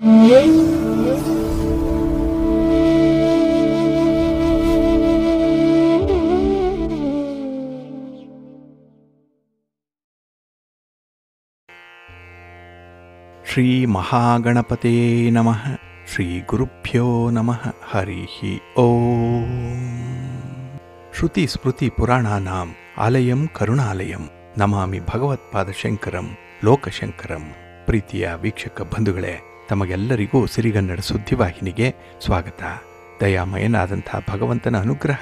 ಶ್ರೀ ಮಹಾಗಣಪತೇ ನಮಃ. ಶ್ರೀ ಗುರುಭ್ಯೋ ನಮಃ. ಹರಿ ಓಂ. ಶ್ರುತಿ ಸ್ಮೃತಿ ಪುರಾಣಾನಾಂ ಆಲಯಂ ಕರುಣಾಲಯಂ ನಮಾಮಿ ಭಗವತ್ಪಾದಶಂಕರಂ ಲೋಕಶಂಕರಂ. ಪ್ರೀತಿಯ ವೀಕ್ಷಕ ಬಂಧುಗಳೇ, ತಮಗೆಲ್ಲರಿಗೂ ಸಿರಿಗನ್ನಡ ಸುದ್ದಿವಾಹಿನಿಗೆ ಸ್ವಾಗತ. ದಯಾಮಯನಾದಂಥ ಭಗವಂತನ ಅನುಗ್ರಹ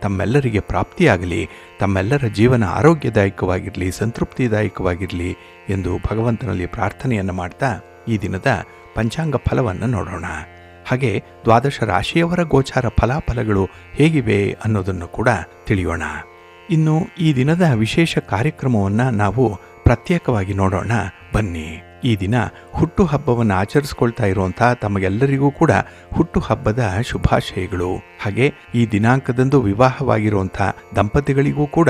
ತಮ್ಮೆಲ್ಲರಿಗೆ ಪ್ರಾಪ್ತಿಯಾಗಲಿ, ತಮ್ಮೆಲ್ಲರ ಜೀವನ ಆರೋಗ್ಯದಾಯಕವಾಗಿರಲಿ, ಸಂತೃಪ್ತಿದಾಯಕವಾಗಿರಲಿ ಎಂದು ಭಗವಂತನಲ್ಲಿ ಪ್ರಾರ್ಥನೆಯನ್ನು ಮಾಡ್ತಾ ಈ ದಿನದ ಪಂಚಾಂಗ ಫಲವನ್ನು ನೋಡೋಣ. ಹಾಗೆ ದ್ವಾದಶ ರಾಶಿಯವರ ಗೋಚಾರ ಫಲಾಫಲಗಳು ಹೇಗಿವೆ ಅನ್ನೋದನ್ನು ಕೂಡ ತಿಳಿಯೋಣ. ಇನ್ನು ಈ ದಿನದ ವಿಶೇಷ ಕಾರ್ಯಕ್ರಮವನ್ನು ನಾವು ಪ್ರತ್ಯೇಕವಾಗಿ ನೋಡೋಣ ಬನ್ನಿ. ಈ ದಿನ ಹುಟ್ಟುಹಬ್ಬವನ್ನು ಆಚರಿಸ್ಕೊಳ್ತಾ ಇರುವಂಥ ತಮಗೆಲ್ಲರಿಗೂ ಕೂಡ ಹುಟ್ಟುಹಬ್ಬದ ಶುಭಾಶಯಗಳು. ಹಾಗೆ ಈ ದಿನಾಂಕದಂದು ವಿವಾಹವಾಗಿರುವಂಥ ದಂಪತಿಗಳಿಗೂ ಕೂಡ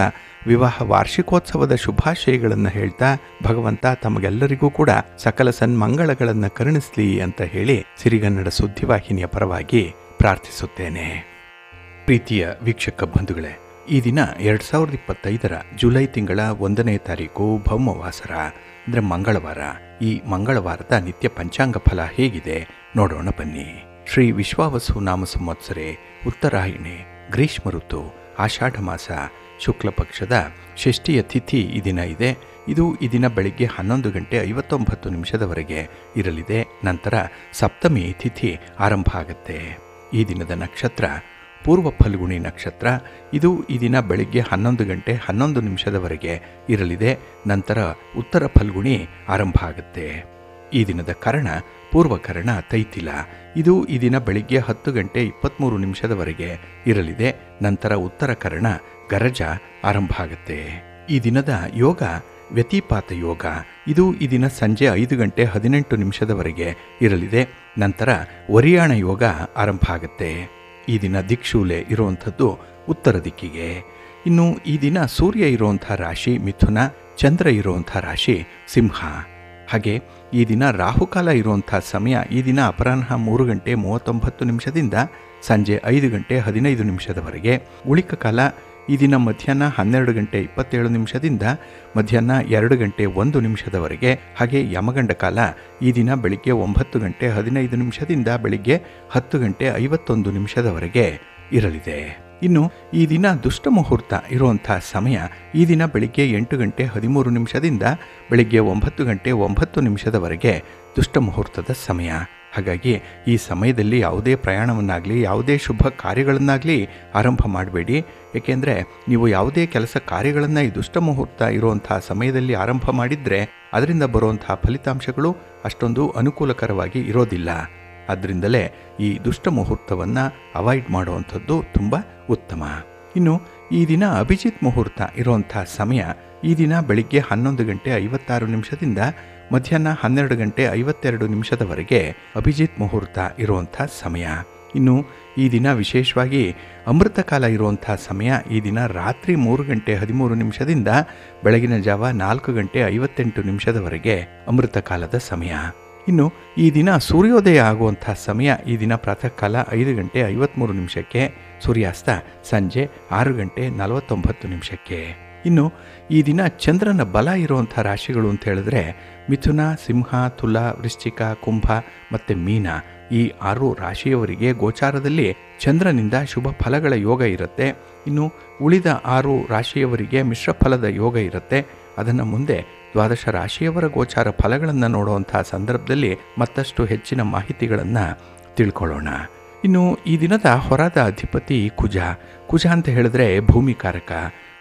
ವಿವಾಹ ವಾರ್ಷಿಕೋತ್ಸವದ ಶುಭಾಶಯಗಳನ್ನು ಹೇಳ್ತಾ ಭಗವಂತ ತಮಗೆಲ್ಲರಿಗೂ ಕೂಡ ಸಕಲ ಸನ್ಮಂಗಳಗಳನ್ನು ಕರುಣಿಸಲಿ ಅಂತ ಹೇಳಿ ಸಿರಿಗನ್ನಡ ಸುದ್ದಿವಾಹಿನಿಯ ಪರವಾಗಿ ಪ್ರಾರ್ಥಿಸುತ್ತೇನೆ. ಪ್ರೀತಿಯ ವೀಕ್ಷಕ ಬಂಧುಗಳೇ, ಈ ದಿನ 2025 ಜುಲೈ ತಿಂಗಳ 1ನೇ ತಾರೀಕು ಭೌಮವಾಸರ ಅಂದರೆ ಮಂಗಳವಾರ. ಈ ಮಂಗಳವಾರದ ನಿತ್ಯ ಪಂಚಾಂಗ ಫಲ ಹೇಗಿದೆ ನೋಡೋಣ ಬನ್ನಿ. ಶ್ರೀ ವಿಶ್ವಾವಸು ನಾಮ ಸಂವತ್ಸರೆ ಉತ್ತರಾಯಣೆ ಗ್ರೀಷ್ಮ ಋತು ಆಷಾಢ ಮಾಸ ಶುಕ್ಲ ಪಕ್ಷದ ಷಷ್ಠಿಯ ತಿಥಿ ಈ ದಿನ ಇದೆ. ಇದು ಈ ದಿನ ಬೆಳಿಗ್ಗೆ 11:59 ಇರಲಿದೆ. ನಂತರ ಸಪ್ತಮಿ ತಿಥಿ ಆರಂಭ ಆಗುತ್ತೆ. ಈ ದಿನದ ನಕ್ಷತ್ರ ಪೂರ್ವ ಫಲ್ಗುಣಿ ನಕ್ಷತ್ರ. ಇದು ಈ ದಿನ ಬೆಳಿಗ್ಗೆ 11:11 ಇರಲಿದೆ. ನಂತರ ಉತ್ತರ ಫಲ್ಗುಣಿ ಆರಂಭ ಆಗುತ್ತೆ. ಈ ದಿನದ ಕರ್ಣ ಪೂರ್ವಕರ್ಣ ತೈತಿಲ. ಇದು ಈ ದಿನ ಬೆಳಿಗ್ಗೆ 10:23 ಇರಲಿದೆ. ನಂತರ ಉತ್ತರ ಕರ್ಣ ಗರಜ ಆರಂಭ ಆಗುತ್ತೆ. ಈ ದಿನದ ಯೋಗ ವ್ಯತಿಪಾತ ಯೋಗ. ಇದು ಈ ದಿನ ಸಂಜೆ 5:18 ಇರಲಿದೆ. ನಂತರ ವರಿಯಾಣ ಯೋಗ ಆರಂಭ ಆಗುತ್ತೆ. ಈ ದಿನ ದಿಕ್ಶೂಲೆ ಇರುವಂಥದ್ದು ಉತ್ತರ ದಿಕ್ಕಿಗೆ. ಇನ್ನು ಈ ದಿನ ಸೂರ್ಯ ಇರುವಂಥ ರಾಶಿ ಮಿಥುನ, ಚಂದ್ರ ಇರುವಂಥ ರಾಶಿ ಸಿಂಹ. ಹಾಗೆ ಈ ದಿನ ರಾಹುಕಾಲ ಇರುವಂಥ ಸಮಯ ಈ ದಿನ ಅಪರಾಹ್ನ 3:39 ಸಂಜೆ 5:15 ಉಳಿಕ ಕಾಲ ಈ ದಿನ ಮಧ್ಯಾಹ್ನ 12:27 ಮಧ್ಯಾಹ್ನ 2:01 ಹಾಗೆ ಯಮಗಂಡ ಕಾಲ ಈ ದಿನ ಬೆಳಿಗ್ಗೆ 9:15 ಬೆಳಿಗ್ಗೆ 10:51 ಇರಲಿದೆ. ಇನ್ನು ಈ ದಿನ ದುಷ್ಟ ಮುಹೂರ್ತ ಇರುವಂಥ ಸಮಯ ಈ ದಿನ ಬೆಳಿಗ್ಗೆ 8:13 ಬೆಳಿಗ್ಗೆ 9:09 ದುಷ್ಟ ಮುಹೂರ್ತದ ಸಮಯ. ಹಾಗಾಗಿ ಈ ಸಮಯದಲ್ಲಿ ಯಾವುದೇ ಪ್ರಯಾಣವನ್ನಾಗಲಿ ಯಾವುದೇ ಶುಭ ಕಾರ್ಯಗಳನ್ನಾಗಲಿ ಆರಂಭ ಮಾಡಬೇಡಿ. ಏಕೆಂದರೆ ನೀವು ಯಾವುದೇ ಕೆಲಸ ಕಾರ್ಯಗಳನ್ನು ಈ ದುಷ್ಟ ಮುಹೂರ್ತ ಇರುವಂಥ ಸಮಯದಲ್ಲಿ ಆರಂಭ ಮಾಡಿದರೆ ಅದರಿಂದ ಬರುವಂಥ ಫಲಿತಾಂಶಗಳು ಅಷ್ಟೊಂದು ಅನುಕೂಲಕರವಾಗಿ ಇರೋದಿಲ್ಲ. ಅದರಿಂದಲೇ ಈ ದುಷ್ಟ ಮುಹೂರ್ತವನ್ನು ಅವಾಯ್ಡ್ ಮಾಡುವಂಥದ್ದು ತುಂಬ ಉತ್ತಮ. ಇನ್ನು ಈ ದಿನ ಅಭಿಜಿತ್ ಮುಹೂರ್ತ ಇರುವಂಥ ಸಮಯ ಈ ದಿನ ಬೆಳಿಗ್ಗೆ 11:56 ಮಧ್ಯಾಹ್ನ 12:52 ಅಭಿಜಿತ್ ಮುಹೂರ್ತ ಇರುವಂಥ ಸಮಯ. ಇನ್ನು ಈ ದಿನ ವಿಶೇಷವಾಗಿ ಅಮೃತ ಕಾಲ ಇರುವಂಥ ಸಮಯ ಈ ದಿನ ರಾತ್ರಿ 3:13 ಬೆಳಗಿನ ಜಾವ 4:58 ಅಮೃತ ಕಾಲದ ಸಮಯ. ಇನ್ನು ಈ ದಿನ ಸೂರ್ಯೋದಯ ಆಗುವಂಥ ಸಮಯ ಈ ದಿನ ಪ್ರಾತಃ ಕಾಲ 5:53 ಸೂರ್ಯಾಸ್ತ ಸಂಜೆ 6:49. ಇನ್ನು ಈ ದಿನ ಚಂದ್ರನ ಬಲ ಇರುವಂಥ ರಾಶಿಗಳು ಅಂತ ಹೇಳಿದ್ರೆ ಮಿಥುನ, ಸಿಂಹ, ತುಲ, ವೃಶ್ಚಿಕ, ಕುಂಭ ಮತ್ತು ಮೀನ ಈ 6 ರಾಶಿಯವರಿಗೆ ಗೋಚಾರದಲ್ಲಿ ಚಂದ್ರನಿಂದ ಶುಭ ಫಲಗಳ ಯೋಗ ಇರುತ್ತೆ. ಇನ್ನು ಉಳಿದ 6 ರಾಶಿಯವರಿಗೆ ಮಿಶ್ರ ಫಲದ ಯೋಗ ಇರುತ್ತೆ. ಅದನ್ನು ಮುಂದೆ ದ್ವಾದಶ ರಾಶಿಯವರ ಗೋಚಾರ ಫಲಗಳನ್ನು ನೋಡುವಂಥ ಸಂದರ್ಭದಲ್ಲಿ ಮತ್ತಷ್ಟು ಹೆಚ್ಚಿನ ಮಾಹಿತಿಗಳನ್ನು ತಿಳ್ಕೊಳ್ಳೋಣ. ಇನ್ನು ಈ ದಿನದ ಹೊರದ ಅಧಿಪತಿ ಕುಜ. ಕುಜ ಅಂತ ಹೇಳಿದ್ರೆ ಭೂಮಿಕಾರಕ.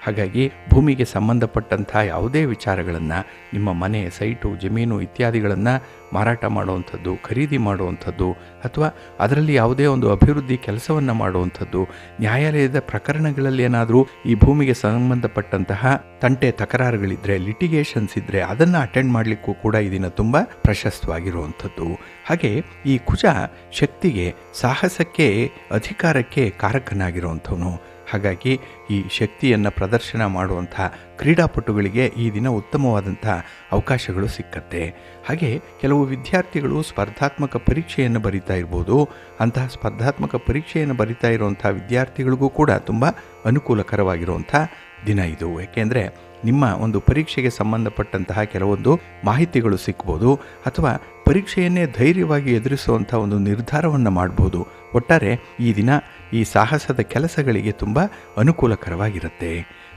ಹಾಗಾಗಿ ಭೂಮಿಗೆ ಸಂಬಂಧಪಟ್ಟಂಥ ಯಾವುದೇ ವಿಚಾರಗಳನ್ನು ನಿಮ್ಮ ಮನೆ, ಸೈಟು, ಜಮೀನು ಇತ್ಯಾದಿಗಳನ್ನು ಮಾರಾಟ ಮಾಡುವಂಥದ್ದು, ಖರೀದಿ ಮಾಡುವಂಥದ್ದು ಅಥವಾ ಅದರಲ್ಲಿ ಯಾವುದೇ ಒಂದು ಅಭಿವೃದ್ಧಿ ಕೆಲಸವನ್ನು ಮಾಡುವಂಥದ್ದು, ನ್ಯಾಯಾಲಯದ ಪ್ರಕರಣಗಳಲ್ಲಿ ಏನಾದರೂ ಈ ಭೂಮಿಗೆ ಸಂಬಂಧಪಟ್ಟಂತಹ ತಂಟೆ ತಕರಾರುಗಳಿದ್ದರೆ, ಲಿಟಿಗೇಷನ್ಸ್ ಇದ್ದರೆ ಅದನ್ನು ಅಟೆಂಡ್ ಮಾಡಲಿಕ್ಕೂ ಕೂಡ ಈ ದಿನ ತುಂಬ ಪ್ರಶಸ್ತವಾಗಿರುವಂಥದ್ದು. ಹಾಗೆ ಈ ಕುಜ ಶಕ್ತಿಗೆ, ಸಾಹಸಕ್ಕೆ, ಅಧಿಕಾರಕ್ಕೆ ಕಾರಕನಾಗಿರುವಂಥವನು. ಹಾಗಾಗಿ ಈ ಶಕ್ತಿಯನ್ನು ಪ್ರದರ್ಶನ ಮಾಡುವಂಥ ಕ್ರೀಡಾಪಟುಗಳಿಗೆ ಈ ದಿನ ಉತ್ತಮವಾದಂಥ ಅವಕಾಶಗಳು ಸಿಕ್ಕತ್ತೆ. ಹಾಗೆ ಕೆಲವು ವಿದ್ಯಾರ್ಥಿಗಳು ಸ್ಪರ್ಧಾತ್ಮಕ ಪರೀಕ್ಷೆಯನ್ನು ಬರಿತಾ ಇರ್ಬೋದು. ಅಂತಹ ಸ್ಪರ್ಧಾತ್ಮಕ ಪರೀಕ್ಷೆಯನ್ನು ಬರಿತಾ ಇರುವಂಥ ವಿದ್ಯಾರ್ಥಿಗಳಿಗೂ ಕೂಡ ತುಂಬ ಅನುಕೂಲಕರವಾಗಿರುವಂಥ ದಿನ ಇದು. ಏಕೆಂದರೆ ನಿಮ್ಮ ಒಂದು ಪರೀಕ್ಷೆಗೆ ಸಂಬಂಧಪಟ್ಟಂತಹ ಕೆಲವೊಂದು ಮಾಹಿತಿಗಳು ಸಿಗ್ಬೋದು, ಅಥವಾ ಪರೀಕ್ಷೆಯನ್ನೇ ಧೈರ್ಯವಾಗಿ ಎದುರಿಸುವಂಥ ಒಂದು ನಿರ್ಧಾರವನ್ನು ಮಾಡ್ಬೋದು. ಒಟ್ಟಾರೆ ಈ ದಿನ ಈ ಸಾಹಸದ ಕೆಲಸಗಳಿಗೆ ತುಂಬ ಅನುಕೂಲಕರವಾಗಿರುತ್ತೆ.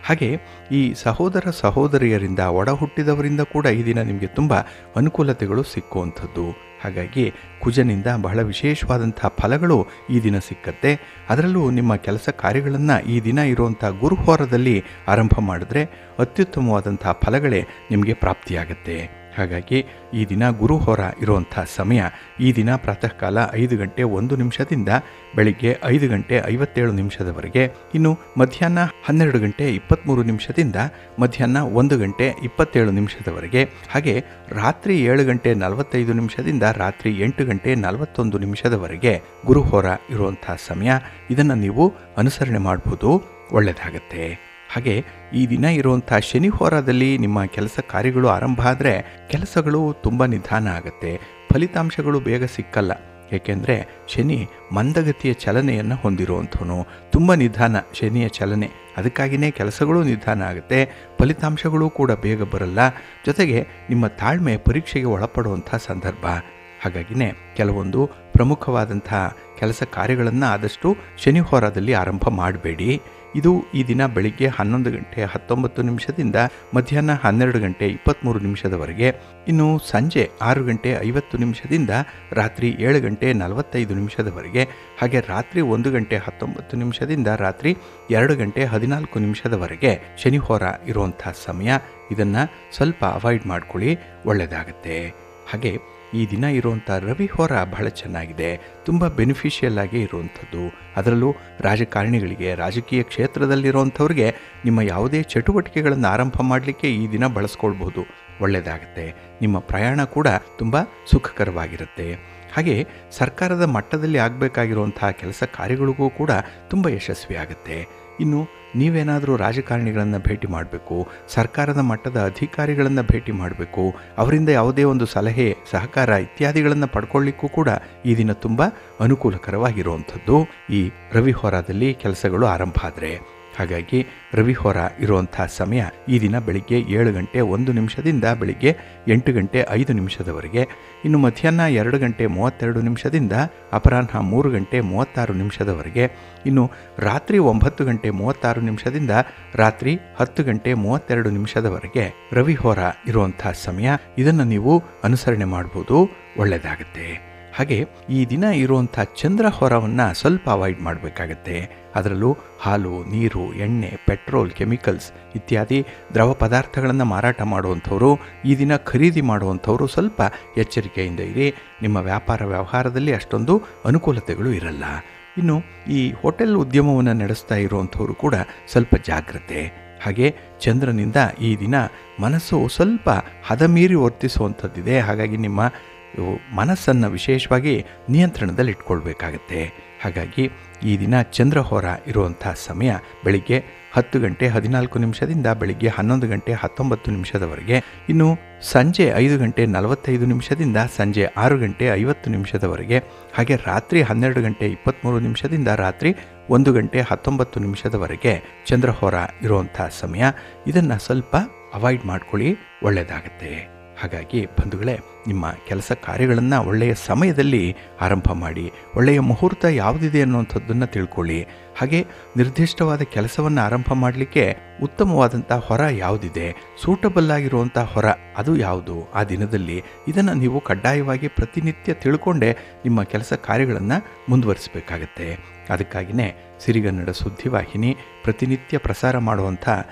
ಹಾಗೆ ಈ ಸಹೋದರ ಸಹೋದರಿಯರಿಂದ, ಒಡ ಹುಟ್ಟಿದವರಿಂದ ಕೂಡ ಈ ದಿನ ನಿಮಗೆ ತುಂಬ ಅನುಕೂಲತೆಗಳು ಸಿಕ್ಕುವಂಥದ್ದು. ಹಾಗಾಗಿ ಕುಜನಿಂದ ಬಹಳ ವಿಶೇಷವಾದಂಥ ಫಲಗಳು ಈ ದಿನ ಸಿಕ್ಕತ್ತೆ. ಅದರಲ್ಲೂ ನಿಮ್ಮ ಕೆಲಸ ಕಾರ್ಯಗಳನ್ನು ಈ ದಿನ ಇರುವಂಥ ಗುರುಹೋರದಲ್ಲಿ ಆರಂಭ ಮಾಡಿದ್ರೆ ಅತ್ಯುತ್ತಮವಾದಂಥ ಫಲಗಳೇ ನಿಮಗೆ ಪ್ರಾಪ್ತಿಯಾಗತ್ತೆ. ಹಾಗಾಗಿ ಈ ದಿನ ಗುರುಹೋರ ಇರುವಂಥ ಸಮಯ ಈ ದಿನ ಪ್ರಾತಃ ಕಾಲ 5 ಗಂಟೆ 1 ನಿಮಿಷದಿಂದ ಬೆಳಿಗ್ಗೆ 5 ಗಂಟೆ 57 ನಿಮಿಷದವರೆಗೆ, ಇನ್ನು ಮಧ್ಯಾಹ್ನ 12 ಗಂಟೆ 23 ನಿಮಿಷದಿಂದ ಮಧ್ಯಾಹ್ನ 1 ಗಂಟೆ 27 ನಿಮಿಷದವರೆಗೆ, ಹಾಗೆ ರಾತ್ರಿ 7 ಗಂಟೆ 45 ನಿಮಿಷದಿಂದ ರಾತ್ರಿ 8 ಗಂಟೆ 41 ನಿಮಿಷದವರೆಗೆ ಗುರುಹೋರ ಇರುವಂಥ ಸಮಯ. ಇದನ್ನು ನೀವು ಅನುಸರಣೆ ಮಾಡ್ಬೋದು, ಒಳ್ಳೆಯದಾಗತ್ತೆ. ಹಾಗೆ ಈ ದಿನ ಇರುವಂಥ ಶನಿ ಹೋರಾದಲ್ಲಿ ನಿಮ್ಮ ಕೆಲಸ ಕಾರ್ಯಗಳು ಆರಂಭ ಆದರೆ ಕೆಲಸಗಳು ತುಂಬ ನಿಧಾನ ಆಗುತ್ತೆ, ಫಲಿತಾಂಶಗಳು ಬೇಗ ಸಿಕ್ಕಲ್ಲ. ಏಕೆಂದರೆ ಶನಿ ಮಂದಗತಿಯ ಚಲನೆಯನ್ನು ಹೊಂದಿರುವಂಥವನು, ತುಂಬ ನಿಧಾನ ಶನಿಯ ಚಲನೆ. ಅದಕ್ಕಾಗಿಯೇ ಕೆಲಸಗಳು ನಿಧಾನ ಆಗುತ್ತೆ, ಫಲಿತಾಂಶಗಳು ಕೂಡ ಬೇಗ ಬರಲ್ಲ. ಜೊತೆಗೆ ನಿಮ್ಮ ತಾಳ್ಮೆ ಪರೀಕ್ಷೆಗೆ ಒಳಪಡುವಂಥ ಸಂದರ್ಭ. ಹಾಗಾಗಿನೇ ಕೆಲವೊಂದು ಪ್ರಮುಖವಾದಂಥ ಕೆಲಸ ಕಾರ್ಯಗಳನ್ನು ಆದಷ್ಟು ಶನಿ ಹೋರಾದಲ್ಲಿ ಆರಂಭ ಮಾಡಬೇಡಿ. ಇದು ಈ ದಿನ ಬೆಳಿಗ್ಗೆ 11 ಗಂಟೆ 19 ನಿಮಿಷದಿಂದ ಮಧ್ಯಾಹ್ನ 12 ಗಂಟೆ 23 ನಿಮಿಷದವರೆಗೆ, ಇನ್ನು ಸಂಜೆ 6 ಗಂಟೆ 50 ನಿಮಿಷದಿಂದ ರಾತ್ರಿ 7 ಗಂಟೆ 45 ನಿಮಿಷದವರೆಗೆ, ಹಾಗೆ ರಾತ್ರಿ 1 ಗಂಟೆ 19 ನಿಮಿಷದಿಂದ ರಾತ್ರಿ 2 ಗಂಟೆ 14 ನಿಮಿಷದವರೆಗೆ ಶನಿ ಹೋರ ಇರುವಂಥ ಸಮಯ. ಇದನ್ನು ಸ್ವಲ್ಪ ಅವಾಯ್ಡ್ ಮಾಡ್ಕೊಳ್ಳಿ, ಒಳ್ಳೆಯದಾಗತ್ತೆ. ಹಾಗೆ ಈ ದಿನ ಇರುವಂಥ ರವಿ ಹೋರ ಬಹಳ ಚೆನ್ನಾಗಿದೆ, ತುಂಬ ಬೆನಿಫಿಷಿಯಲ್ ಆಗಿ ಇರುವಂಥದ್ದು. ಅದರಲ್ಲೂ ರಾಜಕಾರಣಿಗಳಿಗೆ, ರಾಜಕೀಯ ಕ್ಷೇತ್ರದಲ್ಲಿರುವಂಥವ್ರಿಗೆ ನಿಮ್ಮ ಯಾವುದೇ ಚಟುವಟಿಕೆಗಳನ್ನು ಆರಂಭ ಮಾಡಲಿಕ್ಕೆ ಈ ದಿನ ಬಳಸ್ಕೊಳ್ಬೋದು, ಒಳ್ಳೆಯದಾಗುತ್ತೆ. ನಿಮ್ಮ ಪ್ರಯಾಣ ಕೂಡ ತುಂಬ ಸುಖಕರವಾಗಿರುತ್ತೆ. ಹಾಗೆ ಸರ್ಕಾರದ ಮಟ್ಟದಲ್ಲಿ ಆಗಬೇಕಾಗಿರುವಂಥ ಕೆಲಸ ಕಾರ್ಯಗಳಿಗೂ ಕೂಡ ತುಂಬ ಯಶಸ್ವಿಯಾಗುತ್ತೆ. ಇನ್ನು ನೀವೇನಾದರೂ ರಾಜಕಾರಣಿಗಳನ್ನು ಭೇಟಿ ಮಾಡಬೇಕು, ಸರ್ಕಾರದ ಮಟ್ಟದ ಅಧಿಕಾರಿಗಳನ್ನು ಭೇಟಿ ಮಾಡಬೇಕು, ಅವರಿಂದ ಯಾವುದೇ ಒಂದು ಸಲಹೆ, ಸಹಕಾರ ಇತ್ಯಾದಿಗಳನ್ನು ಪಡ್ಕೊಳ್ಳಿಕ್ಕೂ ಕೂಡ ಈ ದಿನ ತುಂಬ ಅನುಕೂಲಕರವಾಗಿರುವಂಥದ್ದು ಈ ರವಿ ಹೋರಾದಲ್ಲಿ ಕೆಲಸಗಳು ಆರಂಭ ಆದರೆ. ಹಾಗಾಗಿ ರವಿ ಹೋರ ಇರುವಂಥ ಸಮಯ ಈ ದಿನ ಬೆಳಿಗ್ಗೆ 7 ಗಂಟೆ 1 ನಿಮಿಷದಿಂದ ಬೆಳಿಗ್ಗೆ 8 ಗಂಟೆ 5 ನಿಮಿಷದವರೆಗೆ, ಇನ್ನು ಮಧ್ಯಾಹ್ನ 2 ಗಂಟೆ 32 ನಿಮಿಷದಿಂದ ಅಪರಾಹ್ನ 3 ಗಂಟೆ 36 ನಿಮಿಷದವರೆಗೆ, ಇನ್ನು ರಾತ್ರಿ 9 ಗಂಟೆ 36 ನಿಮಿಷದಿಂದ ರಾತ್ರಿ 10 ಗಂಟೆ 32 ನಿಮಿಷದವರೆಗೆ ರವಿ ಹೋರ ಇರುವಂಥ ಸಮಯ. ಇದನ್ನು ನೀವು ಅನುಸರಣೆ ಮಾಡ್ಬೋದು, ಒಳ್ಳೆಯದಾಗುತ್ತೆ. ಹಾಗೆ ಈ ದಿನ ಇರುವಂಥ ಚಂದ್ರ ಹೋರವನ್ನು ಸ್ವಲ್ಪ ಅವಾಯ್ಡ್ ಮಾಡಬೇಕಾಗತ್ತೆ. ಅದರಲ್ಲೂ ಹಾಲು, ನೀರು, ಎಣ್ಣೆ, ಪೆಟ್ರೋಲ್, ಕೆಮಿಕಲ್ಸ್ ಇತ್ಯಾದಿ ದ್ರವ ಪದಾರ್ಥಗಳನ್ನು ಮಾರಾಟ ಮಾಡುವಂಥವರು, ಈ ದಿನ ಖರೀದಿ ಮಾಡುವಂಥವರು ಸ್ವಲ್ಪ ಎಚ್ಚರಿಕೆಯಿಂದ ಇರಿ. ನಿಮ್ಮ ವ್ಯಾಪಾರ ವ್ಯವಹಾರದಲ್ಲಿ ಅಷ್ಟೊಂದು ಅನುಕೂಲತೆಗಳು ಇರಲ್ಲ. ಇನ್ನು ಈ ಹೋಟೆಲ್ ಉದ್ಯಮವನ್ನು ನಡೆಸ್ತಾ ಇರುವಂಥವರು ಕೂಡ ಸ್ವಲ್ಪ ಜಾಗ್ರತೆ. ಹಾಗೆ ಚಂದ್ರನಿಂದ ಈ ದಿನ ಮನಸ್ಸು ಸ್ವಲ್ಪ ಹದಮೀರಿ ವರ್ತಿಸುವಂಥದ್ದಿದೆ. ಹಾಗಾಗಿ ನಿಮ್ಮ ಮನಸ್ಸನ್ನು ವಿಶೇಷವಾಗಿ ನಿಯಂತ್ರಣದಲ್ಲಿ ಇಟ್ಕೊಳ್ಬೇಕಾಗತ್ತೆ. ಹಾಗಾಗಿ ಈ ದಿನ ಚಂದ್ರಹೋರ ಇರುವಂಥ ಸಮಯ ಬೆಳಿಗ್ಗೆ 10 ಗಂಟೆ 14 ನಿಮಿಷದಿಂದ ಬೆಳಿಗ್ಗೆ 11 ಗಂಟೆ 19 ನಿಮಿಷದವರೆಗೆ, ಇನ್ನು ಸಂಜೆ 5 ಗಂಟೆ 45 ನಿಮಿಷದಿಂದ ಸಂಜೆ 6 ಗಂಟೆ 50 ನಿಮಿಷದವರೆಗೆ, ಹಾಗೆ ರಾತ್ರಿ 12 ಗಂಟೆ 23 ನಿಮಿಷದಿಂದ ರಾತ್ರಿ 1 ಗಂಟೆ 19 ನಿಮಿಷದವರೆಗೆ ಚಂದ್ರಹೋರ ಇರುವಂಥ ಸಮಯ. ಇದನ್ನು ಸ್ವಲ್ಪ ಅವಾಯ್ಡ್ ಮಾಡ್ಕೊಳ್ಳಿ, ಒಳ್ಳೆಯದಾಗತ್ತೆ. ಹಾಗಾಗಿ ಬಂಧುಗಳೇ, ನಿಮ್ಮ ಕೆಲಸ ಕಾರ್ಯಗಳನ್ನು ಒಳ್ಳೆಯ ಸಮಯದಲ್ಲಿ ಆರಂಭ ಮಾಡಿ, ಒಳ್ಳೆಯ ಮುಹೂರ್ತ ಯಾವುದಿದೆ ಅನ್ನುವಂಥದ್ದನ್ನು ತಿಳ್ಕೊಳ್ಳಿ. ಹಾಗೆ ನಿರ್ದಿಷ್ಟವಾದ ಕೆಲಸವನ್ನು ಆರಂಭ ಮಾಡಲಿಕ್ಕೆ ಉತ್ತಮವಾದಂಥ ಹೊರ ಯಾವುದಿದೆ, ಸೂಟಬಲ್ ಆಗಿರುವಂಥ ಹೊರ ಅದು ಯಾವುದು ಆ ದಿನದಲ್ಲಿ, ಇದನ್ನು ನೀವು ಕಡ್ಡಾಯವಾಗಿ ಪ್ರತಿನಿತ್ಯ ತಿಳ್ಕೊಂಡೇ ನಿಮ್ಮ ಕೆಲಸ ಕಾರ್ಯಗಳನ್ನು ಮುಂದುವರಿಸಬೇಕಾಗತ್ತೆ. ಅದಕ್ಕಾಗಿಯೇ ಸಿರಿಗನ್ನಡ ಸುದ್ದಿವಾಹಿನಿ ಪ್ರತಿನಿತ್ಯ ಪ್ರಸಾರ ಮಾಡುವಂಥ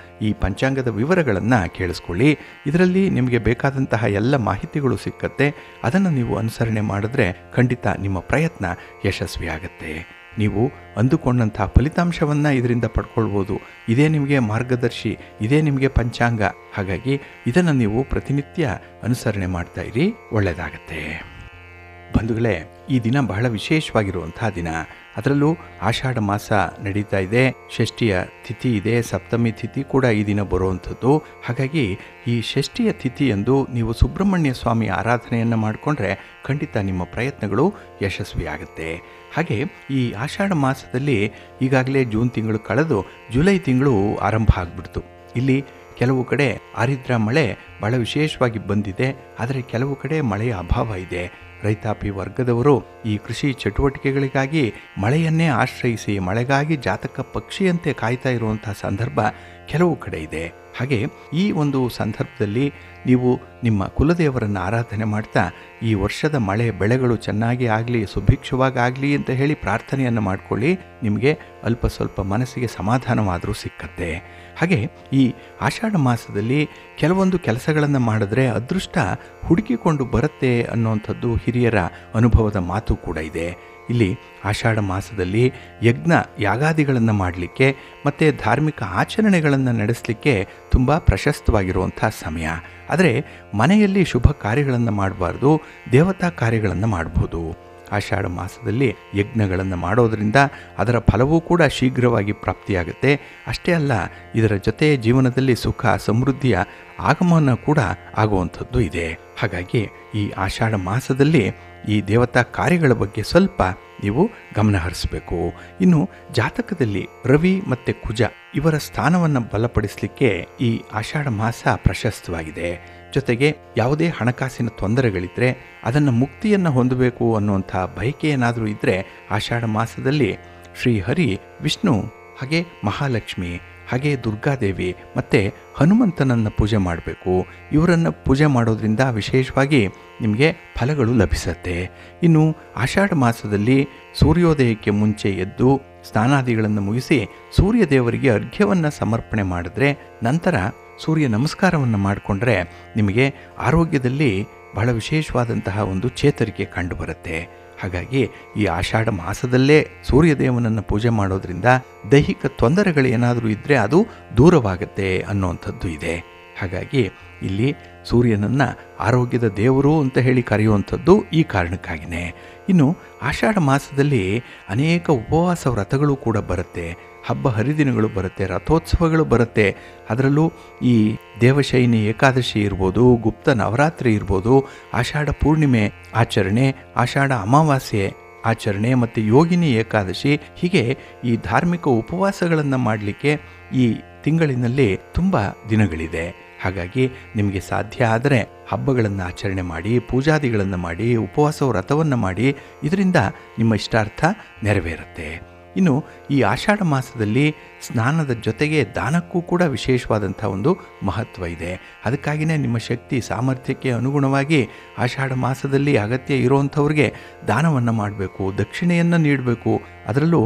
ಈ ಪಂಚಾಂಗದ ವಿವರಗಳನ್ನು ಕೇಳಿಸ್ಕೊಳ್ಳಿ. ಇದರಲ್ಲಿ ನಿಮಗೆ ಬೇಕಾದಂತಹ ಎಲ್ಲ ಮಾಹಿತಿಗಳು ಸಿಕ್ಕತ್ತೆ. ಅದನ್ನು ನೀವು ಅನುಸರಣೆ ಮಾಡಿದ್ರೆ ಖಂಡಿತ ನಿಮ್ಮ ಪ್ರಯತ್ನ ಯಶಸ್ವಿಯಾಗತ್ತೆ. ನೀವು ಅಂದುಕೊಂಡಂಥ ಫಲಿತಾಂಶವನ್ನು ಇದರಿಂದ ಪಡ್ಕೊಳ್ಬೋದು. ಇದೇ ನಿಮಗೆ ಮಾರ್ಗದರ್ಶಿ, ಇದೇ ನಿಮಗೆ ಪಂಚಾಂಗ. ಹಾಗಾಗಿ ಇದನ್ನು ನೀವು ಪ್ರತಿನಿತ್ಯ ಅನುಸರಣೆ ಮಾಡ್ತಾ ಇರಿ, ಒಳ್ಳೆಯದಾಗತ್ತೆ. ಬಂಧುಗಳೇ, ಈ ದಿನ ಬಹಳ ವಿಶೇಷವಾಗಿರುವಂತಹ ದಿನ. ಅದರಲ್ಲೂ ಆಷಾಢ ಮಾಸ ನಡೀತಾ ಇದೆ, ಷಷ್ಠಿಯ ತಿಥಿ ಇದೆ, ಸಪ್ತಮಿ ತಿಥಿ ಕೂಡ ಈ ದಿನ ಬರುವಂಥದ್ದು. ಹಾಗಾಗಿ ಈ ಷಷ್ಠಿಯ ತಿಥಿಯಂದು ನೀವು ಸುಬ್ರಹ್ಮಣ್ಯ ಸ್ವಾಮಿ ಆರಾಧನೆಯನ್ನು ಮಾಡಿಕೊಂಡ್ರೆ ಖಂಡಿತ ನಿಮ್ಮ ಪ್ರಯತ್ನಗಳು ಯಶಸ್ವಿಯಾಗುತ್ತೆ. ಹಾಗೆ ಈ ಆಷಾಢ ಮಾಸದಲ್ಲಿ ಈಗಾಗಲೇ ಜೂನ್ ತಿಂಗಳು ಕಳೆದು ಜುಲೈ ತಿಂಗಳು ಆರಂಭ ಆಗಿಬಿಡ್ತು. ಇಲ್ಲಿ ಕೆಲವು ಕಡೆ ಆರಿದ್ರ ಮಳೆ ಬಹಳ ವಿಶೇಷವಾಗಿ ಬಂದಿದೆ, ಆದರೆ ಕೆಲವು ಕಡೆ ಮಳೆಯ ಅಭಾವ ಇದೆ. ರೈತಾಪಿ ವರ್ಗದವರು ಈ ಕೃಷಿ ಚಟುವಟಿಕೆಗಳಿಗಾಗಿ ಮಳೆಯನ್ನೇ ಆಶ್ರಯಿಸಿ ಮಳೆಗಾಗಿ ಜಾತಕ ಪಕ್ಷಿಯಂತೆ ಕಾಯ್ತಾ ಇರುವಂತಹ ಸಂದರ್ಭ ಕೆಲವು ಕಡೆ ಇದೆ. ಹಾಗೆ ಈ ಒಂದು ಸಂದರ್ಭದಲ್ಲಿ ನೀವು ನಿಮ್ಮ ಕುಲದೇವರನ್ನು ಆರಾಧನೆ ಮಾಡ್ತಾ ಈ ವರ್ಷದ ಮಳೆ ಬೆಳೆಗಳು ಚೆನ್ನಾಗಿ ಆಗಲಿ, ಸುಭಿಕ್ಷವಾಗಿ ಆಗಲಿ ಅಂತ ಹೇಳಿ ಪ್ರಾರ್ಥನೆಯನ್ನು ಮಾಡಿಕೊಳ್ಳಿ. ನಿಮಗೆ ಅಲ್ಪ ಸ್ವಲ್ಪ ಮನಸ್ಸಿಗೆ ಸಮಾಧಾನವಾದರೂ ಸಿಕ್ಕತ್ತೆ. ಹಾಗೆ ಈ ಆಷಾಢ ಮಾಸದಲ್ಲಿ ಕೆಲವೊಂದು ಕೆಲಸಗಳನ್ನು ಮಾಡಿದ್ರೆ ಅದೃಷ್ಟ ಹುಡುಕಿಕೊಂಡು ಬರುತ್ತೆ ಅನ್ನುವಂಥದ್ದು ಹಿರಿಯರ ಅನುಭವದ ಮಾತು ಕೂಡ ಇದೆ. ಇಲ್ಲಿ ಆಷಾಢ ಮಾಸದಲ್ಲಿ ಯಜ್ಞ ಯಾಗಾದಿಗಳನ್ನು ಮಾಡಲಿಕ್ಕೆ ಮತ್ತು ಧಾರ್ಮಿಕ ಆಚರಣೆಗಳನ್ನು ನಡೆಸಲಿಕ್ಕೆ ತುಂಬ ಪ್ರಶಸ್ತವಾಗಿರುವಂಥ ಸಮಯ. ಆದರೆ ಮನೆಯಲ್ಲಿ ಶುಭ ಕಾರ್ಯಗಳನ್ನು ಮಾಡಬಾರ್ದು, ದೇವತಾ ಕಾರ್ಯಗಳನ್ನು ಮಾಡ್ಬೋದು. ಆಷಾಢ ಮಾಸದಲ್ಲಿ ಯಜ್ಞಗಳನ್ನು ಮಾಡೋದರಿಂದ ಅದರ ಫಲವೂ ಕೂಡ ಶೀಘ್ರವಾಗಿ ಪ್ರಾಪ್ತಿಯಾಗುತ್ತೆ. ಅಷ್ಟೇ ಅಲ್ಲ, ಇದರ ಜೊತೆ ಜೀವನದಲ್ಲಿ ಸುಖ ಸಮೃದ್ಧಿಯ ಆಗಮನ ಕೂಡ ಆಗುವಂಥದ್ದು ಇದೆ. ಹಾಗಾಗಿ ಈ ಆಷಾಢ ಮಾಸದಲ್ಲಿ ಈ ದೇವತಾ ಕಾರ್ಯಗಳ ಬಗ್ಗೆ ಸ್ವಲ್ಪ ನೀವು ಗಮನ ಹರಿಸಬೇಕು. ಇನ್ನು ಜಾತಕದಲ್ಲಿ ರವಿ ಮತ್ತು ಕುಜ ಇವರ ಸ್ಥಾನವನ್ನು ಬಲಪಡಿಸಲಿಕ್ಕೆ ಈ ಆಷಾಢ ಮಾಸ ಪ್ರಶಸ್ತವಾಗಿದೆ. ಜೊತೆಗೆ ಯಾವುದೇ ಹಣಕಾಸಿನ ತೊಂದರೆಗಳಿದ್ದರೆ ಅದನ್ನು ಮುಕ್ತಿಯನ್ನು ಹೊಂದಬೇಕು ಅನ್ನುವಂಥ ಬಯಕೆ ಏನಾದರೂ ಇದ್ದರೆ ಆಷಾಢ ಮಾಸದಲ್ಲಿ ಶ್ರೀಹರಿ, ವಿಷ್ಣು, ಹಾಗೆ ಮಹಾಲಕ್ಷ್ಮಿ, ಹಾಗೆ ದುರ್ಗಾದೇವಿ ಮತ್ತು ಹನುಮಂತನನ್ನು ಪೂಜೆ ಮಾಡಬೇಕು. ಇವರನ್ನು ಪೂಜೆ ಮಾಡೋದ್ರಿಂದ ವಿಶೇಷವಾಗಿ ನಿಮಗೆ ಫಲಗಳು ಲಭಿಸುತ್ತೆ. ಇನ್ನು ಆಷಾಢ ಮಾಸದಲ್ಲಿ ಸೂರ್ಯೋದಯಕ್ಕೆ ಮುಂಚೆ ಎದ್ದು ಸ್ನಾನಾದಿಗಳನ್ನು ಮುಗಿಸಿ ಸೂರ್ಯ ದೇವರಿಗೆ ಅರ್ಘ್ಯವನ್ನು ಸಮರ್ಪಣೆ ಮಾಡಿದ್ರೆ ನಂತರ ಸೂರ್ಯ ನಮಸ್ಕಾರವನ್ನು ಮಾಡಿಕೊಂಡ್ರೆ ನಿಮಗೆ ಆರೋಗ್ಯದಲ್ಲಿ ಬಹಳ ವಿಶೇಷವಾದಂತಹ ಒಂದು ಚೇತರಿಕೆ ಕಂಡುಬರುತ್ತೆ. ಹಾಗಾಗಿ ಈ ಆಷಾಢ ಮಾಸದಲ್ಲೇ ಸೂರ್ಯದೇವನನ್ನು ಪೂಜೆ ಮಾಡೋದ್ರಿಂದ ದೈಹಿಕ ತೊಂದರೆಗಳು ಏನಾದರೂ ಇದ್ದರೆ ಅದು ದೂರವಾಗುತ್ತೆ ಅನ್ನುವಂಥದ್ದು ಇದೆ. ಹಾಗಾಗಿ ಇಲ್ಲಿ ಸೂರ್ಯನನ್ನು ಆರೋಗ್ಯದ ದೇವರು ಅಂತ ಹೇಳಿ ಕರೆಯುವಂಥದ್ದು ಈ ಕಾರಣಕ್ಕಾಗಿಯೇ. ಇನ್ನು ಆಷಾಢ ಮಾಸದಲ್ಲಿ ಅನೇಕ ಉಪವಾಸ ವ್ರತಗಳು ಕೂಡ ಬರುತ್ತೆ, ಹಬ್ಬ ಹರಿದಿನಗಳು ಬರುತ್ತೆ, ರಥೋತ್ಸವಗಳು ಬರುತ್ತೆ. ಅದರಲ್ಲೂ ಈ ದೇವಶಯನಿ ಏಕಾದಶಿ ಇರ್ಬೋದು, ಗುಪ್ತ ನವರಾತ್ರಿ ಇರ್ಬೋದು, ಆಷಾಢ ಪೂರ್ಣಿಮೆ ಆಚರಣೆ, ಆಷಾಢ ಅಮಾವಾಸ್ಯೆ ಆಚರಣೆ ಮತ್ತು ಯೋಗಿನಿ ಏಕಾದಶಿ, ಹೀಗೆ ಈ ಧಾರ್ಮಿಕ ಉಪವಾಸಗಳನ್ನು ಮಾಡಲಿಕ್ಕೆ ಈ ತಿಂಗಳಿನಲ್ಲಿ ತುಂಬ ದಿನಗಳಿದೆ. ಹಾಗಾಗಿ ನಿಮಗೆ ಸಾಧ್ಯ ಆದರೆ ಹಬ್ಬಗಳನ್ನು ಆಚರಣೆ ಮಾಡಿ, ಪೂಜಾದಿಗಳನ್ನು ಮಾಡಿ, ಉಪವಾಸ ವ್ರತವನ್ನು ಮಾಡಿ, ಇದರಿಂದ ನಿಮ್ಮ ಇಷ್ಟಾರ್ಥ ನೆರವೇರುತ್ತೆ. ಇನ್ನು ಈ ಆಷಾಢ ಮಾಸದಲ್ಲಿ ಸ್ನಾನದ ಜೊತೆಗೆ ದಾನಕ್ಕೂ ಕೂಡ ವಿಶೇಷವಾದಂಥ ಒಂದು ಮಹತ್ವ ಇದೆ. ಅದಕ್ಕಾಗಿಯೇ ನಿಮ್ಮ ಶಕ್ತಿ ಸಾಮರ್ಥ್ಯಕ್ಕೆ ಅನುಗುಣವಾಗಿ ಆಷಾಢ ಮಾಸದಲ್ಲಿ ಅಗತ್ಯ ಇರೋವಂಥವ್ರಿಗೆ ದಾನವನ್ನು ಮಾಡಬೇಕು, ದಕ್ಷಿಣೆಯನ್ನು ನೀಡಬೇಕು. ಅದರಲ್ಲೂ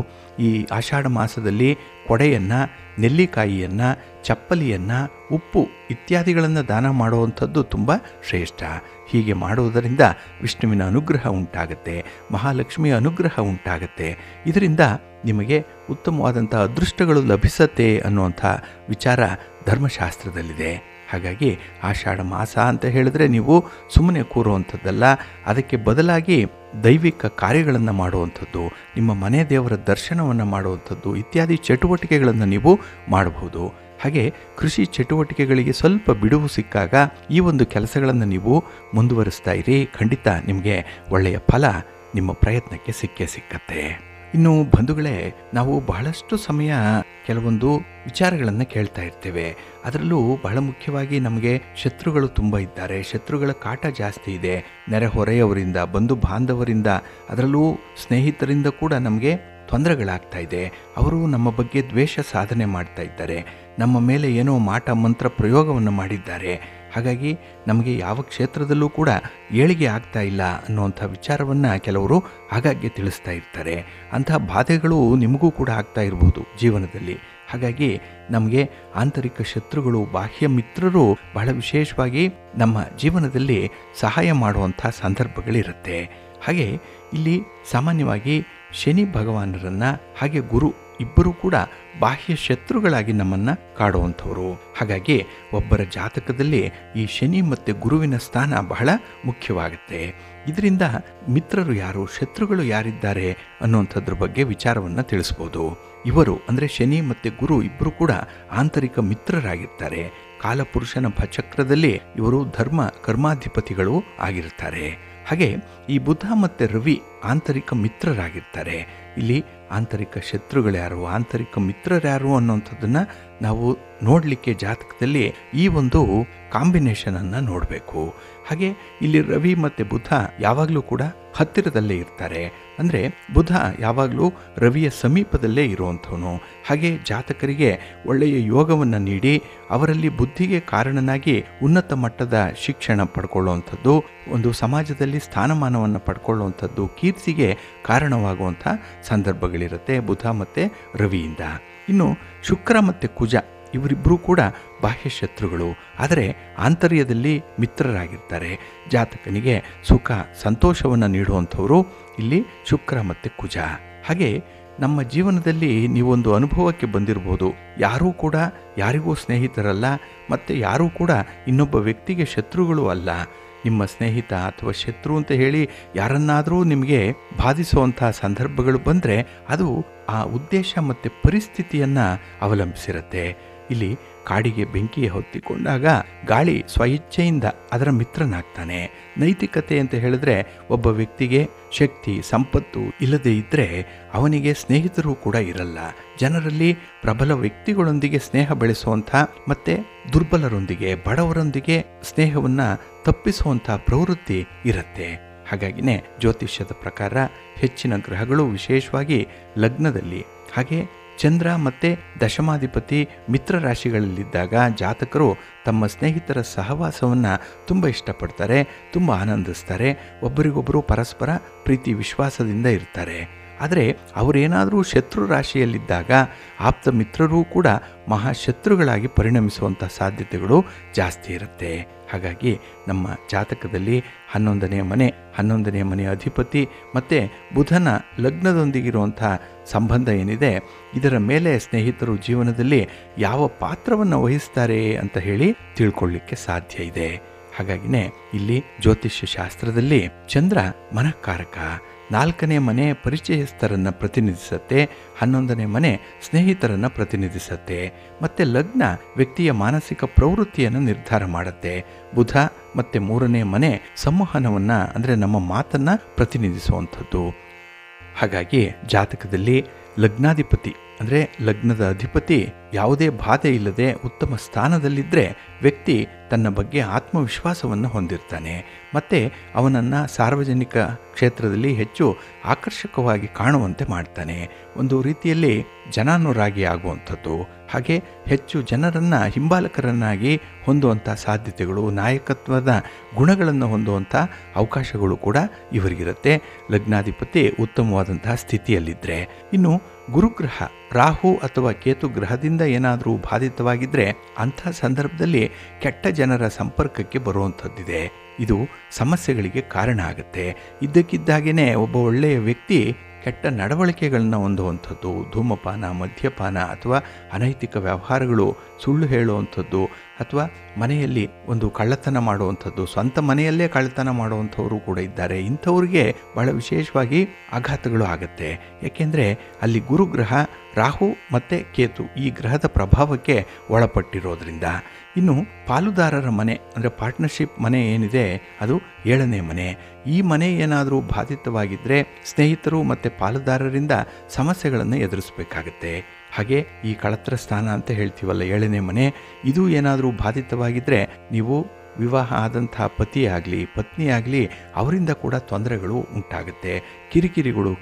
ಈ ಆಷಾಢ ಮಾಸದಲ್ಲಿ ಕೊಡೆಯನ್ನು, ನೆಲ್ಲಿಕಾಯಿಯನ್ನು, ಚಪ್ಪಲಿಯನ್ನು, ಉಪ್ಪು ಇತ್ಯಾದಿಗಳನ್ನು ದಾನ ಮಾಡುವಂಥದ್ದು ತುಂಬ ಶ್ರೇಷ್ಠ. ಹೀಗೆ ಮಾಡುವುದರಿಂದ ವಿಷ್ಣುವಿನ ಅನುಗ್ರಹ ಉಂಟಾಗುತ್ತೆ, ಮಹಾಲಕ್ಷ್ಮಿಯ ಅನುಗ್ರಹ ಉಂಟಾಗುತ್ತೆ. ಇದರಿಂದ ನಿಮಗೆ ಉತ್ತಮವಾದಂಥ ಅದೃಷ್ಟಗಳು ಲಭಿಸತ್ತೆ ಅನ್ನುವಂಥ ವಿಚಾರ ಧರ್ಮಶಾಸ್ತ್ರದಲ್ಲಿದೆ. ಹಾಗಾಗಿ ಆಷಾಢ ಮಾಸ ಅಂತ ಹೇಳಿದ್ರೆ ನೀವು ಸುಮ್ಮನೆ ಕೂರುವಂಥದ್ದಲ್ಲ, ಅದಕ್ಕೆ ಬದಲಾಗಿ ದೈವಿಕ ಕಾರ್ಯಗಳನ್ನು ಮಾಡುವಂಥದ್ದು, ನಿಮ್ಮ ಮನೆ ದೇವರ ದರ್ಶನವನ್ನು ಮಾಡುವಂಥದ್ದು ಇತ್ಯಾದಿ ಚಟುವಟಿಕೆಗಳನ್ನು ನೀವು ಮಾಡಬಹುದು. ಹಾಗೆ ಕೃಷಿ ಚಟುವಟಿಕೆಗಳಿಗೆ ಸ್ವಲ್ಪ ಬಿಡುವು ಸಿಕ್ಕಾಗ ಈ ಒಂದು ಕೆಲಸಗಳನ್ನು ನೀವು ಮುಂದುವರಿಸ್ತಾ ಇರಿ. ಖಂಡಿತ ನಿಮಗೆ ಒಳ್ಳೆಯ ಫಲ ನಿಮ್ಮ ಪ್ರಯತ್ನಕ್ಕೆ ಸಿಕ್ಕತ್ತೆ. ಇನ್ನು ಬಂಧುಗಳೇ, ನಾವು ಬಹಳಷ್ಟು ಸಮಯ ಕೆಲವೊಂದು ವಿಚಾರಗಳನ್ನು ಕೇಳ್ತಾ ಇರ್ತೇವೆ. ಅದರಲ್ಲೂ ಬಹಳ ಮುಖ್ಯವಾಗಿ ನಮಗೆ ಶತ್ರುಗಳು ತುಂಬ ಇದ್ದಾರೆ, ಶತ್ರುಗಳ ಕಾಟ ಜಾಸ್ತಿ ಇದೆ. ನೆರೆಹೊರೆಯವರಿಂದ, ಬಂಧು ಬಾಂಧವರಿಂದ, ಅದರಲ್ಲೂ ಸ್ನೇಹಿತರಿಂದ ಕೂಡ ನಮಗೆ ತೊಂದರೆಗಳಾಗ್ತಾ ಇದೆ. ಅವರು ನಮ್ಮ ಬಗ್ಗೆ ದ್ವೇಷ ಸಾಧನೆ ಮಾಡ್ತಾ ಇದ್ದಾರೆ, ನಮ್ಮ ಮೇಲೆ ಏನೋ ಮಾಟ ಮಂತ್ರ ಪ್ರಯೋಗವನ್ನು ಮಾಡಿದ್ದಾರೆ. ಹಾಗಾಗಿ ನಮಗೆ ಯಾವ ಕ್ಷೇತ್ರದಲ್ಲೂ ಕೂಡ ಏಳಿಗೆ ಆಗ್ತಾ ಇಲ್ಲ ಅನ್ನುವಂಥ ವಿಚಾರವನ್ನು ಕೆಲವರು ಆಗಾಗ್ಗೆ ತಿಳಿಸ್ತಾ ಇರ್ತಾರೆ. ಅಂಥ ಬಾಧೆಗಳು ನಿಮಗೂ ಕೂಡ ಆಗ್ತಾ ಇರ್ಬೋದು ಜೀವನದಲ್ಲಿ. ಹಾಗಾಗಿ ನಮಗೆ ಆಂತರಿಕ ಶತ್ರುಗಳು, ಬಾಹ್ಯ ಮಿತ್ರರು ಬಹಳ ವಿಶೇಷವಾಗಿ ನಮ್ಮ ಜೀವನದಲ್ಲಿ ಸಹಾಯ ಮಾಡುವಂಥ ಸಂದರ್ಭಗಳಿರುತ್ತೆ. ಹಾಗೆ ಇಲ್ಲಿ ಸಾಮಾನ್ಯವಾಗಿ ಶನಿ ಭಗವಾನರನ್ನು ಹಾಗೆ ಗುರು ಇಬ್ಬರೂ ಕೂಡ ಬಾಹ್ಯ ಶತ್ರುಗಳಾಗಿ ನಮ್ಮನ್ನು ಕಾಡುವಂಥವರು. ಹಾಗಾಗಿ ಒಬ್ಬರ ಜಾತಕದಲ್ಲಿ ಈ ಶನಿ ಮತ್ತು ಗುರುವಿನ ಸ್ಥಾನ ಬಹಳ ಮುಖ್ಯವಾಗುತ್ತೆ. ಇದರಿಂದ ಮಿತ್ರರು ಯಾರು, ಶತ್ರುಗಳು ಯಾರಿದ್ದಾರೆ ಅನ್ನುವಂಥದ್ರ ಬಗ್ಗೆ ವಿಚಾರವನ್ನು ತಿಳಿಸ್ಬೋದು. ಇವರು ಅಂದರೆ ಶನಿ ಮತ್ತು ಗುರು ಇಬ್ಬರು ಕೂಡ ಆಂತರಿಕ ಮಿತ್ರರಾಗಿರ್ತಾರೆ. ಕಾಲಪುರುಷನ ಭಚಕ್ರದಲ್ಲಿ ಇವರು ಧರ್ಮ ಕರ್ಮಾಧಿಪತಿಗಳು ಆಗಿರ್ತಾರೆ. ಹಾಗೆ ಈ ಬುಧ ಮತ್ತು ರವಿ ಆಂತರಿಕ ಮಿತ್ರರಾಗಿರ್ತಾರೆ. ಇಲ್ಲಿ ಆಂತರಿಕ ಶತ್ರುಗಳ್ಯಾರು, ಆಂತರಿಕ ಮಿತ್ರರ್ಯಾರು ಅನ್ನೋಂಥದ್ದನ್ನು ನಾವು ನೋಡಲಿಕ್ಕೆ ಜಾತಕದಲ್ಲಿ ಈ ಒಂದು ಕಾಂಬಿನೇಷನನ್ನು ನೋಡಬೇಕು. ಹಾಗೆ ಇಲ್ಲಿ ರವಿ ಮತ್ತು ಬುಧ ಯಾವಾಗಲೂ ಕೂಡ ಹತ್ತಿರದಲ್ಲೇ ಇರ್ತಾರೆ. ಅಂದರೆ ಬುಧ ಯಾವಾಗಲೂ ರವಿಯ ಸಮೀಪದಲ್ಲೇ ಇರುವಂಥವನು. ಹಾಗೆ ಜಾತಕರಿಗೆ ಒಳ್ಳೆಯ ಯೋಗವನ್ನು ನೀಡಿ ಅವರಲ್ಲಿ ಬುದ್ಧಿಗೆ ಕಾರಣನಾಗಿ ಉನ್ನತ ಮಟ್ಟದ ಶಿಕ್ಷಣ ಪಡ್ಕೊಳ್ಳುವಂಥದ್ದು, ಒಂದು ಸಮಾಜದಲ್ಲಿ ಸ್ಥಾನಮಾನವನ್ನು ಪಡ್ಕೊಳ್ಳುವಂಥದ್ದು, ಕೀರ್ತಿಗೆ ಕಾರಣವಾಗುವಂಥ ಸಂದರ್ಭಗಳಿರುತ್ತೆ ಬುಧ ಮತ್ತು ರವಿಯಿಂದ. ಇನ್ನು ಶುಕ್ರ ಮತ್ತು ಕುಜ ಇವರಿಬ್ಬರೂ ಕೂಡ ಬಾಹ್ಯ ಶತ್ರುಗಳು, ಆದರೆ ಆಂತರ್ಯದಲ್ಲಿ ಮಿತ್ರರಾಗಿರ್ತಾರೆ. ಜಾತಕನಿಗೆ ಸುಖ ಸಂತೋಷವನ್ನು ನೀಡುವಂಥವರು ಇಲ್ಲಿ ಶುಕ್ರ ಮತ್ತು ಕುಜ. ಹಾಗೆ ನಮ್ಮ ಜೀವನದಲ್ಲಿ ನೀವೊಂದು ಅನುಭವಕ್ಕೆ ಬಂದಿರ್ಬೋದು, ಯಾರೂ ಕೂಡ ಯಾರಿಗೂ ಸ್ನೇಹಿತರಲ್ಲ ಮತ್ತು ಯಾರೂ ಕೂಡ ಇನ್ನೊಬ್ಬ ವ್ಯಕ್ತಿಗೆ ಶತ್ರುಗಳು ಅಲ್ಲ. ನಿಮ್ಮ ಸ್ನೇಹಿತ ಅಥವಾ ಶತ್ರು ಅಂತ ಹೇಳಿ ಯಾರನ್ನಾದರೂ ನಿಮಗೆ ಬಾಧಿಸುವಂಥ ಸಂದರ್ಭಗಳು ಬಂದರೆ ಅದು ಆ ಉದ್ದೇಶ ಮತ್ತು ಪರಿಸ್ಥಿತಿಯನ್ನು ಅವಲಂಬಿಸಿರುತ್ತೆ. ಇಲ್ಲಿ ಕಾಡಿಗೆ ಬೆಂಕಿ ಹೊತ್ತಿಕೊಂಡಾಗ ಗಾಳಿ ಸ್ವಇಚ್ಛೆಯಿಂದ ಅದರ ಮಿತ್ರನಾಗ್ತಾನೆ. ನೈತಿಕತೆ ಅಂತ ಹೇಳಿದ್ರೆ ಒಬ್ಬ ವ್ಯಕ್ತಿಗೆ ಶಕ್ತಿ ಸಂಪತ್ತು ಇಲ್ಲದೆ ಇದ್ದರೆ ಅವನಿಗೆ ಸ್ನೇಹಿತರು ಕೂಡ ಇರಲ್ಲ. ಜನರಲ್ಲಿ ಪ್ರಬಲ ವ್ಯಕ್ತಿಗಳೊಂದಿಗೆ ಸ್ನೇಹ ಬೆಳೆಸುವಂಥ ಮತ್ತು ದುರ್ಬಲರೊಂದಿಗೆ ಬಡವರೊಂದಿಗೆ ಸ್ನೇಹವನ್ನು ತಪ್ಪಿಸುವಂಥ ಪ್ರವೃತ್ತಿ ಇರುತ್ತೆ. ಹಾಗಾಗಿನೇ ಜ್ಯೋತಿಷ್ಯದ ಪ್ರಕಾರ ಹೆಚ್ಚಿನ ಗ್ರಹಗಳು ವಿಶೇಷವಾಗಿ ಲಗ್ನದಲ್ಲಿ, ಹಾಗೆ ಚಂದ್ರ ಮತ್ತು ದಶಮಾಧಿಪತಿ ಮಿತ್ರ ರಾಶಿಗಳಲ್ಲಿದ್ದಾಗ ಜಾತಕರು ತಮ್ಮ ಸ್ನೇಹಿತರ ಸಹವಾಸವನ್ನು ತುಂಬ ಇಷ್ಟಪಡ್ತಾರೆ, ತುಂಬ ಆನಂದಿಸ್ತಾರೆ, ಒಬ್ಬರಿಗೊಬ್ಬರು ಪರಸ್ಪರ ಪ್ರೀತಿ ವಿಶ್ವಾಸದಿಂದ ಇರ್ತಾರೆ. ಆದರೆ ಅವರೇನಾದರೂ ಶತ್ರು ರಾಶಿಯಲ್ಲಿದ್ದಾಗ ಆಪ್ತ ಮಿತ್ರರೂ ಕೂಡ ಮಹಾಶತ್ರುಗಳಾಗಿ ಪರಿಣಮಿಸುವಂಥ ಸಾಧ್ಯತೆಗಳು ಜಾಸ್ತಿ ಇರುತ್ತೆ. ಹಾಗಾಗಿ ನಮ್ಮ ಜಾತಕದಲ್ಲಿ 11ನೇ ಮನೆ ಅಧಿಪತಿ ಮತ್ತು ಬುಧನ ಲಗ್ನದೊಂದಿಗಿರುವಂಥ ಸಂಬಂಧ ಏನಿದೆ, ಇದರ ಮೇಲೆ ಸ್ನೇಹಿತರು ಜೀವನದಲ್ಲಿ ಯಾವ ಪಾತ್ರವನ್ನು ವಹಿಸ್ತಾರೆ ಅಂತ ಹೇಳಿ ತಿಳ್ಕೊಳ್ಳಿಕ್ಕೆ ಸಾಧ್ಯ ಇದೆ. ಹಾಗಾಗಿನೇ ಇಲ್ಲಿ ಜ್ಯೋತಿಷ್ಯ ಶಾಸ್ತ್ರದಲ್ಲಿ ಚಂದ್ರ ಮನಃಕಾರಕ, 4ನೇ ಮನೆ ಪರಿಚಯಸ್ಥರನ್ನು ಪ್ರತಿನಿಧಿಸುತ್ತೆ, 11ನೇ ಮನೆ ಸ್ನೇಹಿತರನ್ನು ಪ್ರತಿನಿಧಿಸುತ್ತೆ, ಮತ್ತು ಲಗ್ನ ವ್ಯಕ್ತಿಯ ಮಾನಸಿಕ ಪ್ರವೃತ್ತಿಯನ್ನು ನಿರ್ಧಾರ ಮಾಡುತ್ತೆ. ಬುಧ ಮತ್ತು 3ನೇ ಮನೆ ಸಂವಹನವನ್ನು ಅಂದರೆ ನಮ್ಮ ಮಾತನ್ನು ಪ್ರತಿನಿಧಿಸುವಂಥದ್ದು. ಹಾಗಾಗಿ ಜಾತಕದಲ್ಲಿ ಲಗ್ನಾಧಿಪತಿ ಅಂದರೆ ಲಗ್ನದ ಅಧಿಪತಿ ಯಾವುದೇ ಬಾಧೆ ಇಲ್ಲದೆ ಉತ್ತಮ ಸ್ಥಾನದಲ್ಲಿದ್ದರೆ ವ್ಯಕ್ತಿ ತನ್ನ ಬಗ್ಗೆ ಆತ್ಮವಿಶ್ವಾಸವನ್ನು ಹೊಂದಿರ್ತಾನೆ ಮತ್ತು ಅವನನ್ನು ಸಾರ್ವಜನಿಕ ಕ್ಷೇತ್ರದಲ್ಲಿ ಹೆಚ್ಚು ಆಕರ್ಷಕವಾಗಿ ಕಾಣುವಂತೆ ಮಾಡ್ತಾನೆ. ಒಂದು ರೀತಿಯಲ್ಲಿ ಜನಾನುರಾಗಿ ಆಗುವಂಥದ್ದು, ಹಾಗೆ ಹೆಚ್ಚು ಜನರನ್ನು ಹಿಂಬಾಲಕರನ್ನಾಗಿ ಹೊಂದುವಂಥ ಸಾಧ್ಯತೆಗಳು, ನಾಯಕತ್ವದ ಗುಣಗಳನ್ನು ಹೊಂದುವಂಥ ಅವಕಾಶಗಳು ಕೂಡ ಇವರಿಗಿರುತ್ತೆ ಲಗ್ನಾಧಿಪತಿ ಉತ್ತಮವಾದಂತಹ ಸ್ಥಿತಿಯಲ್ಲಿದ್ದರೆ. ಇನ್ನು ಗುರುಗ್ರಹ ರಾಹು ಅಥವಾ ಕೇತು ಗ್ರಹದಿಂದ ಏನಾದರೂ ಬಾಧಿತವಾಗಿದ್ದರೆ ಅಂಥ ಸಂದರ್ಭದಲ್ಲಿ ಕೆಟ್ಟ ಜನರ ಸಂಪರ್ಕಕ್ಕೆ ಬರುವಂಥದ್ದಿದೆ. ಇದು ಸಮಸ್ಯೆಗಳಿಗೆ ಕಾರಣ ಆಗುತ್ತೆ. ಇದ್ದಕ್ಕಿದ್ದಾಗೇ ಒಬ್ಬ ಒಳ್ಳೆಯ ವ್ಯಕ್ತಿ ಕೆಟ್ಟ ನಡವಳಿಕೆಗಳನ್ನ ಹೊಂದುವಂಥದ್ದು, ಧೂಮಪಾನ, ಮದ್ಯಪಾನ ಅಥವಾ ಅನೈತಿಕ ವ್ಯವಹಾರಗಳು, ಸುಳ್ಳು ಹೇಳುವಂಥದ್ದು, ಅಥವಾ ಮನೆಯಲ್ಲಿ ಒಂದು ಕಳ್ಳತನ ಮಾಡುವಂಥದ್ದು, ಸ್ವಂತ ಮನೆಯಲ್ಲೇ ಕಳ್ಳತನ ಮಾಡುವಂಥವರು ಕೂಡ ಇದ್ದಾರೆ. ಇಂಥವ್ರಿಗೆ ಬಹಳ ವಿಶೇಷವಾಗಿ ಆಘಾತಗಳು ಆಗುತ್ತೆ. ಏಕೆಂದರೆ ಅಲ್ಲಿ ಗುರುಗ್ರಹ ರಾಹು ಮತ್ತು ಕೇತು ಈ ಗ್ರಹದ ಪ್ರಭಾವಕ್ಕೆ ಒಳಪಟ್ಟಿರೋದ್ರಿಂದ. ಇನ್ನು ಪಾಲುದಾರರ ಮನೆ ಅಂದರೆ ಪಾರ್ಟ್ನರ್ಶಿಪ್ ಮನೆ ಏನಿದೆ ಅದು 7ನೇ ಮನೆ. ಈ ಮನೆ ಏನಾದರೂ ಬಾಧಿತವಾಗಿದ್ದರೆ ಸ್ನೇಹಿತರು ಮತ್ತು ಪಾಲುದಾರರಿಂದ ಸಮಸ್ಯೆಗಳನ್ನು ಎದುರಿಸಬೇಕಾಗತ್ತೆ. ಹಾಗೆ ಈ ಕಳತ್ರ ಸ್ಥಾನ ಅಂತ ಹೇಳ್ತೀವಲ್ಲ 7ನೇ ಮನೆ, ಇದು ಏನಾದರೂ ಬಾಧಿತವಾಗಿದ್ದರೆ ನೀವು ವಿವಾಹ ಆದಂಥ ಪತಿಯಾಗಲಿ ಪತ್ನಿಯಾಗಲಿ ಅವರಿಂದ ಕೂಡ ತೊಂದರೆಗಳು ಉಂಟಾಗುತ್ತೆ,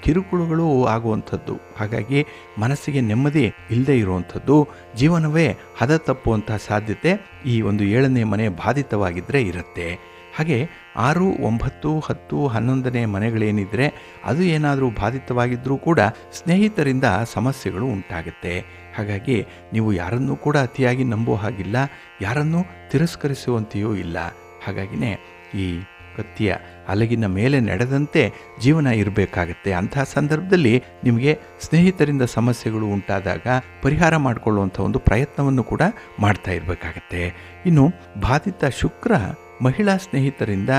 ಕಿರುಕುಳಗಳು ಆಗುವಂಥದ್ದು. ಹಾಗಾಗಿ ಮನಸ್ಸಿಗೆ ನೆಮ್ಮದಿ ಇಲ್ಲದೆ ಇರುವಂಥದ್ದು, ಜೀವನವೇ ಹದ ತಪ್ಪುವಂಥ ಸಾಧ್ಯತೆ ಈ ಒಂದು 7ನೇ ಮನೆ ಬಾಧಿತವಾಗಿದ್ದರೆ ಇರುತ್ತೆ. ಹಾಗೆ 6, 9, 10, 11ನೇ ಮನೆಗಳೇನಿದ್ರೆ ಅದು ಏನಾದರೂ ಬಾಧಿತವಾಗಿದ್ದರೂ ಕೂಡ ಸ್ನೇಹಿತರಿಂದ ಸಮಸ್ಯೆಗಳು ಉಂಟಾಗುತ್ತೆ. ಹಾಗಾಗಿ ನೀವು ಯಾರನ್ನೂ ಕೂಡ ಅತಿಯಾಗಿ ನಂಬುವ ಹಾಗಿಲ್ಲ, ಯಾರನ್ನೂ ತಿರಸ್ಕರಿಸುವಂತೆಯೂ ಇಲ್ಲ. ಹಾಗಾಗಿನೇ ಈ ಕತ್ತಿಯ ಅಲಗಿನ ಮೇಲೆ ನಡೆದಂತೆ ಜೀವನ ಇರಬೇಕಾಗತ್ತೆ. ಅಂತಹ ಸಂದರ್ಭದಲ್ಲಿ ನಿಮಗೆ ಸ್ನೇಹಿತರಿಂದ ಸಮಸ್ಯೆಗಳು ಉಂಟಾದಾಗ ಪರಿಹಾರ ಮಾಡಿಕೊಳ್ಳುವಂಥ ಒಂದು ಪ್ರಯತ್ನವನ್ನು ಕೂಡ ಮಾಡ್ತಾ ಇರಬೇಕಾಗತ್ತೆ. ಇನ್ನು ಬಾಧಿತ ಶುಕ್ರ ಮಹಿಳಾ ಸ್ನೇಹಿತರಿಂದ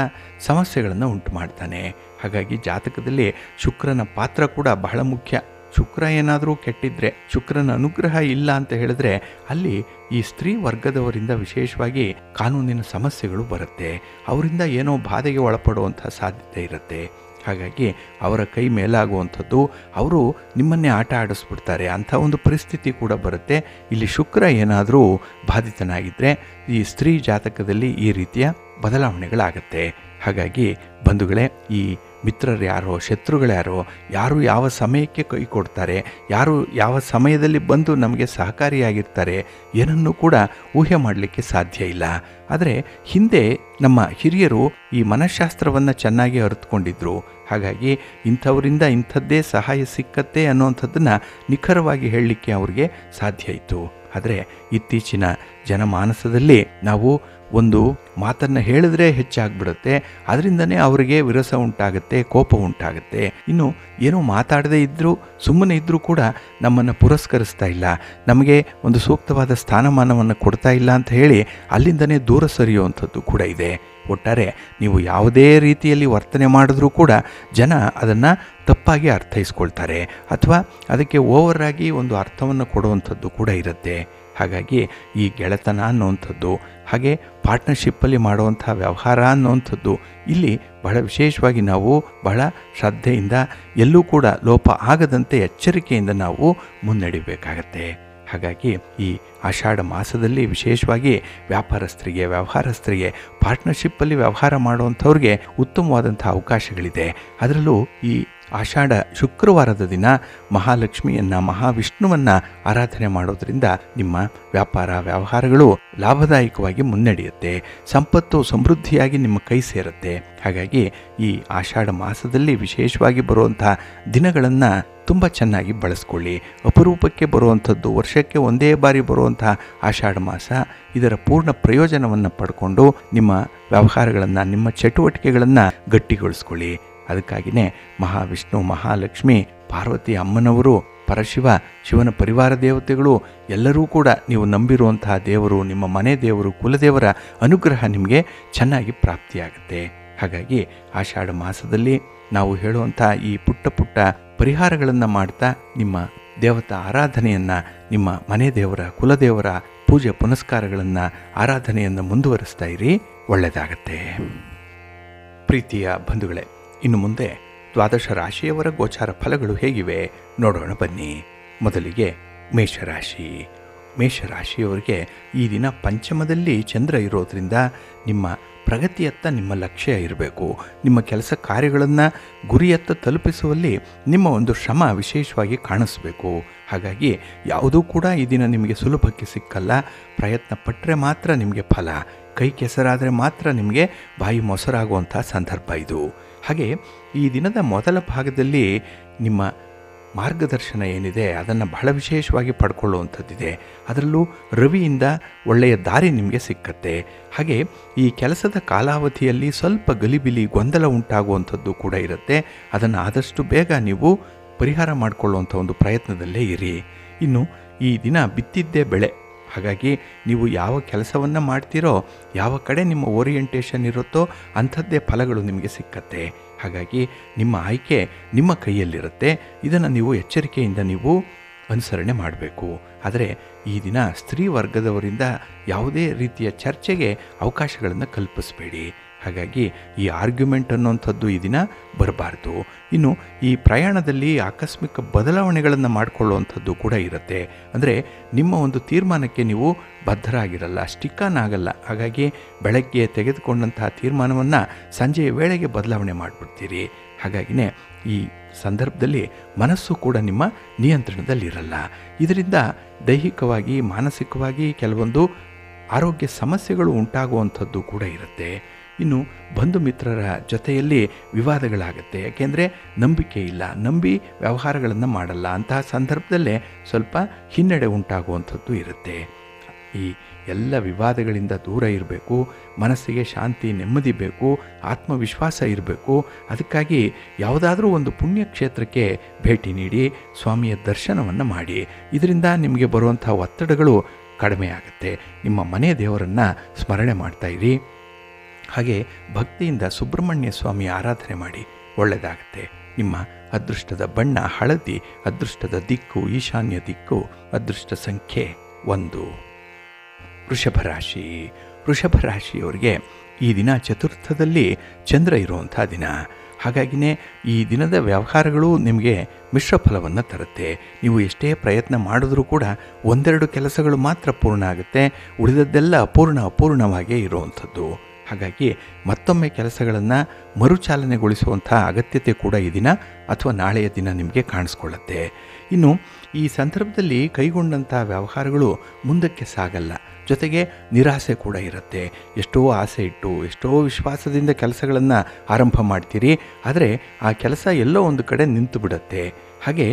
ಸಮಸ್ಯೆಗಳನ್ನು ಉಂಟು ಮಾಡ್ತಾನೆ. ಹಾಗಾಗಿ ಜಾತಕದಲ್ಲಿ ಶುಕ್ರನ ಪಾತ್ರ ಕೂಡ ಬಹಳ ಮುಖ್ಯ. ಶುಕ್ರ ಏನಾದರೂ ಕೆಟ್ಟಿದ್ರೆ, ಶುಕ್ರನ ಅನುಗ್ರಹ ಇಲ್ಲ ಅಂತ ಹೇಳಿದ್ರೆ ಅಲ್ಲಿ ಈ ಸ್ತ್ರೀ ವರ್ಗದವರಿಂದ ವಿಶೇಷವಾಗಿ ಕಾನೂನಿನ ಸಮಸ್ಯೆಗಳು ಬರುತ್ತೆ. ಅವರಿಂದ ಏನೋ ಬಾಧೆಗೆ ಒಳಪಡುವಂಥ ಸಾಧ್ಯತೆ ಇರುತ್ತೆ. ಹಾಗಾಗಿ ಅವರ ಕೈ ಮೇಲಾಗುವಂಥದ್ದು, ಅವರು ನಿಮ್ಮನ್ನೇ ಆಟ ಆಡಿಸ್ಬಿಡ್ತಾರೆ, ಅಂಥ ಒಂದು ಪರಿಸ್ಥಿತಿ ಕೂಡ ಬರುತ್ತೆ. ಇಲ್ಲಿ ಶುಕ್ರ ಏನಾದರೂ ಬಾಧಿತನಾಗಿದ್ದರೆ ಈ ಸ್ತ್ರೀ ಜಾತಕದಲ್ಲಿ ಈ ರೀತಿಯ ಬದಲಾವಣೆಗಳಾಗತ್ತೆ. ಹಾಗಾಗಿ ಬಂಧುಗಳೇ, ಈ ಮಿತ್ರರು ಯಾರೋ, ಶತ್ರುಗಳ್ಯಾರೋ, ಯಾರು ಯಾವ ಸಮಯಕ್ಕೆ ಕೈ ಕೊಡ್ತಾರೆ, ಯಾರು ಯಾವ ಸಮಯದಲ್ಲಿ ಬಂದು ನಮಗೆ ಸಹಕಾರಿಯಾಗಿರ್ತಾರೆ, ಏನನ್ನೂ ಕೂಡ ಊಹೆ ಮಾಡಲಿಕ್ಕೆ ಸಾಧ್ಯ ಇಲ್ಲ. ಆದರೆ ಹಿಂದೆ ನಮ್ಮ ಹಿರಿಯರು ಈ ಮನಃಶಾಸ್ತ್ರವನ್ನು ಚೆನ್ನಾಗಿ ಅರಿತುಕೊಂಡಿದ್ರು. ಹಾಗಾಗಿ ಇಂಥವರಿಂದ ಇಂಥದ್ದೇ ಸಹಾಯ ಸಿಕ್ಕತ್ತೆ ಅನ್ನೋವಂಥದ್ದನ್ನು ನಿಖರವಾಗಿ ಹೇಳಲಿಕ್ಕೆ ಅವ್ರಿಗೆ ಸಾಧ್ಯ ಇತ್ತು. ಆದರೆ ಇತ್ತೀಚಿನ ಜನಮಾನಸದಲ್ಲಿ ನಾವು ಒಂದು ಮಾತನ್ನು ಹೇಳಿದ್ರೆ ಹೆಚ್ಚಾಗ್ಬಿಡುತ್ತೆ, ಅದರಿಂದನೇ ಅವರಿಗೆ ವಿರಸ ಉಂಟಾಗುತ್ತೆ, ಕೋಪ ಉಂಟಾಗುತ್ತೆ. ಇನ್ನು ಏನೋ ಮಾತಾಡದೇ ಇದ್ದರೂ, ಸುಮ್ಮನೆ ಇದ್ದರೂ ಕೂಡ ನಮ್ಮನ್ನು ಪುರಸ್ಕರಿಸ್ತಾ ಇಲ್ಲ, ನಮಗೆ ಒಂದು ಸೂಕ್ತವಾದ ಸ್ಥಾನಮಾನವನ್ನು ಕೊಡ್ತಾ ಇಲ್ಲ ಅಂತ ಹೇಳಿ ಅಲ್ಲಿಂದನೇ ದೂರ ಸರಿಯುವಂಥದ್ದು ಕೂಡ ಇದೆ. ಒಟ್ಟಾರೆ ನೀವು ಯಾವುದೇ ರೀತಿಯಲ್ಲಿ ವರ್ತನೆ ಮಾಡಿದ್ರೂ ಕೂಡ ಜನ ಅದನ್ನು ತಪ್ಪಾಗಿ ಅರ್ಥೈಸ್ಕೊಳ್ತಾರೆ, ಅಥವಾ ಅದಕ್ಕೆ ಓವರಾಗಿ ಒಂದು ಅರ್ಥವನ್ನು ಕೊಡುವಂಥದ್ದು ಕೂಡ ಇರುತ್ತೆ. ಹಾಗಾಗಿ ಈ ಗೆಳೆತನ ಅನ್ನುವಂಥದ್ದು, ಹಾಗೆ ಪಾರ್ಟ್ನರ್ಶಿಪ್ಪಲ್ಲಿ ಮಾಡುವಂಥ ವ್ಯವಹಾರ ಅನ್ನುವಂಥದ್ದು ಇಲ್ಲಿ ಬಹಳ ವಿಶೇಷವಾಗಿ ನಾವು ಬಹಳ ಶ್ರದ್ಧೆಯಿಂದ, ಎಲ್ಲೂ ಕೂಡ ಲೋಪ ಆಗದಂತೆ ಎಚ್ಚರಿಕೆಯಿಂದ ನಾವು ಮುನ್ನಡಿಬೇಕಾಗತ್ತೆ. ಹಾಗಾಗಿ ಈ ಆಷಾಢ ಮಾಸದಲ್ಲಿ ವಿಶೇಷವಾಗಿ ವ್ಯಾಪಾರಸ್ಥರಿಗೆ, ವ್ಯವಹಾರಸ್ಥರಿಗೆ, ಪಾರ್ಟ್ನರ್ಶಿಪ್ಪಲ್ಲಿ ವ್ಯವಹಾರ ಮಾಡುವಂಥವ್ರಿಗೆ ಉತ್ತಮವಾದಂಥ ಅವಕಾಶಗಳಿದೆ. ಅದರಲ್ಲೂ ಈ ಆಷಾಢ ಶುಕ್ರವಾರದ ದಿನ ಮಹಾಲಕ್ಷ್ಮಿಯನ್ನು, ಮಹಾವಿಷ್ಣುವನ್ನು ಆರಾಧನೆ ಮಾಡೋದ್ರಿಂದ ನಿಮ್ಮ ವ್ಯಾಪಾರ ವ್ಯವಹಾರಗಳು ಲಾಭದಾಯಕವಾಗಿ ಮುನ್ನಡೆಯುತ್ತೆ, ಸಂಪತ್ತು ಸಮೃದ್ಧಿಯಾಗಿ ನಿಮ್ಮ ಕೈ ಸೇರುತ್ತೆ. ಹಾಗಾಗಿ ಈ ಆಷಾಢ ಮಾಸದಲ್ಲಿ ವಿಶೇಷವಾಗಿ ಬರುವಂಥ ದಿನಗಳನ್ನು ತುಂಬ ಚೆನ್ನಾಗಿ ಬಳಸ್ಕೊಳ್ಳಿ. ಅಪರೂಪಕ್ಕೆ ಬರುವಂಥದ್ದು, ವರ್ಷಕ್ಕೆ ಒಂದೇ ಬಾರಿ ಬರುವಂಥ ಆಷಾಢ ಮಾಸ, ಇದರ ಪೂರ್ಣ ಪ್ರಯೋಜನವನ್ನು ಪಡ್ಕೊಂಡು ನಿಮ್ಮ ವ್ಯವಹಾರಗಳನ್ನು, ನಿಮ್ಮ ಚಟುವಟಿಕೆಗಳನ್ನು ಗಟ್ಟಿಗೊಳಿಸ್ಕೊಳ್ಳಿ. ಅದಕ್ಕಾಗಿಯೇ ಮಹಾವಿಷ್ಣು, ಮಹಾಲಕ್ಷ್ಮಿ, ಪಾರ್ವತಿ ಅಮ್ಮನವರು, ಪರಶಿವ, ಶಿವನ ಪರಿವಾರ ದೇವತೆಗಳು ಎಲ್ಲರೂ ಕೂಡ ನೀವು ನಂಬಿರುವಂತಹ ದೇವರು, ನಿಮ್ಮ ಮನೆ ದೇವರು, ಕುಲದೇವರ ಅನುಗ್ರಹ ನಿಮಗೆ ಚೆನ್ನಾಗಿ ಪ್ರಾಪ್ತಿಯಾಗುತ್ತೆ. ಹಾಗಾಗಿ ಆಷಾಢ ಮಾಸದಲ್ಲಿ ನಾವು ಹೇಳುವಂಥ ಈ ಪುಟ್ಟ ಪುಟ್ಟ ಪರಿಹಾರಗಳನ್ನು ಮಾಡ್ತಾ ನಿಮ್ಮ ದೇವತಾ ಆರಾಧನೆಯನ್ನು, ನಿಮ್ಮ ಮನೆ ದೇವರ, ಕುಲದೇವರ ಪೂಜೆ ಪುನಸ್ಕಾರಗಳನ್ನು, ಆರಾಧನೆಯನ್ನು ಮುಂದುವರಿಸ್ತಾ ಇರಿ. ಒಳ್ಳೆಯದಾಗತ್ತೆ. ಪ್ರೀತಿಯ ಬಂಧುಗಳೇ, ಇನ್ನು ಮುಂದೆ ದ್ವಾದಶ ರಾಶಿಯವರ ಗೋಚಾರ ಫಲಗಳು ಹೇಗಿವೆ ನೋಡೋಣ ಬನ್ನಿ. ಮೊದಲಿಗೆ ಮೇಷರಾಶಿ. ಮೇಷರಾಶಿಯವರಿಗೆ ಈ ದಿನ ಪಂಚಮದಲ್ಲಿ ಚಂದ್ರ ಇರೋದ್ರಿಂದ ನಿಮ್ಮ ಪ್ರಗತಿಯತ್ತ ನಿಮ್ಮ ಲಕ್ಷ್ಯ ಇರಬೇಕು. ನಿಮ್ಮ ಕೆಲಸ ಕಾರ್ಯಗಳನ್ನು ಗುರಿಯತ್ತ ತಲುಪಿಸುವಲ್ಲಿ ನಿಮ್ಮ ಒಂದು ಶ್ರಮ ವಿಶೇಷವಾಗಿ ಕಾಣಿಸ್ಬೇಕು. ಹಾಗಾಗಿ ಯಾವುದೂ ಕೂಡ ಈ ದಿನ ನಿಮಗೆ ಸುಲಭಕ್ಕೆ ಸಿಕ್ಕಲ್ಲ. ಪ್ರಯತ್ನ ಪಟ್ಟರೆ ಮಾತ್ರ ನಿಮಗೆ ಫಲ, ಕೈ ಕೆಸರಾದರೆ ಮಾತ್ರ ನಿಮಗೆ ಬಾಯಿ ಮೊಸರಾಗುವಂಥ ಸಂದರ್ಭ ಇದು. ಹಾಗೆ ಈ ದಿನದ ಮೊದಲ ಭಾಗದಲ್ಲಿ ನಿಮ್ಮ ಮಾರ್ಗದರ್ಶನ ಏನಿದೆ ಅದನ್ನು ಬಹಳ ವಿಶೇಷವಾಗಿ ಪಡ್ಕೊಳ್ಳುವಂಥದ್ದಿದೆ. ಅದರಲ್ಲೂ ರವಿಯಿಂದ ಒಳ್ಳೆಯ ದಾರಿ ನಿಮಗೆ ಸಿಕ್ಕತ್ತೆ. ಹಾಗೆ ಈ ಕೆಲಸದ ಕಾಲಾವಧಿಯಲ್ಲಿ ಸ್ವಲ್ಪ ಗಲಿಬಿಲಿ, ಗೊಂದಲ ಉಂಟಾಗುವಂಥದ್ದು ಕೂಡ ಇರುತ್ತೆ. ಅದನ್ನು ಆದಷ್ಟು ಬೇಗ ನೀವು ಪರಿಹಾರ ಮಾಡಿಕೊಳ್ಳುವಂಥ ಒಂದು ಪ್ರಯತ್ನದಲ್ಲೇ ಇರಿ. ಇನ್ನು ಈ ದಿನ ಬಿತ್ತಿದ್ದೇ ಬೆಳೆ. ಹಾಗಾಗಿ ನೀವು ಯಾವ ಕೆಲಸವನ್ನು ಮಾಡ್ತೀರೋ, ಯಾವ ಕಡೆ ನಿಮ್ಮ ಓರಿಯೆಂಟೇಷನ್ ಇರುತ್ತೋ ಅಂಥದ್ದೇ ಫಲಗಳು ನಿಮಗೆ ಸಿಕ್ಕತ್ತೆ. ಹಾಗಾಗಿ ನಿಮ್ಮ ಆಯ್ಕೆ ನಿಮ್ಮ ಕೈಯಲ್ಲಿರುತ್ತೆ. ಇದನ್ನು ನೀವು ಎಚ್ಚರಿಕೆಯಿಂದ ನೀವು ಅನುಸರಣೆ ಮಾಡಬೇಕು. ಆದರೆ ಈ ದಿನ ಸ್ತ್ರೀ ವರ್ಗದವರಿಂದ ಯಾವುದೇ ರೀತಿಯ ಚರ್ಚೆಗೆ ಅವಕಾಶಗಳನ್ನು ಕಲ್ಪಿಸಬೇಡಿ. ಹಾಗಾಗಿ ಈ ಆರ್ಗ್ಯುಮೆಂಟ್ ಅನ್ನುವಂಥದ್ದು ಈ ದಿನ ಬರಬಾರ್ದು. ಇನ್ನು ಈ ಪ್ರಯಾಣದಲ್ಲಿ ಆಕಸ್ಮಿಕ ಬದಲಾವಣೆಗಳನ್ನು ಮಾಡಿಕೊಳ್ಳುವಂಥದ್ದು ಕೂಡ ಇರುತ್ತೆ. ಅಂದರೆ ನಿಮ್ಮ ಒಂದು ತೀರ್ಮಾನಕ್ಕೆ ನೀವು ಬದ್ಧರಾಗಿರಲ್ಲ, ಸ್ಟಿಕ್ಕಾನ್ ಆಗಲ್ಲ. ಹಾಗಾಗಿ ಬೆಳಗ್ಗೆ ತೆಗೆದುಕೊಂಡಂತಹ ತೀರ್ಮಾನವನ್ನು ಸಂಜೆಯ ವೇಳೆಗೆ ಬದಲಾವಣೆ ಮಾಡಿಬಿಡ್ತೀರಿ. ಹಾಗಾಗಿನೇ ಈ ಸಂದರ್ಭದಲ್ಲಿ ಮನಸ್ಸು ಕೂಡ ನಿಮ್ಮ ನಿಯಂತ್ರಣದಲ್ಲಿರಲ್ಲ. ಇದರಿಂದ ದೈಹಿಕವಾಗಿ, ಮಾನಸಿಕವಾಗಿ ಕೆಲವೊಂದು ಆರೋಗ್ಯ ಸಮಸ್ಯೆಗಳು ಉಂಟಾಗುವಂಥದ್ದು ಕೂಡ ಇರುತ್ತೆ. ಇನ್ನು ಬಂಧು ಮಿತ್ರರ ಜೊತೆಯಲ್ಲಿ ವಿವಾದಗಳಾಗುತ್ತೆ. ಯಾಕೆಂದರೆ ನಂಬಿಕೆ ಇಲ್ಲ, ನಂಬಿ ವ್ಯವಹಾರಗಳನ್ನು ಮಾಡಲ್ಲ. ಅಂತಹ ಸಂದರ್ಭದಲ್ಲೇ ಸ್ವಲ್ಪ ಹಿನ್ನಡೆ ಉಂಟಾಗುವಂಥದ್ದು ಇರುತ್ತೆ. ಈ ಎಲ್ಲ ವಿವಾದಗಳಿಂದ ದೂರ ಇರಬೇಕು. ಮನಸ್ಸಿಗೆ ಶಾಂತಿ, ನೆಮ್ಮದಿ ಬೇಕು, ಆತ್ಮವಿಶ್ವಾಸ ಇರಬೇಕು. ಅದಕ್ಕಾಗಿ ಯಾವುದಾದ್ರೂ ಒಂದು ಪುಣ್ಯಕ್ಷೇತ್ರಕ್ಕೆ ಭೇಟಿ ನೀಡಿ ಸ್ವಾಮಿಯ ದರ್ಶನವನ್ನು ಮಾಡಿ. ಇದರಿಂದ ನಿಮಗೆ ಬರುವಂಥ ಒತ್ತಡಗಳು ಕಡಿಮೆ ಆಗುತ್ತೆ. ನಿಮ್ಮ ಮನೆ ದೇವರನ್ನು ಸ್ಮರಣೆ ಮಾಡ್ತಾಯಿರಿ. ಹಾಗೆ ಭಕ್ತಿಯಿಂದ ಸುಬ್ರಹ್ಮಣ್ಯ ಸ್ವಾಮಿ ಆರಾಧನೆ ಮಾಡಿ, ಒಳ್ಳೆಯದಾಗತ್ತೆ. ನಿಮ್ಮ ಅದೃಷ್ಟದ ಬಣ್ಣ ಹಳದಿ, ಅದೃಷ್ಟದ ದಿಕ್ಕು ಈಶಾನ್ಯ ದಿಕ್ಕು, ಅದೃಷ್ಟ ಸಂಖ್ಯೆ 1. ವೃಷಭ ರಾಶಿ. ವೃಷಭ ರಾಶಿಯವರಿಗೆ ಈ ದಿನ ಚತುರ್ಥದಲ್ಲಿ ಚಂದ್ರ ಇರುವಂಥ ದಿನ. ಹಾಗಾಗಿಯೇ ಈ ದಿನದ ವ್ಯವಹಾರಗಳು ನಿಮಗೆ ಮಿಶ್ರ ಫಲವನ್ನು ತರುತ್ತೆ. ನೀವು ಎಷ್ಟೇ ಪ್ರಯತ್ನ ಮಾಡಿದ್ರೂ ಕೂಡ ಒಂದೆರಡು ಕೆಲಸಗಳು ಮಾತ್ರ ಪೂರ್ಣ ಆಗುತ್ತೆ, ಉಳಿದದ್ದೆಲ್ಲ ಅಪೂರ್ಣವಾಗೇ ಇರುವಂಥದ್ದು. ಹಾಗಾಗಿ ಮತ್ತೊಮ್ಮೆ ಕೆಲಸಗಳನ್ನು ಮರುಚಾಲನೆಗೊಳಿಸುವಂಥ ಅಗತ್ಯತೆ ಕೂಡ ಈ ದಿನ ಅಥವಾ ನಾಳೆಯ ದಿನ ನಿಮಗೆ ಕಾಣಿಸ್ಕೊಳ್ಳುತ್ತೆ. ಇನ್ನು ಈ ಸಂದರ್ಭದಲ್ಲಿ ಕೈಗೊಂಡಂಥ ವ್ಯವಹಾರಗಳು ಮುಂದಕ್ಕೆ ಸಾಗಲ್ಲ, ಜೊತೆಗೆ ನಿರಾಸೆ ಕೂಡ ಇರುತ್ತೆ. ಎಷ್ಟೋ ಆಸೆ ಇಟ್ಟು ಎಷ್ಟೋ ವಿಶ್ವಾಸದಿಂದ ಕೆಲಸಗಳನ್ನು ಆರಂಭ ಮಾಡ್ತೀರಿ, ಆದರೆ ಆ ಕೆಲಸ ಎಲ್ಲೋ ಒಂದು ಕಡೆ ನಿಂತು ಬಿಡುತ್ತೆ. ಹಾಗೆ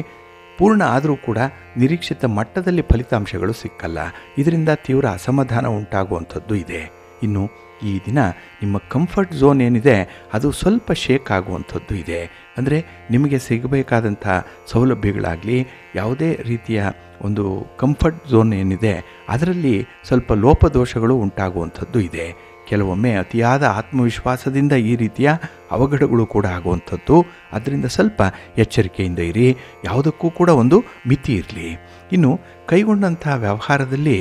ಪೂರ್ಣ ಆದರೂ ಕೂಡ ನಿರೀಕ್ಷಿತ ಮಟ್ಟದಲ್ಲಿ ಫಲಿತಾಂಶಗಳು ಸಿಕ್ಕಲ್ಲ. ಇದರಿಂದ ತೀವ್ರ ಅಸಮಾಧಾನ ಉಂಟಾಗುವಂಥದ್ದು ಇದೆ. ಇನ್ನು ಈ ದಿನ ನಿಮ್ಮ ಕಂಫರ್ಟ್ ಝೋನ್ ಏನಿದೆ ಅದು ಸ್ವಲ್ಪ ಶೇಕ್ ಆಗುವಂಥದ್ದು ಇದೆ. ಅಂದರೆ ನಿಮಗೆ ಸಿಗಬೇಕಾದಂಥ ಸೌಲಭ್ಯಗಳಾಗಲಿ, ಯಾವುದೇ ರೀತಿಯ ಒಂದು ಕಂಫರ್ಟ್ ಝೋನ್ ಏನಿದೆ ಅದರಲ್ಲಿ ಸ್ವಲ್ಪ ಲೋಪದೋಷಗಳು ಉಂಟಾಗುವಂಥದ್ದು ಇದೆ. ಕೆಲವೊಮ್ಮೆ ಅತಿಯಾದ ಆತ್ಮವಿಶ್ವಾಸದಿಂದ ಈ ರೀತಿಯ ಅವಘಡಗಳು ಕೂಡ ಆಗುವಂಥದ್ದು. ಅದರಿಂದ ಸ್ವಲ್ಪ ಎಚ್ಚರಿಕೆಯಿಂದ ಇರಿ, ಯಾವುದಕ್ಕೂ ಕೂಡ ಒಂದು ಮಿತಿ ಇರಲಿ. ಇನ್ನು ಕೈಗೊಂಡಂಥ ವ್ಯವಹಾರದಲ್ಲಿ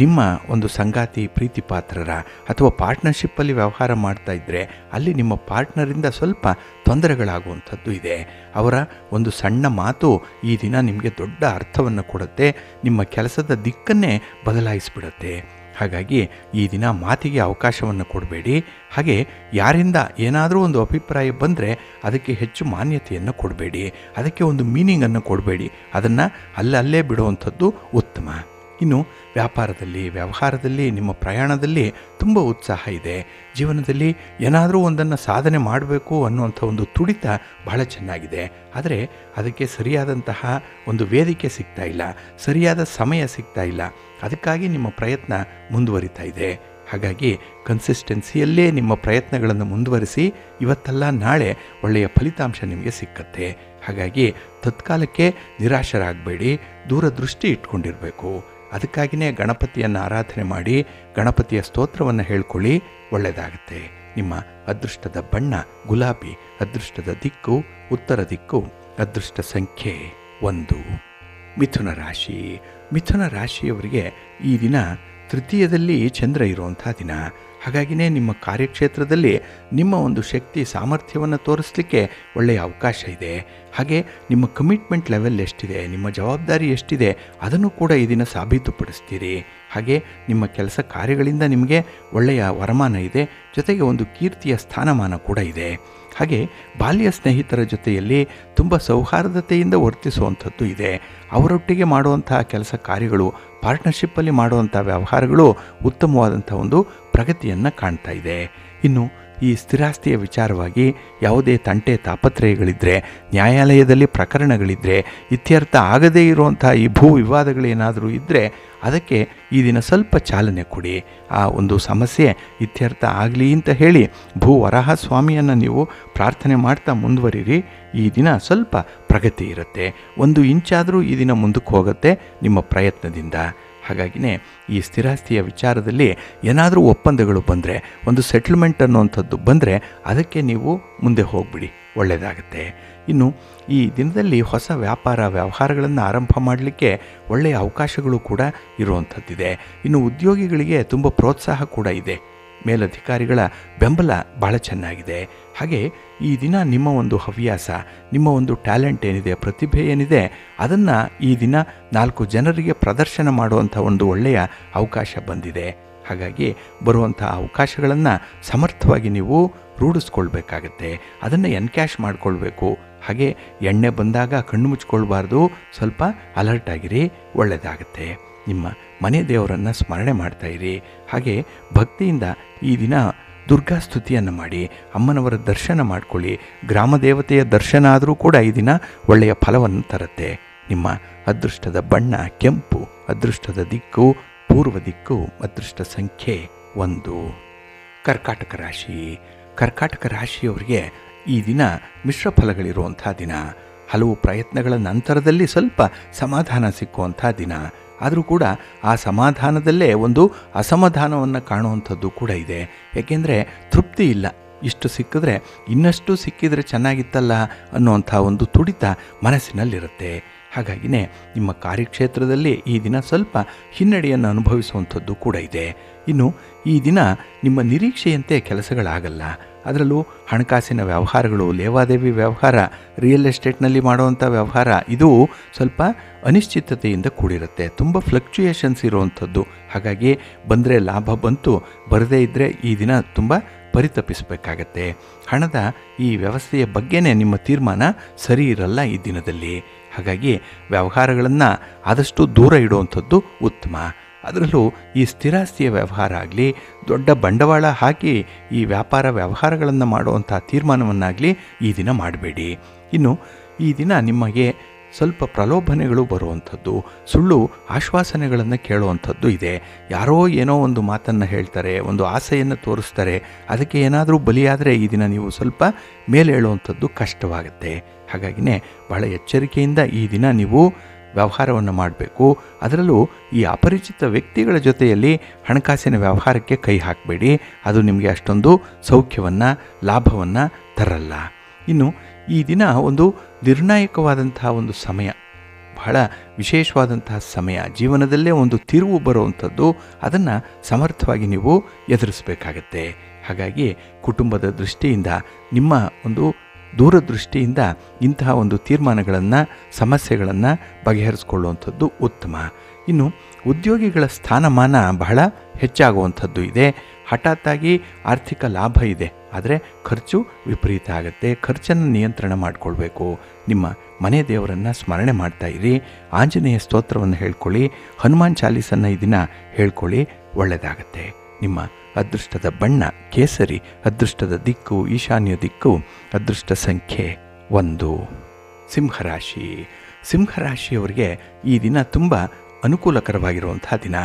ನಿಮ್ಮ ಒಂದು ಸಂಗಾತಿ, ಪ್ರೀತಿ ಪಾತ್ರರ ಅಥವಾ ಪಾರ್ಟ್ನರ್ಶಿಪ್ಪಲ್ಲಿ ವ್ಯವಹಾರ ಮಾಡ್ತಾ ಇದ್ದರೆ ಅಲ್ಲಿ ನಿಮ್ಮ ಪಾರ್ಟ್ನರಿಂದ ಸ್ವಲ್ಪ ತೊಂದರೆಗಳಾಗುವಂಥದ್ದು ಇದೆ. ಅವರ ಒಂದು ಸಣ್ಣ ಮಾತು ಈ ದಿನ ನಿಮಗೆ ದೊಡ್ಡ ಅರ್ಥವನ್ನು ಕೊಡುತ್ತೆ, ನಿಮ್ಮ ಕೆಲಸದ ದಿಕ್ಕನ್ನೇ ಬದಲಾಯಿಸಿಬಿಡುತ್ತೆ. ಹಾಗಾಗಿ ಈ ದಿನ ಮಾತಿಗೆ ಅವಕಾಶವನ್ನು ಕೊಡಬೇಡಿ. ಹಾಗೆ ಯಾರಿಂದ ಏನಾದರೂ ಒಂದು ಅಭಿಪ್ರಾಯ ಬಂದರೆ ಅದಕ್ಕೆ ಹೆಚ್ಚು ಮಾನ್ಯತೆಯನ್ನು ಕೊಡಬೇಡಿ, ಅದಕ್ಕೆ ಒಂದು ಮೀನಿಂಗನ್ನು ಕೊಡಬೇಡಿ, ಅದನ್ನು ಅಲ್ಲೇ ಬಿಡುವಂಥದ್ದು ಉತ್ತಮ. ಇನ್ನು ವ್ಯವಹಾರದಲ್ಲಿ ನಿಮ್ಮ ಪ್ರಯಾಣದಲ್ಲಿ ತುಂಬ ಉತ್ಸಾಹ ಇದೆ. ಜೀವನದಲ್ಲಿ ಏನಾದರೂ ಒಂದನ್ನು ಸಾಧನೆ ಮಾಡಬೇಕು ಅನ್ನುವಂಥ ಒಂದು ತುಡಿತ ಬಹಳ ಚೆನ್ನಾಗಿದೆ. ಆದರೆ ಅದಕ್ಕೆ ಸರಿಯಾದಂತಹ ಒಂದು ವೇದಿಕೆ ಸಿಗ್ತಾ ಇಲ್ಲ, ಸರಿಯಾದ ಸಮಯ ಸಿಗ್ತಾ ಇಲ್ಲ. ಅದಕ್ಕಾಗಿ ನಿಮ್ಮ ಪ್ರಯತ್ನ ಮುಂದುವರಿತಾ ಇದೆ. ಹಾಗಾಗಿ ಕನ್ಸಿಸ್ಟೆನ್ಸಿಯಲ್ಲೇ ನಿಮ್ಮ ಪ್ರಯತ್ನಗಳನ್ನು ಮುಂದುವರಿಸಿ, ಇವತ್ತಲ್ಲ ನಾಳೆ ಒಳ್ಳೆಯ ಫಲಿತಾಂಶ ನಿಮಗೆ ಸಿಕ್ಕತ್ತೆ. ಹಾಗಾಗಿ ತತ್ಕಾಲಕ್ಕೆ ನಿರಾಶರಾಗಬೇಡಿ, ದೂರದೃಷ್ಟಿ ಇಟ್ಕೊಂಡಿರಬೇಕು. ಅದಕ್ಕಾಗಿಯೇ ಗಣಪತಿಯನ್ನು ಆರಾಧನೆ ಮಾಡಿ, ಗಣಪತಿಯ ಸ್ತೋತ್ರವನ್ನು ಹೇಳ್ಕೊಳ್ಳಿ, ಒಳ್ಳೆಯದಾಗುತ್ತೆ. ನಿಮ್ಮ ಅದೃಷ್ಟದ ಬಣ್ಣ ಗುಲಾಬಿ, ಅದೃಷ್ಟದ ದಿಕ್ಕು ಉತ್ತರ ದಿಕ್ಕು, ಅದೃಷ್ಟ ಸಂಖ್ಯೆ 1. ಮಿಥುನ ರಾಶಿ. ಮಿಥುನ ರಾಶಿಯವರಿಗೆ ಈ ದಿನ ತೃತೀಯದಲ್ಲಿ ಚಂದ್ರ ಇರುವಂಥ ದಿನ. ಹಾಗಾಗಿಯೇ ನಿಮ್ಮ ಕಾರ್ಯಕ್ಷೇತ್ರದಲ್ಲಿ ನಿಮ್ಮ ಒಂದು ಶಕ್ತಿ ಸಾಮರ್ಥ್ಯವನ್ನು ತೋರಿಸಲಿಕ್ಕೆ ಒಳ್ಳೆಯ ಅವಕಾಶ ಇದೆ. ಹಾಗೆ ನಿಮ್ಮ ಕಮಿಟ್ಮೆಂಟ್ ಲೆವೆಲ್ ಎಷ್ಟಿದೆ, ನಿಮ್ಮ ಜವಾಬ್ದಾರಿ ಎಷ್ಟಿದೆ ಅದನ್ನು ಕೂಡ ಈ ದಿನ ಸಾಬೀತುಪಡಿಸ್ತೀರಿ. ಹಾಗೆ ನಿಮ್ಮ ಕೆಲಸ ಕಾರ್ಯಗಳಿಂದ ನಿಮಗೆ ಒಳ್ಳೆಯ ವರಮಾನ ಇದೆ, ಜೊತೆಗೆ ಒಂದು ಕೀರ್ತಿಯ ಸ್ಥಾನಮಾನ ಕೂಡ ಇದೆ. ಹಾಗೆ ಬಾಲ್ಯ ಸ್ನೇಹಿತರ ಜೊತೆಯಲ್ಲಿ ತುಂಬ ಸೌಹಾರ್ದತೆಯಿಂದ ವರ್ತಿಸುವಂಥದ್ದು ಇದೆ. ಅವರೊಟ್ಟಿಗೆ ಮಾಡುವಂಥ ಕೆಲಸ ಕಾರ್ಯಗಳು, ಪಾರ್ಟ್ನರ್ಶಿಪ್ಪಲ್ಲಿ ಮಾಡುವಂಥ ವ್ಯವಹಾರಗಳು ಉತ್ತಮವಾದಂಥ ಒಂದು ಪ್ರಗತಿಯನ್ನು ಕಾಣ್ತಾ ಇದೆ. ಇನ್ನು ಈ ಸ್ಥಿರಾಸ್ತಿಯ ವಿಚಾರವಾಗಿ ಯಾವುದೇ ತಂಟೆ ತಾಪತ್ರಯಗಳಿದ್ದರೆ, ನ್ಯಾಯಾಲಯದಲ್ಲಿ ಪ್ರಕರಣಗಳಿದ್ದರೆ, ಇತ್ಯರ್ಥ ಆಗದೇ ಇರುವಂಥ ಈ ಭೂ ವಿವಾದಗಳೇನಾದರೂ ಇದ್ದರೆ ಅದಕ್ಕೆ ಈ ದಿನ ಸ್ವಲ್ಪ ಚಾಲನೆ ಕೊಡಿ. ಆ ಒಂದು ಸಮಸ್ಯೆ ಇತ್ಯರ್ಥ ಆಗಲಿ ಅಂತ ಹೇಳಿ ಭೂ ವರಾಹ ಸ್ವಾಮಿಯನ್ನು ನೀವು ಪ್ರಾರ್ಥನೆ ಮಾಡ್ತಾ ಮುಂದುವರಿರಿ. ಈ ದಿನ ಸ್ವಲ್ಪ ಪ್ರಗತಿ ಇರುತ್ತೆ, 1 ಇಂಚಾದರೂ ಈ ದಿನ ಮುಂದಕ್ಕೆ ಹೋಗುತ್ತೆ ನಿಮ್ಮ ಪ್ರಯತ್ನದಿಂದ. ಹಾಗಾಗಿಯೇ ಈ ಸ್ಥಿರಾಸ್ತಿಯ ವಿಚಾರದಲ್ಲಿ ಏನಾದರೂ ಒಪ್ಪಂದಗಳು ಬಂದರೆ, ಒಂದು ಸೆಟ್ಲ್ಮೆಂಟ್ ಅನ್ನುವಂಥದ್ದು ಬಂದರೆ ಅದಕ್ಕೆ ನೀವು ಮುಂದೆ ಹೋಗ್ಬಿಡಿ, ಒಳ್ಳೆಯದಾಗುತ್ತೆ. ಇನ್ನು ಈ ದಿನದಲ್ಲಿ ಹೊಸ ವ್ಯವಹಾರಗಳನ್ನು ಆರಂಭ ಮಾಡಲಿಕ್ಕೆ ಒಳ್ಳೆಯ ಅವಕಾಶಗಳು ಕೂಡ ಇರುವಂಥದ್ದಿದೆ. ಇನ್ನು ಉದ್ಯೋಗಿಗಳಿಗೆ ತುಂಬ ಪ್ರೋತ್ಸಾಹ ಕೂಡ ಇದೆ, ಮೇಲಧಿಕಾರಿಗಳ ಬೆಂಬಲ ಭಾಳ ಚೆನ್ನಾಗಿದೆ. ಹಾಗೆ ಈ ದಿನ ನಿಮ್ಮ ಒಂದು ಹವ್ಯಾಸ, ನಿಮ್ಮ ಒಂದು ಟ್ಯಾಲೆಂಟ್ ಏನಿದೆ, ಪ್ರತಿಭೆ ಏನಿದೆ, ಅದನ್ನು ಈ ದಿನ 4 ಜನರಿಗೆ ಪ್ರದರ್ಶನ ಮಾಡುವಂಥ ಒಂದು ಒಳ್ಳೆಯ ಅವಕಾಶ ಬಂದಿದೆ. ಹಾಗಾಗಿ ಬರುವಂಥ ಅವಕಾಶಗಳನ್ನು ಸಮರ್ಥವಾಗಿ ನೀವು ರೂಢಿಸ್ಕೊಳ್ಬೇಕಾಗತ್ತೆ, ಅದನ್ನು ಎನ್ಕ್ಯಾಶ್ ಮಾಡಿಕೊಳ್ಬೇಕು. ಹಾಗೆ ಎಣ್ಣೆ ಬಂದಾಗ ಕಣ್ಣು ಮುಚ್ಕೊಳ್ಬಾರ್ದು, ಸ್ವಲ್ಪ ಅಲರ್ಟ್ ಆಗಿರಿ, ಒಳ್ಳೆಯದಾಗತ್ತೆ. ನಿಮ್ಮ ಮನೆ ದೇವರನ್ನು ಸ್ಮರಣೆ ಮಾಡ್ತಾಯಿರಿ. ಹಾಗೆ ಭಕ್ತಿಯಿಂದ ಈ ದಿನ ದುರ್ಗಾ ಸ್ತುತಿಯನ್ನು ಮಾಡಿ, ಅಮ್ಮನವರ ದರ್ಶನ ಮಾಡಿಕೊಳ್ಳಿ. ಗ್ರಾಮ ದೇವತೆಯ ದರ್ಶನ ಆದರೂ ಕೂಡ ಈ ದಿನ ಒಳ್ಳೆಯ ಫಲವನ್ನು ತರುತ್ತೆ. ನಿಮ್ಮ ಅದೃಷ್ಟದ ಬಣ್ಣ ಕೆಂಪು, ಅದೃಷ್ಟದ ದಿಕ್ಕು ಪೂರ್ವ ದಿಕ್ಕು, ಅದೃಷ್ಟ ಸಂಖ್ಯೆ 1. ಕರ್ಕಾಟಕ ರಾಶಿ. ಕರ್ಕಾಟಕ ರಾಶಿಯವರಿಗೆ ಈ ದಿನ ಮಿಶ್ರ ಫಲಗಳಿರುವಂಥ ದಿನ. ಹಲವು ಪ್ರಯತ್ನಗಳ ನಂತರದಲ್ಲಿ ಸ್ವಲ್ಪ ಸಮಾಧಾನ ಸಿಕ್ಕುವಂಥ ದಿನ. ಆದರೂ ಕೂಡ ಆ ಸಮಾಧಾನದಲ್ಲೇ ಒಂದು ಅಸಮಾಧಾನವನ್ನು ಕಾಣುವಂಥದ್ದು ಕೂಡ ಇದೆ. ಏಕೆಂದರೆ ತೃಪ್ತಿ ಇಲ್ಲ, ಇಷ್ಟು ಸಿಕ್ಕಿದ್ರೆ ಇನ್ನಷ್ಟು ಸಿಕ್ಕಿದರೆ ಚೆನ್ನಾಗಿತ್ತಲ್ಲ ಅನ್ನುವಂಥ ಒಂದು ತುಡಿತ ಮನಸ್ಸಿನಲ್ಲಿರುತ್ತೆ. ಹಾಗಾಗಿಯೇ ನಿಮ್ಮ ಕಾರ್ಯಕ್ಷೇತ್ರದಲ್ಲಿ ಈ ದಿನ ಸ್ವಲ್ಪ ಹಿನ್ನಡೆಯನ್ನು ಅನುಭವಿಸುವಂಥದ್ದು ಕೂಡ ಇದೆ. ಇನ್ನು ಈ ದಿನ ನಿಮ್ಮ ನಿರೀಕ್ಷೆಯಂತೆ ಕೆಲಸಗಳಾಗಲ್ಲ. ಅದರಲ್ಲೂ ಹಣಕಾಸಿನ ವ್ಯವಹಾರಗಳು, ಲೇವಾದೇವಿ ವ್ಯವಹಾರ, ರಿಯಲ್ ಎಸ್ಟೇಟ್ನಲ್ಲಿ ಮಾಡುವಂಥ ವ್ಯವಹಾರ, ಇದು ಸ್ವಲ್ಪ ಅನಿಶ್ಚಿತತೆಯಿಂದ ಕೂಡಿರುತ್ತೆ. ತುಂಬ ಫ್ಲಕ್ಚುಯೇಷನ್ಸ್ ಇರುವಂಥದ್ದು. ಹಾಗಾಗಿ ಬಂದರೆ ಲಾಭ ಬಂತು, ಬರದೇ ಇದ್ದರೆ ಈ ದಿನ ತುಂಬ ಪರಿತಪಿಸಬೇಕಾಗತ್ತೆ. ಹಣದ ಈ ವ್ಯವಸ್ಥೆಯ ಬಗ್ಗೆನೇ ನಿಮ್ಮ ತೀರ್ಮಾನ ಸರಿ ಇರಲ್ಲ ಈ ದಿನದಲ್ಲಿ. ಹಾಗಾಗಿ ವ್ಯವಹಾರಗಳನ್ನು ಆದಷ್ಟು ದೂರ ಇಡುವಂಥದ್ದು ಉತ್ತಮ. ಅದರಲ್ಲೂ ಈ ಸ್ಥಿರಾಸ್ತಿಯ ವ್ಯವಹಾರ ಆಗಲಿ, ದೊಡ್ಡ ಬಂಡವಾಳ ಹಾಕಿ ಈ ವ್ಯಾಪಾರ ವ್ಯವಹಾರಗಳನ್ನು ಮಾಡುವಂಥ ತೀರ್ಮಾನವನ್ನಾಗಲಿ ಈ ದಿನ ಮಾಡಬೇಡಿ. ಇನ್ನು ಈ ದಿನ ನಿಮಗೆ ಸ್ವಲ್ಪ ಪ್ರಲೋಭನೆಗಳು ಬರುವಂಥದ್ದು, ಸುಳ್ಳು ಆಶ್ವಾಸನೆಗಳನ್ನು ಕೇಳುವಂಥದ್ದು ಇದೆ. ಯಾರೋ ಏನೋ ಒಂದು ಮಾತನ್ನು ಹೇಳ್ತಾರೆ, ಒಂದು ಆಸೆಯನ್ನು ತೋರಿಸ್ತಾರೆ, ಅದಕ್ಕೆ ಏನಾದರೂ ಬಲಿಯಾದರೆ ಈ ದಿನ ನೀವು ಸ್ವಲ್ಪ ಮೇಲೆ ಹೇಳುವಂಥದ್ದು ಕಷ್ಟವಾಗುತ್ತೆ. ಹಾಗಾಗಿಯೇ ಬಹಳ ಎಚ್ಚರಿಕೆಯಿಂದ ಈ ದಿನ ನೀವು ವ್ಯವಹಾರವನ್ನು ಮಾಡಬೇಕು. ಅದರಲ್ಲೂ ಈ ಅಪರಿಚಿತ ವ್ಯಕ್ತಿಗಳ ಜೊತೆಯಲ್ಲಿ ಹಣಕಾಸಿನ ವ್ಯವಹಾರಕ್ಕೆ ಕೈ ಹಾಕಬೇಡಿ. ಅದು ನಿಮಗೆ ಅಷ್ಟೊಂದು ಸೌಖ್ಯವನ್ನು, ಲಾಭವನ್ನು ತರಲ್ಲ. ಇನ್ನು ಈ ದಿನ ಒಂದು ನಿರ್ಣಾಯಕವಾದಂತಹ ಒಂದು ಸಮಯ, ಬಹಳ ವಿಶೇಷವಾದಂತಹ ಸಮಯ, ಜೀವನದಲ್ಲೇ ಒಂದು ತಿರುವು ಬರುವಂಥದ್ದು. ಅದನ್ನು ಸಮರ್ಥವಾಗಿ ನೀವು ಎದುರಿಸಬೇಕಾಗತ್ತೆ. ಹಾಗಾಗಿ ಕುಟುಂಬದ ದೃಷ್ಟಿಯಿಂದ, ನಿಮ್ಮ ಒಂದು ದೂರದೃಷ್ಟಿಯಿಂದ ಇಂತಹ ಒಂದು ತೀರ್ಮಾನಗಳನ್ನು, ಸಮಸ್ಯೆಗಳನ್ನು ಬಗೆಹರಿಸ್ಕೊಳ್ಳುವಂಥದ್ದು ಉತ್ತಮ. ಇನ್ನು ಉದ್ಯೋಗಿಗಳ ಸ್ಥಾನಮಾನ ಬಹಳ ಹೆಚ್ಚಾಗುವಂಥದ್ದು ಇದೆ. ಹಠಾತ್ತಾಗಿ ಆರ್ಥಿಕ ಲಾಭ ಇದೆ, ಆದರೆ ಖರ್ಚು ವಿಪರೀತ ಆಗುತ್ತೆ. ಖರ್ಚನ್ನು ನಿಯಂತ್ರಣ ಮಾಡಿಕೊಳ್ಬೇಕು. ನಿಮ್ಮ ಮನೆ ದೇವರನ್ನು ಸ್ಮರಣೆ ಮಾಡ್ತಾ ಇರಿ. ಆಂಜನೇಯ ಸ್ತೋತ್ರವನ್ನು ಹೇಳ್ಕೊಳ್ಳಿ. ಹನುಮಾನ್ ಚಾಲೀಸನ್ನು ಈ ದಿನ ಹೇಳ್ಕೊಳ್ಳಿ, ಒಳ್ಳೆಯದಾಗತ್ತೆ. ನಿಮ್ಮ ಅದೃಷ್ಟದ ಬಣ್ಣ ಕೇಸರಿ, ಅದೃಷ್ಟದ ದಿಕ್ಕು ಈಶಾನ್ಯ ದಿಕ್ಕು, ಅದೃಷ್ಟ ಸಂಖ್ಯೆ 1. ಸಿಂಹರಾಶಿ. ಸಿಂಹರಾಶಿಯವರಿಗೆ ಈ ದಿನ ತುಂಬ ಅನುಕೂಲಕರವಾಗಿರುವಂಥ ದಿನ.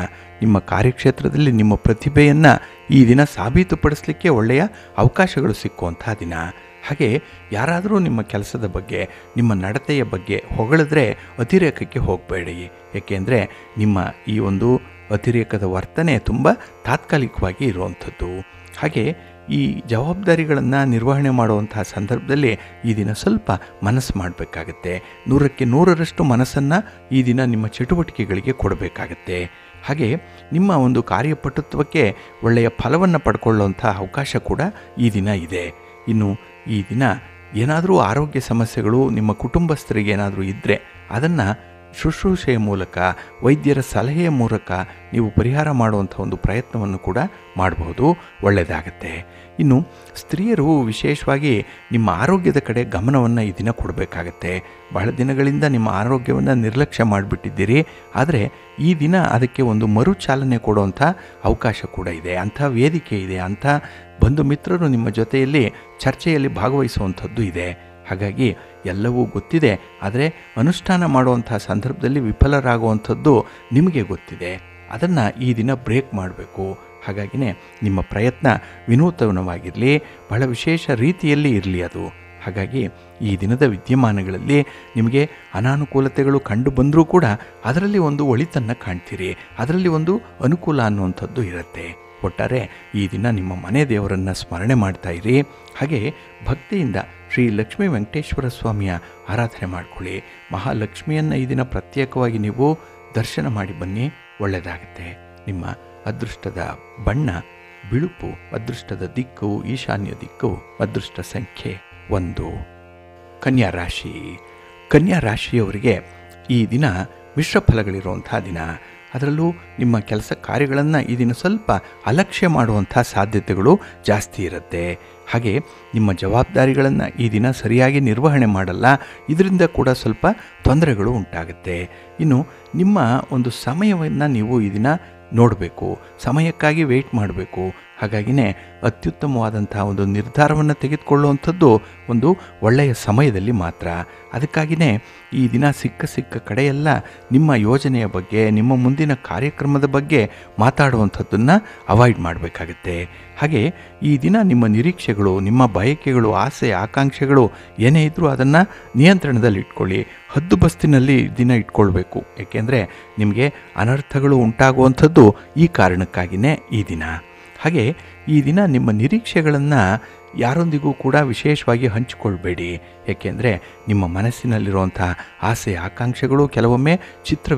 ನಿಮ್ಮ ಕಾರ್ಯಕ್ಷೇತ್ರದಲ್ಲಿ ನಿಮ್ಮ ಪ್ರತಿಭೆಯನ್ನು ಈ ದಿನ ಸಾಬೀತುಪಡಿಸಲಿಕ್ಕೆ ಒಳ್ಳೆಯ ಅವಕಾಶಗಳು ಸಿಕ್ಕುವಂಥ ದಿನ. ಹಾಗೆ ಯಾರಾದರೂ ನಿಮ್ಮ ಕೆಲಸದ ಬಗ್ಗೆ, ನಿಮ್ಮ ನಡತೆಯ ಬಗ್ಗೆ ಹೊಗಳಿದ್ರೆ ಅತಿರೇಕಕ್ಕೆ ಹೋಗಬೇಡಿ. ಏಕೆಂದರೆ ನಿಮ್ಮ ಈ ಒಂದು ಅತಿರೇಕದ ವರ್ತನೆ ತುಂಬ ತಾತ್ಕಾಲಿಕವಾಗಿ ಇರುವಂಥದ್ದು. ಹಾಗೆ ಈ ಜವಾಬ್ದಾರಿಗಳನ್ನು ನಿರ್ವಹಣೆ ಮಾಡುವಂತಹ ಸಂದರ್ಭದಲ್ಲಿ ಈ ದಿನ ಸ್ವಲ್ಪ ಮನಸ್ಸು ಮಾಡಬೇಕಾಗತ್ತೆ. 100ಕ್ಕೆ 100ರಷ್ಟು ಮನಸ್ಸನ್ನು ಈ ದಿನ ನಿಮ್ಮ ಚಟುವಟಿಕೆಗಳಿಗೆ ಕೊಡಬೇಕಾಗತ್ತೆ. ಹಾಗೆ ನಿಮ್ಮ ಒಂದು ಕಾರ್ಯಪಟುತ್ವಕ್ಕೆ ಒಳ್ಳೆಯ ಫಲವನ್ನು ಪಡ್ಕೊಳ್ಳುವಂಥ ಅವಕಾಶ ಕೂಡ ಈ ದಿನ ಇದೆ. ಇನ್ನು ಈ ದಿನ ಏನಾದರೂ ಆರೋಗ್ಯ ಸಮಸ್ಯೆಗಳು ನಿಮ್ಮ ಕುಟುಂಬಸ್ಥರಿಗೆ ಏನಾದರೂ ಇದ್ದರೆ ಅದನ್ನು ಶುಶ್ರೂಷೆಯ ಮೂಲಕ, ವೈದ್ಯರ ಸಲಹೆಯ ಮೂಲಕ ನೀವು ಪರಿಹಾರ ಮಾಡುವಂಥ ಒಂದು ಪ್ರಯತ್ನವನ್ನು ಕೂಡ ಮಾಡಬಹುದು, ಒಳ್ಳೆಯದಾಗತ್ತೆ. ಇನ್ನು ಸ್ತ್ರೀಯರು ವಿಶೇಷವಾಗಿ ನಿಮ್ಮ ಆರೋಗ್ಯದ ಕಡೆ ಗಮನವನ್ನು ಈ ದಿನ ಕೊಡಬೇಕಾಗತ್ತೆ. ಬಹಳ ದಿನಗಳಿಂದ ನಿಮ್ಮ ಆರೋಗ್ಯವನ್ನು ನಿರ್ಲಕ್ಷ್ಯ ಮಾಡಿಬಿಟ್ಟಿದ್ದೀರಿ, ಆದರೆ ಈ ದಿನ ಅದಕ್ಕೆ ಒಂದು ಮರುಚಾಲನೆ ಕೊಡುವಂಥ ಅವಕಾಶ ಕೂಡ ಇದೆ. ಅಂಥ ವೇದಿಕೆ ಇದೆ, ಅಂಥ ಬಂಧು ಮಿತ್ರರು ನಿಮ್ಮ ಜೊತೆಯಲ್ಲಿ ಚರ್ಚೆಯಲ್ಲಿ ಭಾಗವಹಿಸುವಂಥದ್ದು ಇದೆ. ಹಾಗಾಗಿ ಎಲ್ಲವೂ ಗೊತ್ತಿದೆ, ಆದರೆ ಅನುಷ್ಠಾನ ಮಾಡುವಂಥ ಸಂದರ್ಭದಲ್ಲಿ ವಿಫಲರಾಗುವಂಥದ್ದು ನಿಮಗೆ ಗೊತ್ತಿದೆ. ಅದನ್ನು ಈ ದಿನ ಬ್ರೇಕ್ ಮಾಡಬೇಕು. ಹಾಗಾಗಿಯೇ ನಿಮ್ಮ ಪ್ರಯತ್ನ ವಿನೂತನವಾಗಿರಲಿ, ಬಹಳ ವಿಶೇಷ ರೀತಿಯಲ್ಲಿ ಇರಲಿ ಅದು. ಹಾಗಾಗಿ ಈ ದಿನದ ವಿದ್ಯಮಾನಗಳಲ್ಲಿ ನಿಮಗೆ ಅನಾನುಕೂಲತೆಗಳು ಕಂಡು ಬಂದರೂ ಕೂಡ ಅದರಲ್ಲಿ ಒಂದು ಒಳಿತನ್ನು ಕಾಣ್ತೀರಿ, ಅದರಲ್ಲಿ ಒಂದು ಅನುಕೂಲ ಅನ್ನುವಂಥದ್ದು ಇರುತ್ತೆ. ಒಟ್ಟಾರೆ ಈ ದಿನ ನಿಮ್ಮ ಮನೆ ದೇವರನ್ನು ಸ್ಮರಣೆ ಮಾಡ್ತಾ ಇರಿ. ಹಾಗೆ ಭಕ್ತಿಯಿಂದ ಶ್ರೀ ಲಕ್ಷ್ಮೀ ವೆಂಕಟೇಶ್ವರ ಸ್ವಾಮಿಯ ಆರಾಧನೆ ಮಾಡಿಕೊಳ್ಳಿ. ಮಹಾಲಕ್ಷ್ಮಿಯನ್ನು ಈ ದಿನ ಪ್ರತ್ಯೇಕವಾಗಿ ನೀವು ದರ್ಶನ ಮಾಡಿ ಬನ್ನಿ, ಒಳ್ಳೆಯದಾಗುತ್ತೆ. ನಿಮ್ಮ ಅದೃಷ್ಟದ ಬಣ್ಣ ಬಿಳುಪು, ಅದೃಷ್ಟದ ದಿಕ್ಕು ಈಶಾನ್ಯ ದಿಕ್ಕು, ಅದೃಷ್ಟ ಸಂಖ್ಯೆ 1. ಕನ್ಯಾ ರಾಶಿ. ಕನ್ಯಾ ರಾಶಿಯವರಿಗೆ ಈ ದಿನ ಮಿಶ್ರ ಫಲಗಳಿರುವಂಥ ದಿನ. ಅದರಲ್ಲೂ ನಿಮ್ಮ ಕೆಲಸ ಕಾರ್ಯಗಳನ್ನು ಈ ದಿನ ಸ್ವಲ್ಪ ಅಲಕ್ಷ್ಯ ಮಾಡುವಂಥ ಸಾಧ್ಯತೆಗಳು ಜಾಸ್ತಿ ಇರುತ್ತೆ. ಹಾಗೆ ನಿಮ್ಮ ಜವಾಬ್ದಾರಿಗಳನ್ನು ಈ ದಿನ ಸರಿಯಾಗಿ ನಿರ್ವಹಣೆ ಮಾಡಲ್ಲ, ಇದರಿಂದ ಕೂಡ ಸ್ವಲ್ಪ ತೊಂದರೆಗಳು ಉಂಟಾಗುತ್ತೆ. ಇನ್ನು ನಿಮ್ಮ ಒಂದು ಸಮಯವನ್ನು ನೀವು ಈ ದಿನ ನೋಡಬೇಕು, ಸಮಯಕ್ಕಾಗಿ ವೆಯ್ಟ್ ಮಾಡಬೇಕು. ಹಾಗಾಗಿನೇ ಅತ್ಯುತ್ತಮವಾದಂತಹ ಒಂದು ನಿರ್ಧಾರವನ್ನು ತೆಗೆದುಕೊಳ್ಳುವಂಥದ್ದು ಒಂದು ಒಳ್ಳೆಯ ಸಮಯದಲ್ಲಿ ಮಾತ್ರ. ಅದಕ್ಕಾಗಿಯೇ ಈ ದಿನ ಸಿಕ್ಕ ಕಡೆಯೆಲ್ಲ ನಿಮ್ಮ ಯೋಜನೆಯ ಬಗ್ಗೆ, ನಿಮ್ಮ ಮುಂದಿನ ಕಾರ್ಯಕ್ರಮದ ಬಗ್ಗೆ ಮಾತಾಡುವಂಥದ್ದನ್ನು ಅವಾಯ್ಡ್ ಮಾಡಬೇಕಾಗತ್ತೆ. ಹಾಗೆ ಈ ದಿನ ನಿಮ್ಮ ನಿರೀಕ್ಷೆಗಳು, ನಿಮ್ಮ ಬಯಕೆಗಳು, ಆಸೆ ಆಕಾಂಕ್ಷೆಗಳು ಏನೇ ಇದ್ದರೂ ಅದನ್ನು ನಿಯಂತ್ರಣದಲ್ಲಿಟ್ಕೊಳ್ಳಿ. ಹದ್ದುಬಸ್ತಿನಲ್ಲಿ ದಿನ ಇಟ್ಕೊಳ್ಬೇಕು. ಏಕೆಂದರೆ ನಿಮಗೆ ಅನರ್ಥಗಳು ಉಂಟಾಗುವಂಥದ್ದು ಈ ಕಾರಣಕ್ಕಾಗಿಯೇ ಈ ದಿನ. ಹಾಗೆ ಈ ದಿನ ನಿಮ್ಮ ನಿರೀಕ್ಷೆಗಳನ್ನು ಯಾರೊಂದಿಗೂ ಕೂಡ ವಿಶೇಷವಾಗಿ ಹಂಚಿಕೊಳ್ಬೇಡಿ. ಏಕೆಂದರೆ ನಿಮ್ಮ ಮನಸ್ಸಿನಲ್ಲಿರುವಂಥ ಆಸೆ ಆಕಾಂಕ್ಷೆಗಳು ಕೆಲವೊಮ್ಮೆ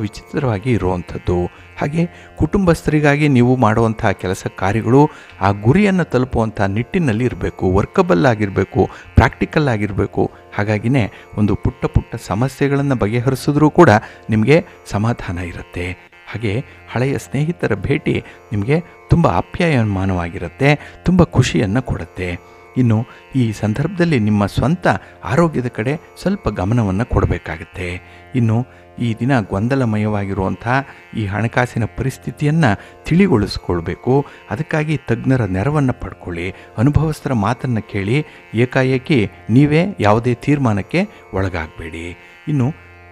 ವಿಚಿತ್ರವಾಗಿ ಇರುವಂಥದ್ದು. ಹಾಗೆ ಕುಟುಂಬಸ್ಥರಿಗಾಗಿ ನೀವು ಮಾಡುವಂಥ ಕೆಲಸ ಕಾರ್ಯಗಳು ಆ ಗುರಿಯನ್ನು ತಲುಪುವಂಥ ನಿಟ್ಟಿನಲ್ಲಿ ಇರಬೇಕು, ವರ್ಕಬಲ್ ಆಗಿರಬೇಕು, ಪ್ರಾಕ್ಟಿಕಲ್ ಆಗಿರಬೇಕು. ಹಾಗಾಗಿನೇ ಒಂದು ಪುಟ್ಟ ಸಮಸ್ಯೆಗಳನ್ನು ಬಗೆಹರಿಸಿದ್ರೂ ಕೂಡ ನಿಮಗೆ ಸಮಾಧಾನ ಇರುತ್ತೆ. ಹಾಗೆ ಹಳೆಯ ಸ್ನೇಹಿತರ ಭೇಟಿ ನಿಮಗೆ ತುಂಬ ಆಪ್ಯಾಯಮಾನವಾಗಿರುತ್ತೆ, ತುಂಬ ಖುಷಿಯನ್ನು ಕೊಡುತ್ತೆ. ಇನ್ನು ಈ ಸಂದರ್ಭದಲ್ಲಿ ನಿಮ್ಮ ಸ್ವಂತ ಆರೋಗ್ಯದ ಕಡೆ ಸ್ವಲ್ಪ ಗಮನವನ್ನು ಕೊಡಬೇಕಾಗತ್ತೆ. ಇನ್ನು ಈ ದಿನ ಗೊಂದಲಮಯವಾಗಿರುವಂಥ ಈ ಹಣಕಾಸಿನ ಪರಿಸ್ಥಿತಿಯನ್ನು ತಿಳಿಗೊಳಿಸ್ಕೊಳ್ಬೇಕು. ಅದಕ್ಕಾಗಿ ತಜ್ಞರ ನೆರವನ್ನು ಪಡ್ಕೊಳ್ಳಿ, ಅನುಭವಸ್ಥರ ಮಾತನ್ನು ಕೇಳಿ. ಏಕಾಏಕಿ ನೀವೇ ಯಾವುದೇ ತೀರ್ಮಾನಕ್ಕೆ ಒಳಗಾಗಬೇಡಿ. ಇನ್ನು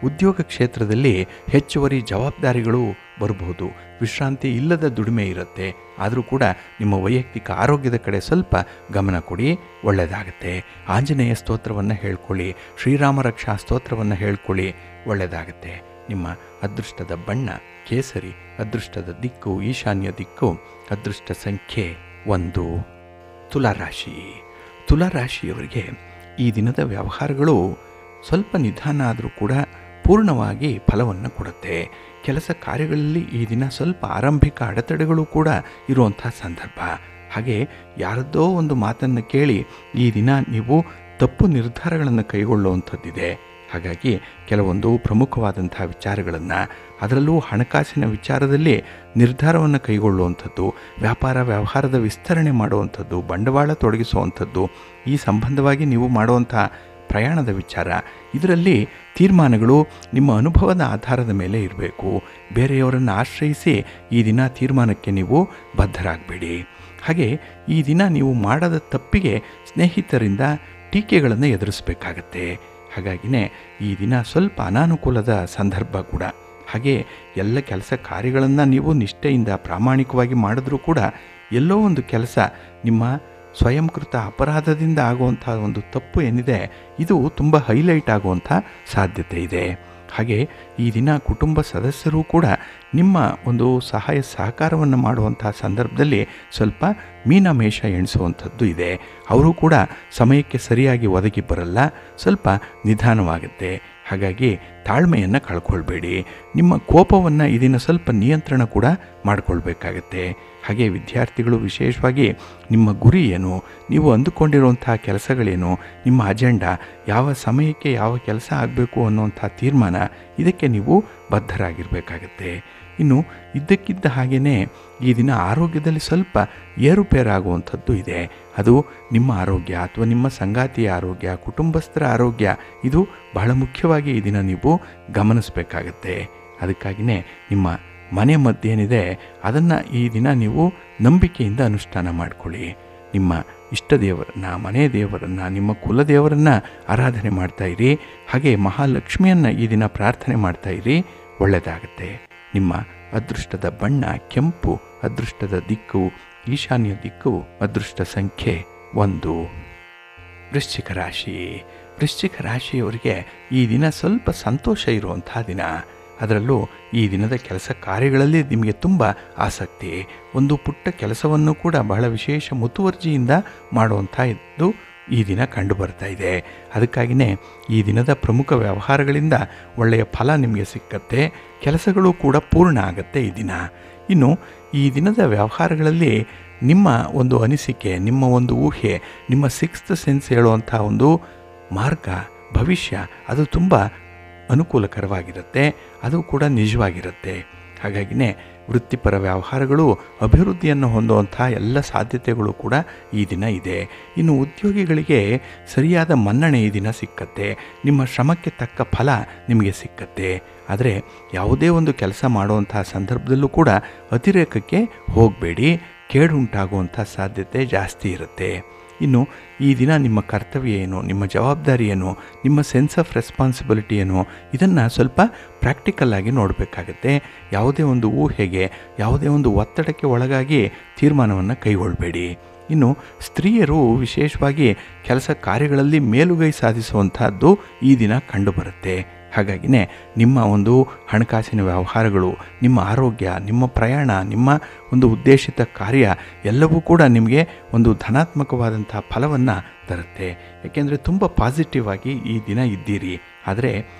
ಉದ್ಯೋಗ ಕ್ಷೇತ್ರದಲ್ಲಿ ಹೆಚ್ಚುವರಿ ಜವಾಬ್ದಾರಿಗಳು ಬರಬಹುದು, ವಿಶ್ರಾಂತಿ ಇಲ್ಲದ ದುಡಿಮೆ ಇರುತ್ತೆ. ಆದರೂ ಕೂಡ ನಿಮ್ಮ ವೈಯಕ್ತಿಕ ಆರೋಗ್ಯದ ಕಡೆ ಸ್ವಲ್ಪ ಗಮನ ಕೊಡಿ, ಒಳ್ಳೆಯದಾಗುತ್ತೆ. ಆಂಜನೇಯ ಸ್ತೋತ್ರವನ್ನು ಹೇಳ್ಕೊಳ್ಳಿ, ಶ್ರೀರಾಮ ರಕ್ಷಾ ಸ್ತೋತ್ರವನ್ನು ಹೇಳ್ಕೊಳ್ಳಿ, ಒಳ್ಳೆಯದಾಗುತ್ತೆ. ನಿಮ್ಮ ಅದೃಷ್ಟದ ಬಣ್ಣ ಕೇಸರಿ, ಅದೃಷ್ಟದ ದಿಕ್ಕು ಈಶಾನ್ಯ ದಿಕ್ಕು, ಅದೃಷ್ಟ ಸಂಖ್ಯೆ 1. ತುಲಾರಾಶಿ. ತುಲಾರಾಶಿಯವರಿಗೆ ಈ ದಿನದ ವ್ಯವಹಾರಗಳು ಸ್ವಲ್ಪ ನಿಧಾನ ಆದರೂ ಕೂಡ ಪೂರ್ಣವಾಗಿ ಫಲವನ್ನು ಕೊಡುತ್ತೆ. ಕೆಲಸ ಕಾರ್ಯಗಳಲ್ಲಿ ಈ ದಿನ ಸ್ವಲ್ಪ ಆರಂಭಿಕ ಅಡೆತಡೆಗಳು ಕೂಡ ಇರುವಂಥ ಸಂದರ್ಭ. ಹಾಗೆ ಯಾರದ್ದೋ ಒಂದು ಮಾತನ್ನು ಕೇಳಿ ಈ ದಿನ ನೀವು ತಪ್ಪು ನಿರ್ಧಾರಗಳನ್ನು ಕೈಗೊಳ್ಳುವಂಥದ್ದಿದೆ. ಹಾಗಾಗಿ ಕೆಲವೊಂದು ಪ್ರಮುಖವಾದಂಥ ವಿಚಾರಗಳನ್ನು, ಅದರಲ್ಲೂ ಹಣಕಾಸಿನ ವಿಚಾರದಲ್ಲಿ ನಿರ್ಧಾರವನ್ನು ಕೈಗೊಳ್ಳುವಂಥದ್ದು, ವ್ಯಾಪಾರ ವ್ಯವಹಾರದ ವಿಸ್ತರಣೆ ಮಾಡುವಂಥದ್ದು, ಬಂಡವಾಳ ತೊಡಗಿಸುವಂಥದ್ದು, ಈ ಸಂಬಂಧವಾಗಿ ನೀವು ಮಾಡುವಂಥ ಪ್ರಯಾಣದ ವಿಚಾರ, ಇದರಲ್ಲಿ ತೀರ್ಮಾನಗಳು ನಿಮ್ಮ ಅನುಭವದ ಆಧಾರದ ಮೇಲೆ ಇರಬೇಕು. ಬೇರೆಯವರನ್ನು ಆಶ್ರಯಿಸಿ ಈ ದಿನ ತೀರ್ಮಾನಕ್ಕೆ ನೀವು ಬದ್ಧರಾಗಬೇಡಿ. ಹಾಗೆ ಈ ದಿನ ನೀವು ಮಾಡದ ತಪ್ಪಿಗೆ ಸ್ನೇಹಿತರಿಂದ ಟೀಕೆಗಳನ್ನು ಎದುರಿಸಬೇಕಾಗತ್ತೆ. ಹಾಗಾಗಿನೇ ಈ ದಿನ ಸ್ವಲ್ಪ ಅನಾನುಕೂಲದ ಸಂದರ್ಭ ಕೂಡ. ಹಾಗೆ ಎಲ್ಲ ಕೆಲಸ ಕಾರ್ಯಗಳನ್ನು ನೀವು ನಿಷ್ಠೆಯಿಂದ ಪ್ರಾಮಾಣಿಕವಾಗಿ ಮಾಡಿದ್ರೂ ಕೂಡ ಎಲ್ಲೋ ಒಂದು ಕೆಲಸ ನಿಮ್ಮ ಸ್ವಯಂಕೃತ ಅಪರಾಧದಿಂದ ಆಗುವಂಥ ಒಂದು ತಪ್ಪು ಏನಿದೆ, ಇದು ತುಂಬ ಹೈಲೈಟ್ ಆಗುವಂಥ ಸಾಧ್ಯತೆ ಇದೆ. ಹಾಗೆ ಈ ದಿನ ಕುಟುಂಬ ಸದಸ್ಯರು ಕೂಡ ನಿಮ್ಮ ಒಂದು ಸಹಾಯ ಸಹಕಾರವನ್ನು ಮಾಡುವಂಥ ಸಂದರ್ಭದಲ್ಲಿ ಸ್ವಲ್ಪ ಮೀನಮೇಷ ಎಣಿಸುವಂಥದ್ದು ಇದೆ. ಅವರು ಕೂಡ ಸಮಯಕ್ಕೆ ಸರಿಯಾಗಿ ಒದಗಿ ಬರಲ್ಲ, ಸ್ವಲ್ಪ ನಿಧಾನವಾಗುತ್ತೆ. ಹಾಗಾಗಿ ತಾಳ್ಮೆಯನ್ನು ಕಳ್ಕೊಳ್ಬೇಡಿ. ನಿಮ್ಮ ಕೋಪವನ್ನು ಈ ದಿನ ಸ್ವಲ್ಪ ನಿಯಂತ್ರಣ ಕೂಡ ಮಾಡಿಕೊಳ್ಬೇಕಾಗತ್ತೆ. ಹಾಗೆ ವಿದ್ಯಾರ್ಥಿಗಳು ವಿಶೇಷವಾಗಿ ನಿಮ್ಮ ಗುರಿ ಏನು, ನೀವು ಅಂದುಕೊಂಡಿರುವಂಥ ಕೆಲಸಗಳೇನು, ನಿಮ್ಮ ಅಜೆಂಡಾ, ಯಾವ ಸಮಯಕ್ಕೆ ಯಾವ ಕೆಲಸ ಆಗಬೇಕು ಅನ್ನುವಂಥ ತೀರ್ಮಾನ, ಇದಕ್ಕೆ ನೀವು ಬದ್ಧರಾಗಿರಬೇಕಾಗತ್ತೆ. ಇನ್ನು ಇದ್ದಕ್ಕಿದ್ದ ಹಾಗೆಯೇ ಈ ದಿನ ಆರೋಗ್ಯದಲ್ಲಿ ಸ್ವಲ್ಪ ಏರುಪೇರಾಗುವಂಥದ್ದು ಇದೆ. ಅದು ನಿಮ್ಮ ಆರೋಗ್ಯ ಅಥವಾ ನಿಮ್ಮ ಸಂಗಾತಿಯ ಆರೋಗ್ಯ, ಕುಟುಂಬಸ್ಥರ ಆರೋಗ್ಯ, ಇದು ಬಹಳ ಮುಖ್ಯವಾಗಿ ಈ ದಿನ ನೀವು ಗಮನಿಸಬೇಕಾಗತ್ತೆ. ಅದಕ್ಕಾಗಿಯೇ ನಿಮ್ಮ ಮನೆ ಮದ್ದೇನಿದೆ ಅದನ್ನು ಈ ದಿನ ನೀವು ನಂಬಿಕೆಯಿಂದ ಅನುಷ್ಠಾನ ಮಾಡಿಕೊಳ್ಳಿ. ನಿಮ್ಮ ಇಷ್ಟ ದೇವರನ್ನು, ಮನೆ ದೇವರನ್ನು, ನಿಮ್ಮ ಕುಲದೇವರನ್ನು ಆರಾಧನೆ ಮಾಡ್ತಾಯಿರಿ. ಹಾಗೆ ಮಹಾಲಕ್ಷ್ಮಿಯನ್ನು ಈ ದಿನ ಪ್ರಾರ್ಥನೆ ಮಾಡ್ತಾಯಿರಿ, ಒಳ್ಳೆಯದಾಗುತ್ತೆ. ನಿಮ್ಮ ಅದೃಷ್ಟದ ಬಣ್ಣ ಕೆಂಪು, ಅದೃಷ್ಟದ ದಿಕ್ಕು ಈಶಾನ್ಯ ದಿಕ್ಕು, ಅದೃಷ್ಟ ಸಂಖ್ಯೆ 1. ವೃಶ್ಚಿಕ ರಾಶಿ. ವೃಶ್ಚಿಕ ರಾಶಿಯವರಿಗೆ ಈ ದಿನ ಸ್ವಲ್ಪ ಸಂತೋಷ ಇರುವಂಥ ದಿನ. ಅದರಲ್ಲೂ ಈ ದಿನದ ಕೆಲಸ ಕಾರ್ಯಗಳಲ್ಲಿ ನಿಮಗೆ ತುಂಬ ಆಸಕ್ತಿ. ಒಂದು ಪುಟ್ಟ ಕೆಲಸವನ್ನು ಕೂಡ ಬಹಳ ವಿಶೇಷ ಮುತುವರ್ಜಿಯಿಂದ ಮಾಡುವಂಥ ಇದ್ದು ಈ ದಿನ ಕಂಡು ಬರ್ತಾ ಇದೆ. ಅದಕ್ಕಾಗಿಯೇ ಈ ದಿನದ ಪ್ರಮುಖ ವ್ಯವಹಾರಗಳಿಂದ ಒಳ್ಳೆಯ ಫಲ ನಿಮಗೆ ಸಿಕ್ಕತ್ತೆ. ಕೆಲಸಗಳು ಕೂಡ ಪೂರ್ಣ ಆಗುತ್ತೆ ಈ ದಿನ. ಇನ್ನು ಈ ದಿನದ ವ್ಯವಹಾರಗಳಲ್ಲಿ ನಿಮ್ಮ ಒಂದು ಅನಿಸಿಕೆ, ನಿಮ್ಮ ಒಂದು ಊಹೆ, ನಿಮ್ಮ ಸಿಕ್ಸ್ತ್ ಸೆನ್ಸ್ ಹೇಳುವಂಥ ಒಂದು ಮಾರ್ಗ, ಭವಿಷ್ಯ, ಅದು ತುಂಬ ಅನುಕೂಲಕರವಾಗಿರುತ್ತೆ, ಅದು ಕೂಡ ನಿಜವಾಗಿರುತ್ತೆ. ಹಾಗಾಗಿನೇ ವೃತ್ತಿಪರ ವ್ಯವಹಾರಗಳು ಅಭಿವೃದ್ಧಿಯನ್ನು ಹೊಂದುವಂಥ ಎಲ್ಲ ಸಾಧ್ಯತೆಗಳು ಕೂಡ ಈ ದಿನ ಇದೆ. ಇನ್ನು ಉದ್ಯೋಗಿಗಳಿಗೆ ಸರಿಯಾದ ಮನ್ನಣೆ ಈ ದಿನ ಸಿಕ್ಕತ್ತೆ. ನಿಮ್ಮ ಶ್ರಮಕ್ಕೆ ತಕ್ಕ ಫಲ ನಿಮಗೆ ಸಿಕ್ಕತ್ತೆ. ಆದರೆ ಯಾವುದೇ ಒಂದು ಕೆಲಸ ಮಾಡುವಂಥ ಸಂದರ್ಭದಲ್ಲೂ ಕೂಡ ಅತಿರೇಕಕ್ಕೆ ಹೋಗಬೇಡಿ. ಕೇಡುಂಟಾಗುವಂಥ ಸಾಧ್ಯತೆ ಜಾಸ್ತಿ ಇರುತ್ತೆ. ಇನ್ನು ಈ ದಿನ ನಿಮ್ಮ ಕರ್ತವ್ಯ ಏನು, ನಿಮ್ಮ ಜವಾಬ್ದಾರಿ ಏನು, ನಿಮ್ಮ ಸೆನ್ಸ್ ಆಫ್ ರೆಸ್ಪಾನ್ಸಿಬಿಲಿಟಿ ಏನು, ಇದನ್ನು ಸ್ವಲ್ಪ ಪ್ರಾಕ್ಟಿಕಲ್ಲಾಗಿ ನೋಡಬೇಕಾಗತ್ತೆ. ಯಾವುದೇ ಒಂದು ಊಹೆಗೆ, ಯಾವುದೇ ಒಂದು ಒತ್ತಡಕ್ಕೆ ಒಳಗಾಗಿ ತೀರ್ಮಾನವನ್ನು ಕೈಗೊಳ್ಳಬೇಡಿ. ಇನ್ನು ಸ್ತ್ರೀಯರು ವಿಶೇಷವಾಗಿ ಕೆಲಸ ಕಾರ್ಯಗಳಲ್ಲಿ ಮೇಲುಗೈ ಸಾಧಿಸುವಂತಹದ್ದು ಈ ದಿನ ಕಂಡುಬರುತ್ತೆ. ಹಾಗಾಗಿನೇ ನಿಮ್ಮ ಒಂದು ಹಣಕಾಸಿನ ವ್ಯವಹಾರಗಳು, ನಿಮ್ಮ ಆರೋಗ್ಯ, ನಿಮ್ಮ ಪ್ರಯಾಣ, ನಿಮ್ಮ ಒಂದು ಉದ್ದೇಶಿತ ಕಾರ್ಯ ಎಲ್ಲವೂ ಕೂಡ ನಿಮಗೆ ಒಂದು ಧನಾತ್ಮಕವಾದಂಥ ಫಲವನ್ನು ತರುತ್ತೆ. ಯಾಕೆಂದರೆ ತುಂಬ ಪಾಸಿಟಿವ್ ಆಗಿ ಈ ದಿನ ಇದ್ದೀರಿ. ಆದರೆ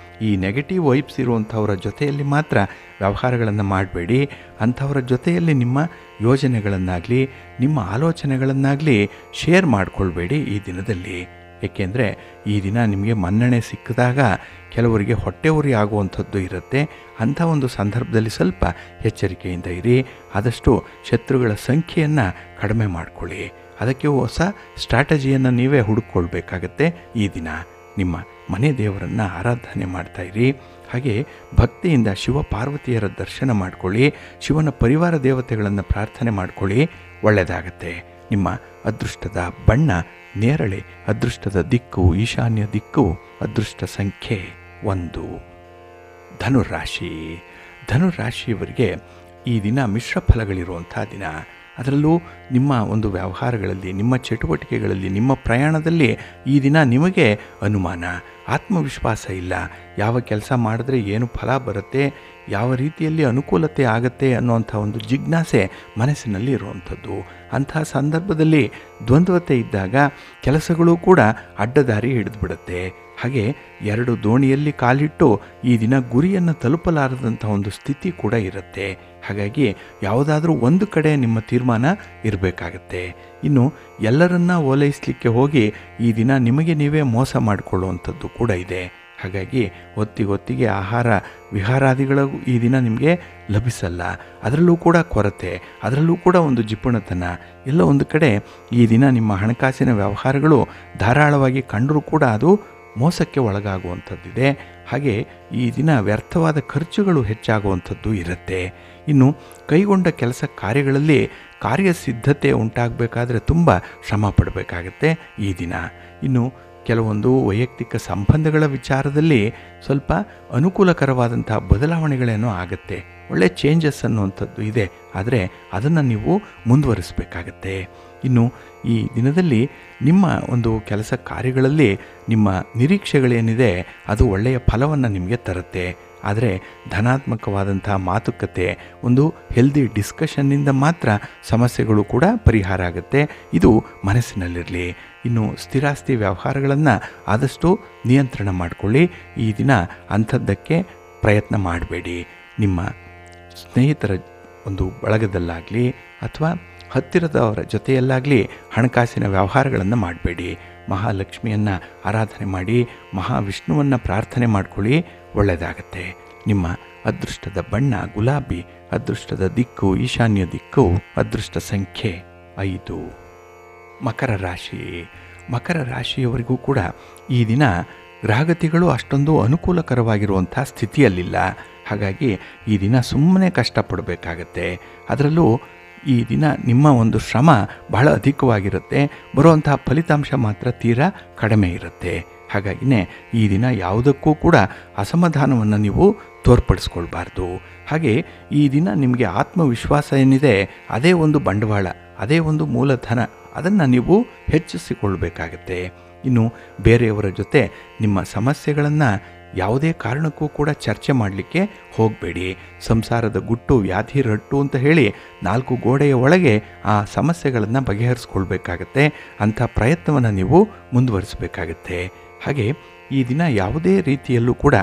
ಈ ನೆಗೆಟಿವ್ ವೈಬ್ಸ್ ಇರುವಂಥವರ ಜೊತೆಯಲ್ಲಿ ಮಾತ್ರ ವ್ಯವಹಾರಗಳನ್ನು ಮಾಡಬೇಡಿ. ಅಂಥವರ ಜೊತೆಯಲ್ಲಿ ನಿಮ್ಮ ಯೋಜನೆಗಳನ್ನಾಗಲಿ ನಿಮ್ಮ ಆಲೋಚನೆಗಳನ್ನಾಗಲಿ ಶೇರ್ ಮಾಡಿಕೊಳ್ಬೇಡಿ ಈ ದಿನದಲ್ಲಿ. ಏಕೆಂದರೆ ಈ ದಿನ ನಿಮಗೆ ಮನ್ನಣೆ ಸಿಕ್ಕಿದಾಗ ಕೆಲವರಿಗೆ ಹೊಟ್ಟೆ ಉರಿ ಆಗುವಂಥದ್ದು ಇರುತ್ತೆ. ಅಂಥ ಒಂದು ಸಂದರ್ಭದಲ್ಲಿ ಸ್ವಲ್ಪ ಎಚ್ಚರಿಕೆಯಿಂದ ಇರಿ. ಆದಷ್ಟು ಶತ್ರುಗಳ ಸಂಖ್ಯೆಯನ್ನು ಕಡಿಮೆ ಮಾಡಿಕೊಳ್ಳಿ. ಅದಕ್ಕೆ ಹೊಸ ಸ್ಟ್ರಾಟಜಿಯನ್ನು ನೀವೇ ಹುಡುಕೊಳ್ಬೇಕಾಗತ್ತೆ. ಈ ದಿನ ನಿಮ್ಮ ಮನೆ ದೇವರನ್ನು ಆರಾಧನೆ ಮಾಡ್ತಾಯಿರಿ. ಹಾಗೆ ಭಕ್ತಿಯಿಂದ ಶಿವ ಪಾರ್ವತಿಯರ ದರ್ಶನ ಮಾಡಿಕೊಳ್ಳಿ. ಶಿವನ ಪರಿವಾರ ದೇವತೆಗಳನ್ನು ಪ್ರಾರ್ಥನೆ ಮಾಡಿಕೊಳ್ಳಿ, ಒಳ್ಳೆಯದಾಗತ್ತೆ. ನಿಮ್ಮ ಅದೃಷ್ಟದ ಬಣ್ಣ ನೇರಳೆ, ಅದೃಷ್ಟದ ದಿಕ್ಕು ಈಶಾನ್ಯ ದಿಕ್ಕು, ಅದೃಷ್ಟ ಸಂಖ್ಯೆ 1. ಧನುರಾಶಿ. ಧನುರಾಶಿಯವರಿಗೆ ಈ ದಿನ ಮಿಶ್ರ ಫಲಗಳಿರುವಂಥ ದಿನ. ಅದರಲ್ಲೂ ನಿಮ್ಮ ಒಂದು ವ್ಯವಹಾರಗಳಲ್ಲಿ, ನಿಮ್ಮ ಚಟುವಟಿಕೆಗಳಲ್ಲಿ, ನಿಮ್ಮ ಪ್ರಯಾಣದಲ್ಲಿ ಈ ದಿನ ನಿಮಗೆ ಅನುಮಾನ, ಆತ್ಮವಿಶ್ವಾಸ ಇಲ್ಲ. ಯಾವ ಕೆಲಸ ಮಾಡಿದ್ರೆ ಏನು ಫಲ ಬರುತ್ತೆ, ಯಾವ ರೀತಿಯಲ್ಲಿ ಅನುಕೂಲತೆ ಆಗತ್ತೆ ಅನ್ನುವಂಥ ಒಂದು ಜಿಜ್ಞಾಸೆ ಮನಸ್ಸಿನಲ್ಲಿ ಇರುವಂಥದ್ದು. ಅಂತಹ ಸಂದರ್ಭದಲ್ಲಿ ದ್ವಂದ್ವತೆ ಇದ್ದಾಗ ಕೆಲಸಗಳು ಕೂಡ ಅಡ್ಡದಾರಿ ಹಿಡಿದುಬಿಡುತ್ತೆ. ಹಾಗೆ 2 ದೋಣಿಯಲ್ಲಿ ಕಾಲಿಟ್ಟು ಈ ದಿನ ಗುರಿಯನ್ನು ತಲುಪಲಾರದಂಥ ಒಂದು ಸ್ಥಿತಿ ಕೂಡ ಇರುತ್ತೆ. ಹಾಗಾಗಿ ಯಾವುದಾದ್ರೂ ಒಂದು ಕಡೆ ನಿಮ್ಮ ತೀರ್ಮಾನ ಇರಬೇಕಾಗತ್ತೆ. ಇನ್ನು ಎಲ್ಲರನ್ನ ಓಲೈಸಲಿಕ್ಕೆ ಹೋಗಿ ಈ ದಿನ ನಿಮಗೆ ನೀವೇ ಮೋಸ ಮಾಡಿಕೊಳ್ಳುವಂಥದ್ದು ಕೂಡ ಇದೆ. ಹಾಗಾಗಿ ಹೊತ್ತಿಗೆ ಆಹಾರ ವಿಹಾರಾದಿಗಳಿಗೂ ಈ ದಿನ ನಿಮಗೆ ಲಭಿಸಲ್ಲ. ಅದರಲ್ಲೂ ಕೂಡ ಕೊರತೆ, ಅದರಲ್ಲೂ ಕೂಡ ಒಂದು ಜಿಪುಣತನ. ಎಲ್ಲ ಒಂದು ಕಡೆ ಈ ದಿನ ನಿಮ್ಮ ಹಣಕಾಸಿನ ವ್ಯವಹಾರಗಳು ಧಾರಾಳವಾಗಿ ಕಂಡರೂ ಕೂಡ ಅದು ಮೋಸಕ್ಕೆ ಒಳಗಾಗುವಂಥದ್ದಿದೆ. ಹಾಗೆ ಈ ದಿನ ವ್ಯರ್ಥವಾದ ಖರ್ಚುಗಳು ಹೆಚ್ಚಾಗುವಂಥದ್ದು ಇರುತ್ತೆ. ಇನ್ನು ಕೈಗೊಂಡ ಕೆಲಸ ಕಾರ್ಯಗಳಲ್ಲಿ ಕಾರ್ಯಸಿದ್ಧತೆ ಉಂಟಾಗಬೇಕಾದ್ರೆ ತುಂಬ ಶ್ರಮ ಪಡಬೇಕಾಗತ್ತೆ ಈ ದಿನ. ಇನ್ನು ಕೆಲವೊಂದು ವೈಯಕ್ತಿಕ ಸಂಬಂಧಗಳ ವಿಚಾರದಲ್ಲಿ ಸ್ವಲ್ಪ ಅನುಕೂಲಕರವಾದಂಥ ಬದಲಾವಣೆಗಳೇನೋ ಆಗುತ್ತೆ. ಒಳ್ಳೆ ಚೇಂಜಸ್ ಅನ್ನುವಂಥದ್ದು ಇದೆ. ಆದರೆ ಅದನ್ನು ನೀವು ಮುಂದುವರಿಸಬೇಕಾಗತ್ತೆ. ಇನ್ನು ಈ ದಿನದಲ್ಲಿ ನಿಮ್ಮ ಒಂದು ಕೆಲಸ ಕಾರ್ಯಗಳಲ್ಲಿ ನಿಮ್ಮ ನಿರೀಕ್ಷೆಗಳೇನಿದೆ ಅದು ಒಳ್ಳೆಯ ಫಲವನ್ನು ನಿಮಗೆ ತರುತ್ತೆ. ಆದರೆ ಧನಾತ್ಮಕವಾದಂಥ ಮಾತುಕತೆ, ಒಂದು ಹೆಲ್ದಿ ಡಿಸ್ಕಷನ್ನಿಂದ ಮಾತ್ರ ಸಮಸ್ಯೆಗಳು ಕೂಡ ಪರಿಹಾರ ಆಗುತ್ತೆ. ಇದು ಮನಸ್ಸಿನಲ್ಲಿರಲಿ. ಇನ್ನು ಸ್ಥಿರಾಸ್ತಿ ವ್ಯವಹಾರಗಳನ್ನು ಆದಷ್ಟು ನಿಯಂತ್ರಣ ಮಾಡಿಕೊಳ್ಳಿ. ಈ ದಿನ ಅಂಥದ್ದಕ್ಕೆ ಪ್ರಯತ್ನ ಮಾಡಬೇಡಿ. ನಿಮ್ಮ ಸ್ನೇಹಿತರ ಒಂದು ಬಳಗದಲ್ಲಾಗಲಿ ಅಥವಾ ಹತ್ತಿರದವರ ಜೊತೆಯಲ್ಲಾಗಲಿ ಹಣಕಾಸಿನ ವ್ಯವಹಾರಗಳನ್ನು ಮಾಡಬೇಡಿ. ಮಹಾಲಕ್ಷ್ಮಿಯನ್ನು ಆರಾಧನೆ ಮಾಡಿ, ಮಹಾವಿಷ್ಣುವನ್ನು ಪ್ರಾರ್ಥನೆ ಮಾಡಿಕೊಳ್ಳಿ, ಒಳ್ಳೆಯದಾಗತ್ತೆ. ನಿಮ್ಮ ಅದೃಷ್ಟದ ಬಣ್ಣ ಗುಲಾಬಿ, ಅದೃಷ್ಟದ ದಿಕ್ಕು ಈಶಾನ್ಯ ದಿಕ್ಕು, ಅದೃಷ್ಟ ಸಂಖ್ಯೆ 5. ಮಕರ ರಾಶಿ. ಮಕರ ರಾಶಿಯವರಿಗೂ ಕೂಡ ಈ ದಿನ ಗ್ರಹಗತಿಗಳು ಅಷ್ಟೊಂದು ಅನುಕೂಲಕರವಾಗಿರುವಂಥ ಸ್ಥಿತಿಯಲ್ಲಿಲ್ಲ. ಹಾಗಾಗಿ ಈ ದಿನ ಸುಮ್ಮನೆ ಕಷ್ಟಪಡಬೇಕಾಗತ್ತೆ. ಅದರಲ್ಲೂ ಈ ದಿನ ನಿಮ್ಮ ಒಂದು ಶ್ರಮ ಬಹಳ ಅಧಿಕವಾಗಿರುತ್ತೆ. ಬರುವಂಥ ಫಲಿತಾಂಶ ಮಾತ್ರ ತೀರಾ ಕಡಿಮೆ ಇರುತ್ತೆ. ಹಾಗಾಗಿನೇ ಈ ದಿನ ಯಾವುದಕ್ಕೂ ಕೂಡ ಅಸಮಾಧಾನವನ್ನು ನೀವು ತೋರ್ಪಡಿಸ್ಕೊಳ್ಬಾರ್ದು. ಹಾಗೆ ಈ ದಿನ ನಿಮಗೆ ಆತ್ಮವಿಶ್ವಾಸ ಏನಿದೆ ಅದೇ ಒಂದು ಬಂಡವಾಳ, ಅದೇ ಒಂದು ಮೂಲಧನ, ಅದನ್ನು ನೀವು ಹೆಚ್ಚಿಸಿಕೊಳ್ಬೇಕಾಗತ್ತೆ. ಇನ್ನು ಬೇರೆಯವರ ಜೊತೆ ನಿಮ್ಮ ಸಮಸ್ಯೆಗಳನ್ನು ಯಾವುದೇ ಕಾರಣಕ್ಕೂ ಕೂಡ ಚರ್ಚೆ ಮಾಡಲಿಕ್ಕೆ ಹೋಗಬೇಡಿ. ಸಂಸಾರದ ಗುಟ್ಟು ವ್ಯಾಧಿ ರಟ್ಟು ಅಂತ ಹೇಳಿ 4 ಗೋಡೆಯ ಒಳಗೆ ಆ ಸಮಸ್ಯೆಗಳನ್ನು ಬಗೆಹರಿಸ್ಕೊಳ್ಬೇಕಾಗತ್ತೆ. ಅಂಥ ಪ್ರಯತ್ನವನ್ನು ನೀವು ಮುಂದುವರಿಸಬೇಕಾಗತ್ತೆ. ಹಾಗೆ ಈ ದಿನ ಯಾವುದೇ ರೀತಿಯಲ್ಲೂ ಕೂಡ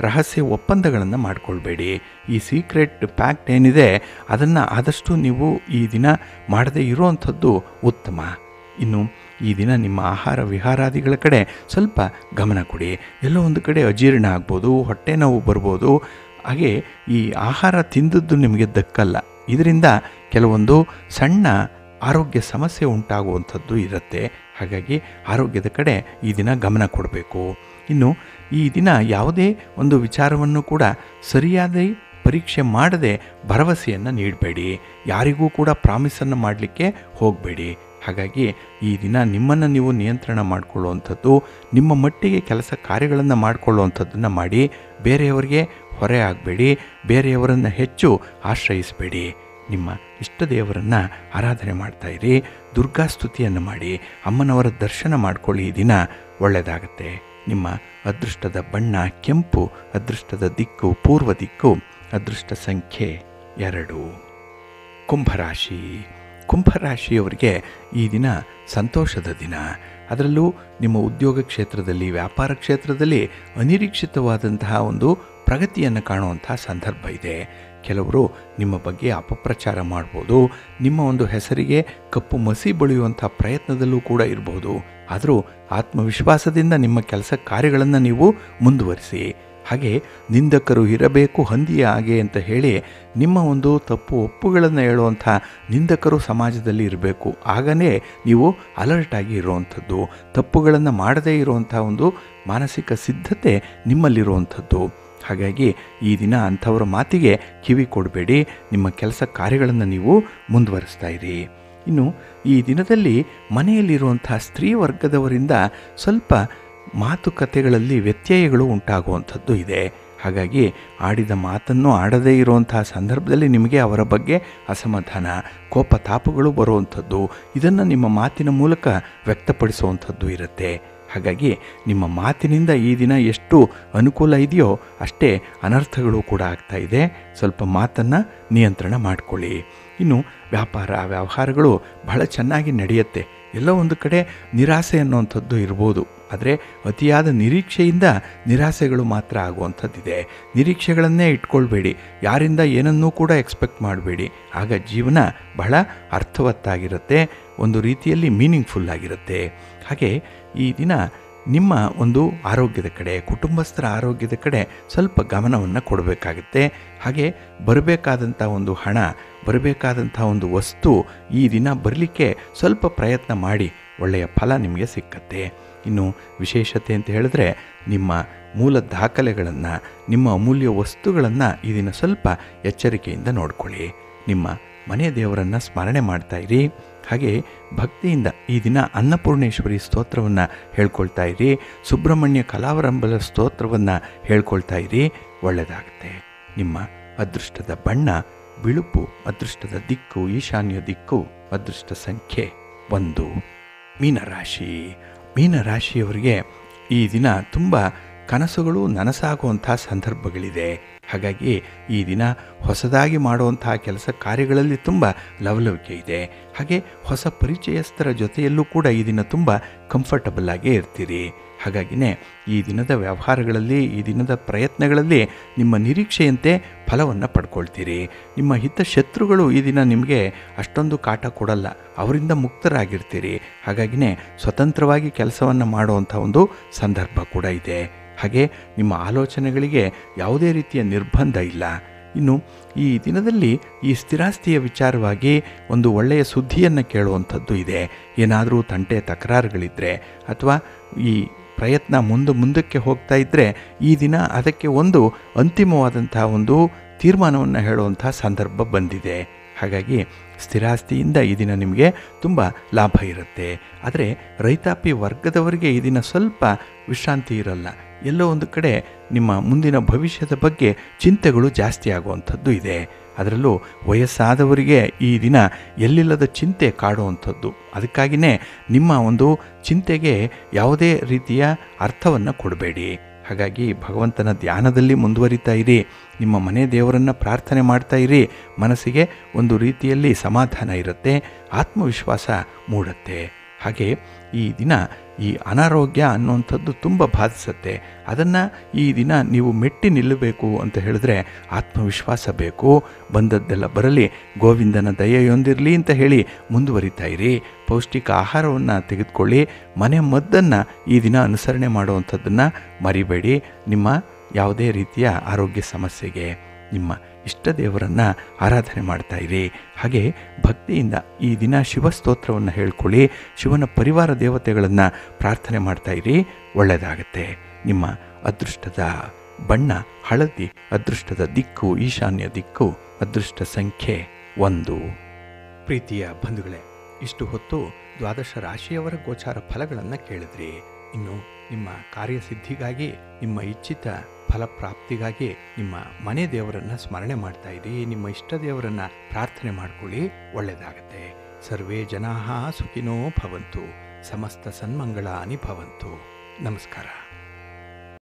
ರಹಸ್ಯ ಒಪ್ಪಂದಗಳನ್ನು ಮಾಡಿಕೊಳ್ಬೇಡಿ. ಈ ಸೀಕ್ರೆಟ್ ಪ್ಯಾಕ್ಟ್ ಏನಿದೆ ಅದನ್ನು ಆದಷ್ಟು ನೀವು ಈ ದಿನ ಮಾಡದೇ ಇರುವಂಥದ್ದು ಉತ್ತಮ. ಇನ್ನು ಈ ದಿನ ನಿಮ್ಮ ಆಹಾರ ವಿಹಾರಾದಿಗಳ ಕಡೆ ಸ್ವಲ್ಪ ಗಮನ ಕೊಡಿ. ಎಲ್ಲೋ ಒಂದು ಕಡೆ ಅಜೀರ್ಣ ಆಗ್ಬೋದು, ಹೊಟ್ಟೆ ನೋವು ಬರ್ಬೋದು. ಹಾಗೆ ಈ ಆಹಾರ ತಿಂದದ್ದು ನಿಮಗೆ ದಕ್ಕಲ್ಲ. ಇದರಿಂದ ಕೆಲವೊಂದು ಸಣ್ಣ ಆರೋಗ್ಯ ಸಮಸ್ಯೆ ಉಂಟಾಗುವಂಥದ್ದು ಇರುತ್ತೆ. ಹಾಗಾಗಿ ಆರೋಗ್ಯದ ಕಡೆ ಈ ದಿನ ಗಮನ ಕೊಡಬೇಕು. ಇನ್ನು ಈ ದಿನ ಯಾವುದೇ ಒಂದು ವಿಚಾರವನ್ನು ಕೂಡ ಸರಿಯಾದ ಪರೀಕ್ಷೆ ಮಾಡದೆ ಭರವಸೆಯನ್ನು ನೀಡಬೇಡಿ. ಯಾರಿಗೂ ಕೂಡ ಪ್ರಾಮಿಸನ್ನು ಮಾಡಲಿಕ್ಕೆ ಹೋಗಬೇಡಿ. ಹಾಗಾಗಿ ಈ ದಿನ ನಿಮ್ಮನ್ನು ನೀವು ನಿಯಂತ್ರಣ ಮಾಡಿಕೊಳ್ಳುವಂಥದ್ದು, ನಿಮ್ಮ ಮಟ್ಟಿಗೆ ಕೆಲಸ ಕಾರ್ಯಗಳನ್ನು ಮಾಡಿಕೊಳ್ಳುವಂಥದ್ದನ್ನು ಮಾಡಿ. ಬೇರೆಯವರಿಗೆ ಹೊರೆ ಆಗಬೇಡಿ, ಬೇರೆಯವರನ್ನು ಹೆಚ್ಚು ಆಶ್ರಯಿಸಬೇಡಿ. ನಿಮ್ಮ ಇಷ್ಟ ದೇವರನ್ನು ಆರಾಧನೆ ಮಾಡ್ತಾಯಿರಿ. ದುರ್ಗಾ ಸ್ತುತಿಯನ್ನು ಮಾಡಿ, ಅಮ್ಮನವರ ದರ್ಶನ ಮಾಡಿಕೊಳ್ಳಿ. ಈ ದಿನ ಒಳ್ಳೆಯದಾಗತ್ತೆ. ನಿಮ್ಮ ಅದೃಷ್ಟದ ಬಣ್ಣ ಕೆಂಪು, ಅದೃಷ್ಟದ ದಿಕ್ಕು ಪೂರ್ವ ದಿಕ್ಕು, ಅದೃಷ್ಟ ಸಂಖ್ಯೆ 2. ಕುಂಭರಾಶಿ. ಕುಂಭರಾಶಿಯವರಿಗೆ ಈ ದಿನ ಸಂತೋಷದ ದಿನ. ಅದರಲ್ಲೂ ನಿಮ್ಮ ಉದ್ಯೋಗ ಕ್ಷೇತ್ರದಲ್ಲಿ, ವ್ಯಾಪಾರ ಕ್ಷೇತ್ರದಲ್ಲಿ ಅನಿರೀಕ್ಷಿತವಾದಂತಹ ಒಂದು ಪ್ರಗತಿಯನ್ನು ಕಾಣುವಂಥ ಸಂದರ್ಭ ಇದೆ. ಕೆಲವರು ನಿಮ್ಮ ಬಗ್ಗೆ ಅಪಪ್ರಚಾರ ಮಾಡ್ಬೋದು, ನಿಮ್ಮ ಒಂದು ಹೆಸರಿಗೆ ಕಪ್ಪು ಮಸಿ ಬಳಿಯುವಂಥ ಪ್ರಯತ್ನದಲ್ಲೂ ಕೂಡ ಇರ್ಬೋದು. ಆದರೂ ಆತ್ಮವಿಶ್ವಾಸದಿಂದ ನಿಮ್ಮ ಕೆಲಸ ಕಾರ್ಯಗಳನ್ನು ನೀವು ಮುಂದುವರಿಸಿ. ಹಾಗೆ ನಿಂದಕರು ಇರಬೇಕು ಹಂದಿಯ ಹಾಗೆ ಅಂತ ಹೇಳಿ ನಿಮ್ಮ ಒಂದು ತಪ್ಪು ಒಪ್ಪುಗಳನ್ನು ಹೇಳುವಂಥ ನಿಂದಕರು ಸಮಾಜದಲ್ಲಿ ಇರಬೇಕು. ಆಗನೇ ನೀವು ಅಲರ್ಟಾಗಿ ಇರುವಂಥದ್ದು, ತಪ್ಪುಗಳನ್ನು ಮಾಡದೇ ಇರುವಂಥ ಒಂದು ಮಾನಸಿಕ ಸಿದ್ಧತೆ ನಿಮ್ಮಲ್ಲಿರುವಂಥದ್ದು. ಹಾಗಾಗಿ ಈ ದಿನ ಅಂಥವರ ಮಾತಿಗೆ ಕಿವಿ ಕೊಡಬೇಡಿ. ನಿಮ್ಮ ಕೆಲಸ ಕಾರ್ಯಗಳನ್ನು ನೀವು ಮುಂದುವರಿಸ್ತಾ ಇರಿ. ಇನ್ನು ಈ ದಿನದಲ್ಲಿ ಮನೆಯಲ್ಲಿರುವಂಥ ಸ್ತ್ರೀ ವರ್ಗದವರಿಂದ ಸ್ವಲ್ಪ ಮಾತುಕತೆಗಳಲ್ಲಿ ವ್ಯತ್ಯಯಗಳು ಉಂಟಾಗುವಂಥದ್ದು ಇದೆ. ಹಾಗಾಗಿ ಆಡಿದ ಮಾತನ್ನು ಆಡದೇ ಇರುವಂತಹ ಸಂದರ್ಭದಲ್ಲಿ ನಿಮಗೆ ಅವರ ಬಗ್ಗೆ ಅಸಮಾಧಾನ, ಕೋಪ ತಾಪಗಳು ಬರುವಂಥದ್ದು, ಇದನ್ನು ನಿಮ್ಮ ಮಾತಿನ ಮೂಲಕ ವ್ಯಕ್ತಪಡಿಸುವಂಥದ್ದು ಇರುತ್ತೆ. ಹಾಗಾಗಿ ನಿಮ್ಮ ಮಾತಿನಿಂದ ಈ ದಿನ ಎಷ್ಟು ಅನುಕೂಲ ಇದೆಯೋ ಅಷ್ಟೇ ಅನರ್ಥಗಳು ಕೂಡ ಆಗ್ತಾ ಇದೆ. ಸ್ವಲ್ಪ ಮಾತನ್ನು ನಿಯಂತ್ರಣ ಮಾಡಿಕೊಳ್ಳಿ. ಇನ್ನು ವ್ಯವಹಾರಗಳು ಬಹಳ ಚೆನ್ನಾಗಿ ನಡೆಯುತ್ತೆ. ಎಲ್ಲೋ ಒಂದು ಕಡೆ ನಿರಾಸೆ ಅನ್ನುವಂಥದ್ದು ಇರ್ಬೋದು. ಆದರೆ ಅತಿಯಾದ ನಿರೀಕ್ಷೆಯಿಂದ ನಿರಾಸೆಗಳು ಮಾತ್ರ ಆಗುವಂಥದ್ದಿದೆ. ನಿರೀಕ್ಷೆಗಳನ್ನೇ ಇಟ್ಕೊಳ್ಬೇಡಿ, ಯಾರಿಂದ ಏನನ್ನೂ ಕೂಡ ಎಕ್ಸ್ಪೆಕ್ಟ್ ಮಾಡಬೇಡಿ. ಆಗ ಜೀವನ ಬಹಳ ಅರ್ಥವತ್ತಾಗಿರುತ್ತೆ, ಒಂದು ರೀತಿಯಲ್ಲಿ ಮೀನಿಂಗ್ಫುಲ್ ಆಗಿರುತ್ತೆ. ಹಾಗೆ ಈ ದಿನ ನಿಮ್ಮ ಒಂದು ಆರೋಗ್ಯದ ಕಡೆ, ಕುಟುಂಬಸ್ಥರ ಆರೋಗ್ಯದ ಕಡೆ ಸ್ವಲ್ಪ ಗಮನವನ್ನು ಕೊಡಬೇಕಾಗುತ್ತೆ. ಹಾಗೆ ಬರಬೇಕಾದಂಥ ಒಂದು ಹಣ, ಬರಬೇಕಾದಂಥ ಒಂದು ವಸ್ತು ಈ ದಿನ ಬರಲಿಕ್ಕೆ ಸ್ವಲ್ಪ ಪ್ರಯತ್ನ ಮಾಡಿ, ಒಳ್ಳೆಯ ಫಲ ನಿಮಗೆ ಸಿಕ್ಕತ್ತೆ. ಇನ್ನು ವಿಶೇಷತೆ ಅಂತ ಹೇಳಿದ್ರೆ ನಿಮ್ಮ ಮೂಲ ದಾಖಲೆಗಳನ್ನು, ನಿಮ್ಮ ಅಮೂಲ್ಯ ವಸ್ತುಗಳನ್ನು ಈ ದಿನ ಸ್ವಲ್ಪ ಎಚ್ಚರಿಕೆಯಿಂದ ನೋಡ್ಕೊಳ್ಳಿ. ನಿಮ್ಮ ಮನೆ ದೇವರನ್ನು ಸ್ಮರಣೆ ಮಾಡ್ತಾ ಇರಿ. ಹಾಗೆ ಭಕ್ತಿಯಿಂದ ಈ ದಿನ ಅನ್ನಪೂರ್ಣೇಶ್ವರಿ ಸ್ತೋತ್ರವನ್ನು ಹೇಳ್ಕೊಳ್ತಾ ಇರಿ. ಸುಬ್ರಹ್ಮಣ್ಯ ಕಲಾವರಂಬಲ ಸ್ತೋತ್ರವನ್ನು ಹೇಳ್ಕೊಳ್ತಾ ಇರಿ. ಒಳ್ಳೆಯದಾಗುತ್ತೆ. ನಿಮ್ಮ ಅದೃಷ್ಟದ ಬಣ್ಣ ಬಿಳುಪು, ಅದೃಷ್ಟದ ದಿಕ್ಕು ಈಶಾನ್ಯ ದಿಕ್ಕು, ಅದೃಷ್ಟ ಸಂಖ್ಯೆ 1. ಮೀನರಾಶಿ. ಮೀನರಾಶಿಯವರಿಗೆ ಈ ದಿನ ತುಂಬ ಕನಸುಗಳು ನನಸಾಗುವಂಥ ಸಂದರ್ಭಗಳಿದೆ. ಹಾಗಾಗಿ ಈ ದಿನ ಹೊಸದಾಗಿ ಮಾಡುವಂತಹ ಕೆಲಸ ಕಾರ್ಯಗಳಲ್ಲಿ ತುಂಬ ಲವಲವಿಕೆ ಇದೆ. ಹಾಗೆ ಹೊಸ ಪರಿಚಯಸ್ಥರ ಜೊತೆಯಲ್ಲೂ ಕೂಡ ಈ ದಿನ ತುಂಬ ಕಂಫರ್ಟಬಲ್ ಆಗೇ ಇರ್ತೀರಿ. ಹಾಗಾಗಿನೇ ಈ ದಿನದ ವ್ಯವಹಾರಗಳಲ್ಲಿ, ಈ ದಿನದ ಪ್ರಯತ್ನಗಳಲ್ಲಿ ನಿಮ್ಮ ನಿರೀಕ್ಷೆಯಂತೆ ಫಲವನ್ನು ಪಡ್ಕೊಳ್ತೀರಿ. ನಿಮ್ಮ ಹಿತಶತ್ರುಗಳು ಈ ದಿನ ನಿಮಗೆ ಅಷ್ಟೊಂದು ಕಾಟ ಕೊಡಲ್ಲ, ಅವರಿಂದ ಮುಕ್ತರಾಗಿರ್ತೀರಿ. ಹಾಗಾಗಿನೇ ಸ್ವತಂತ್ರವಾಗಿ ಕೆಲಸವನ್ನು ಮಾಡುವಂಥ ಒಂದು ಸಂದರ್ಭ ಕೂಡ ಇದೆ. ಹಾಗೆ ನಿಮ್ಮ ಆಲೋಚನೆಗಳಿಗೆ ಯಾವುದೇ ರೀತಿಯ ನಿರ್ಬಂಧ ಇಲ್ಲ. ಇನ್ನು ಈ ದಿನದಲ್ಲಿ ಈ ಸ್ಥಿರಾಸ್ತಿಯ ವಿಚಾರವಾಗಿ ಒಂದು ಒಳ್ಳೆಯ ಸುದ್ದಿಯನ್ನು ಕೇಳುವಂಥದ್ದು ಇದೆ. ಏನಾದರೂ ತಂಟೆ ತಕರಾರುಗಳಿದ್ದರೆ ಅಥವಾ ಈ ಪ್ರಯತ್ನ ಮುಂದಕ್ಕೆ ಹೋಗ್ತಾ ಇದ್ದರೆ ಈ ದಿನ ಅದಕ್ಕೆ ಒಂದು ಅಂತಿಮವಾದಂಥ ಒಂದು ತೀರ್ಮಾನವನ್ನು ಹೇಳುವಂಥ ಸಂದರ್ಭ ಬಂದಿದೆ. ಹಾಗಾಗಿ ಸ್ಥಿರಾಸ್ತಿಯಿಂದ ಈ ದಿನ ನಿಮಗೆ ತುಂಬ ಲಾಭ ಇರುತ್ತೆ. ಆದರೆ ರೈತಾಪಿ ವರ್ಗದವರಿಗೆ ಈ ದಿನ ಸ್ವಲ್ಪ ವಿಶ್ರಾಂತಿ ಇರಲ್ಲ. ಎಲ್ಲೋ ಒಂದು ಕಡೆ ನಿಮ್ಮ ಮುಂದಿನ ಭವಿಷ್ಯದ ಬಗ್ಗೆ ಚಿಂತೆಗಳು ಜಾಸ್ತಿ ಆಗುವಂಥದ್ದು ಇದೆ. ಅದರಲ್ಲೂ ವಯಸ್ಸಾದವರಿಗೆ ಈ ದಿನ ಎಲ್ಲಿಲ್ಲದ ಚಿಂತೆ ಕಾಡುವಂಥದ್ದು. ಅದಕ್ಕಾಗಿಯೇ ನಿಮ್ಮ ಒಂದು ಚಿಂತೆಗೆ ಯಾವುದೇ ರೀತಿಯ ಅರ್ಥವನ್ನು ಕೊಡಬೇಡಿ. ಹಾಗಾಗಿ ಭಗವಂತನ ಧ್ಯಾನದಲ್ಲಿ ಮುಂದುವರಿತಾ ಇರಿ. ನಿಮ್ಮ ಮನೆ ದೇವರನ್ನು ಪ್ರಾರ್ಥನೆ ಮಾಡ್ತಾ ಇರಿ. ಮನಸ್ಸಿಗೆ ಒಂದು ರೀತಿಯಲ್ಲಿ ಸಮಾಧಾನ ಇರುತ್ತೆ, ಆತ್ಮವಿಶ್ವಾಸ ಮೂಡುತ್ತೆ. ಹಾಗೆ ಈ ದಿನ ಈ ಅನಾರೋಗ್ಯ ಅನ್ನುವಂಥದ್ದು ತುಂಬ ಬಾಧಿಸುತ್ತೆ. ಅದನ್ನು ಈ ದಿನ ನೀವು ಮೆಟ್ಟಿ ನಿಲ್ಲಬೇಕು ಅಂತ ಹೇಳಿದ್ರೆ ಆತ್ಮವಿಶ್ವಾಸ ಬೇಕು. ಬಂದದ್ದೆಲ್ಲ ಬರಲಿ, ಗೋವಿಂದನ ದಯೆಯೊಂದಿರಲಿ ಅಂತ ಹೇಳಿ ಮುಂದುವರಿತಾ ಇರಿ. ಪೌಷ್ಟಿಕ ಆಹಾರವನ್ನು ತೆಗೆದುಕೊಳ್ಳಿ. ಮನೆ ಮದ್ದನ್ನು ಈ ದಿನ ಅನುಸರಣೆ ಮಾಡುವಂಥದ್ದನ್ನು ಮರಿಬೇಡಿ. ನಿಮ್ಮ ಯಾವುದೇ ರೀತಿಯ ಆರೋಗ್ಯ ಸಮಸ್ಯೆಗೆ ನಿಮ್ಮ ಇಷ್ಟ ದೇವರನ್ನು ಆರಾಧನೆ ಮಾಡ್ತಾ ಇರಿ. ಹಾಗೆ ಭಕ್ತಿಯಿಂದ ಈ ದಿನ ಶಿವಸ್ತೋತ್ರವನ್ನು ಹೇಳ್ಕೊಳ್ಳಿ. ಶಿವನ ಪರಿವಾರ ದೇವತೆಗಳನ್ನು ಪ್ರಾರ್ಥನೆ ಮಾಡ್ತಾ ಇರಿ. ಒಳ್ಳೆಯದಾಗತ್ತೆ. ನಿಮ್ಮ ಅದೃಷ್ಟದ ಬಣ್ಣ ಹಳದಿ ಅದೃಷ್ಟದ ದಿಕ್ಕು, ಈಶಾನ್ಯ ದಿಕ್ಕು, ಅದೃಷ್ಟ ಸಂಖ್ಯೆ 1. ಪ್ರೀತಿಯ ಬಂಧುಗಳೇ, ಇಷ್ಟು ಹೊತ್ತು ದ್ವಾದಶ ರಾಶಿಯವರ ಗೋಚಾರ ಫಲಗಳನ್ನು ಕೇಳಿದ್ರಿ. ಇನ್ನು ನಿಮ್ಮ ಕಾರ್ಯಸಿದ್ಧಿಗಾಗಿ, ನಿಮ್ಮ ಇಚ್ಛಿತ ಫಲಪ್ರಾಪ್ತಿಗಾಗಿ ನಿಮ್ಮ ಮನೆ ದೇವರನ್ನು ಸ್ಮರಣೆ ಮಾಡ್ತಾ ಇರಿ. ನಿಮ್ಮ ಇಷ್ಟ ದೇವರನ್ನು ಪ್ರಾರ್ಥನೆ ಮಾಡ್ಕೊಳ್ಳಿ, ಒಳ್ಳೆಯದಾಗತ್ತೆ. ಸರ್ವೇ ಜನಾಃ ಸುಖಿನೋ ಭವಂತು. ಸಮಸ್ತ ಸನ್ಮಂಗಳಾನಿ ಭವಂತು. ನಮಸ್ಕಾರ.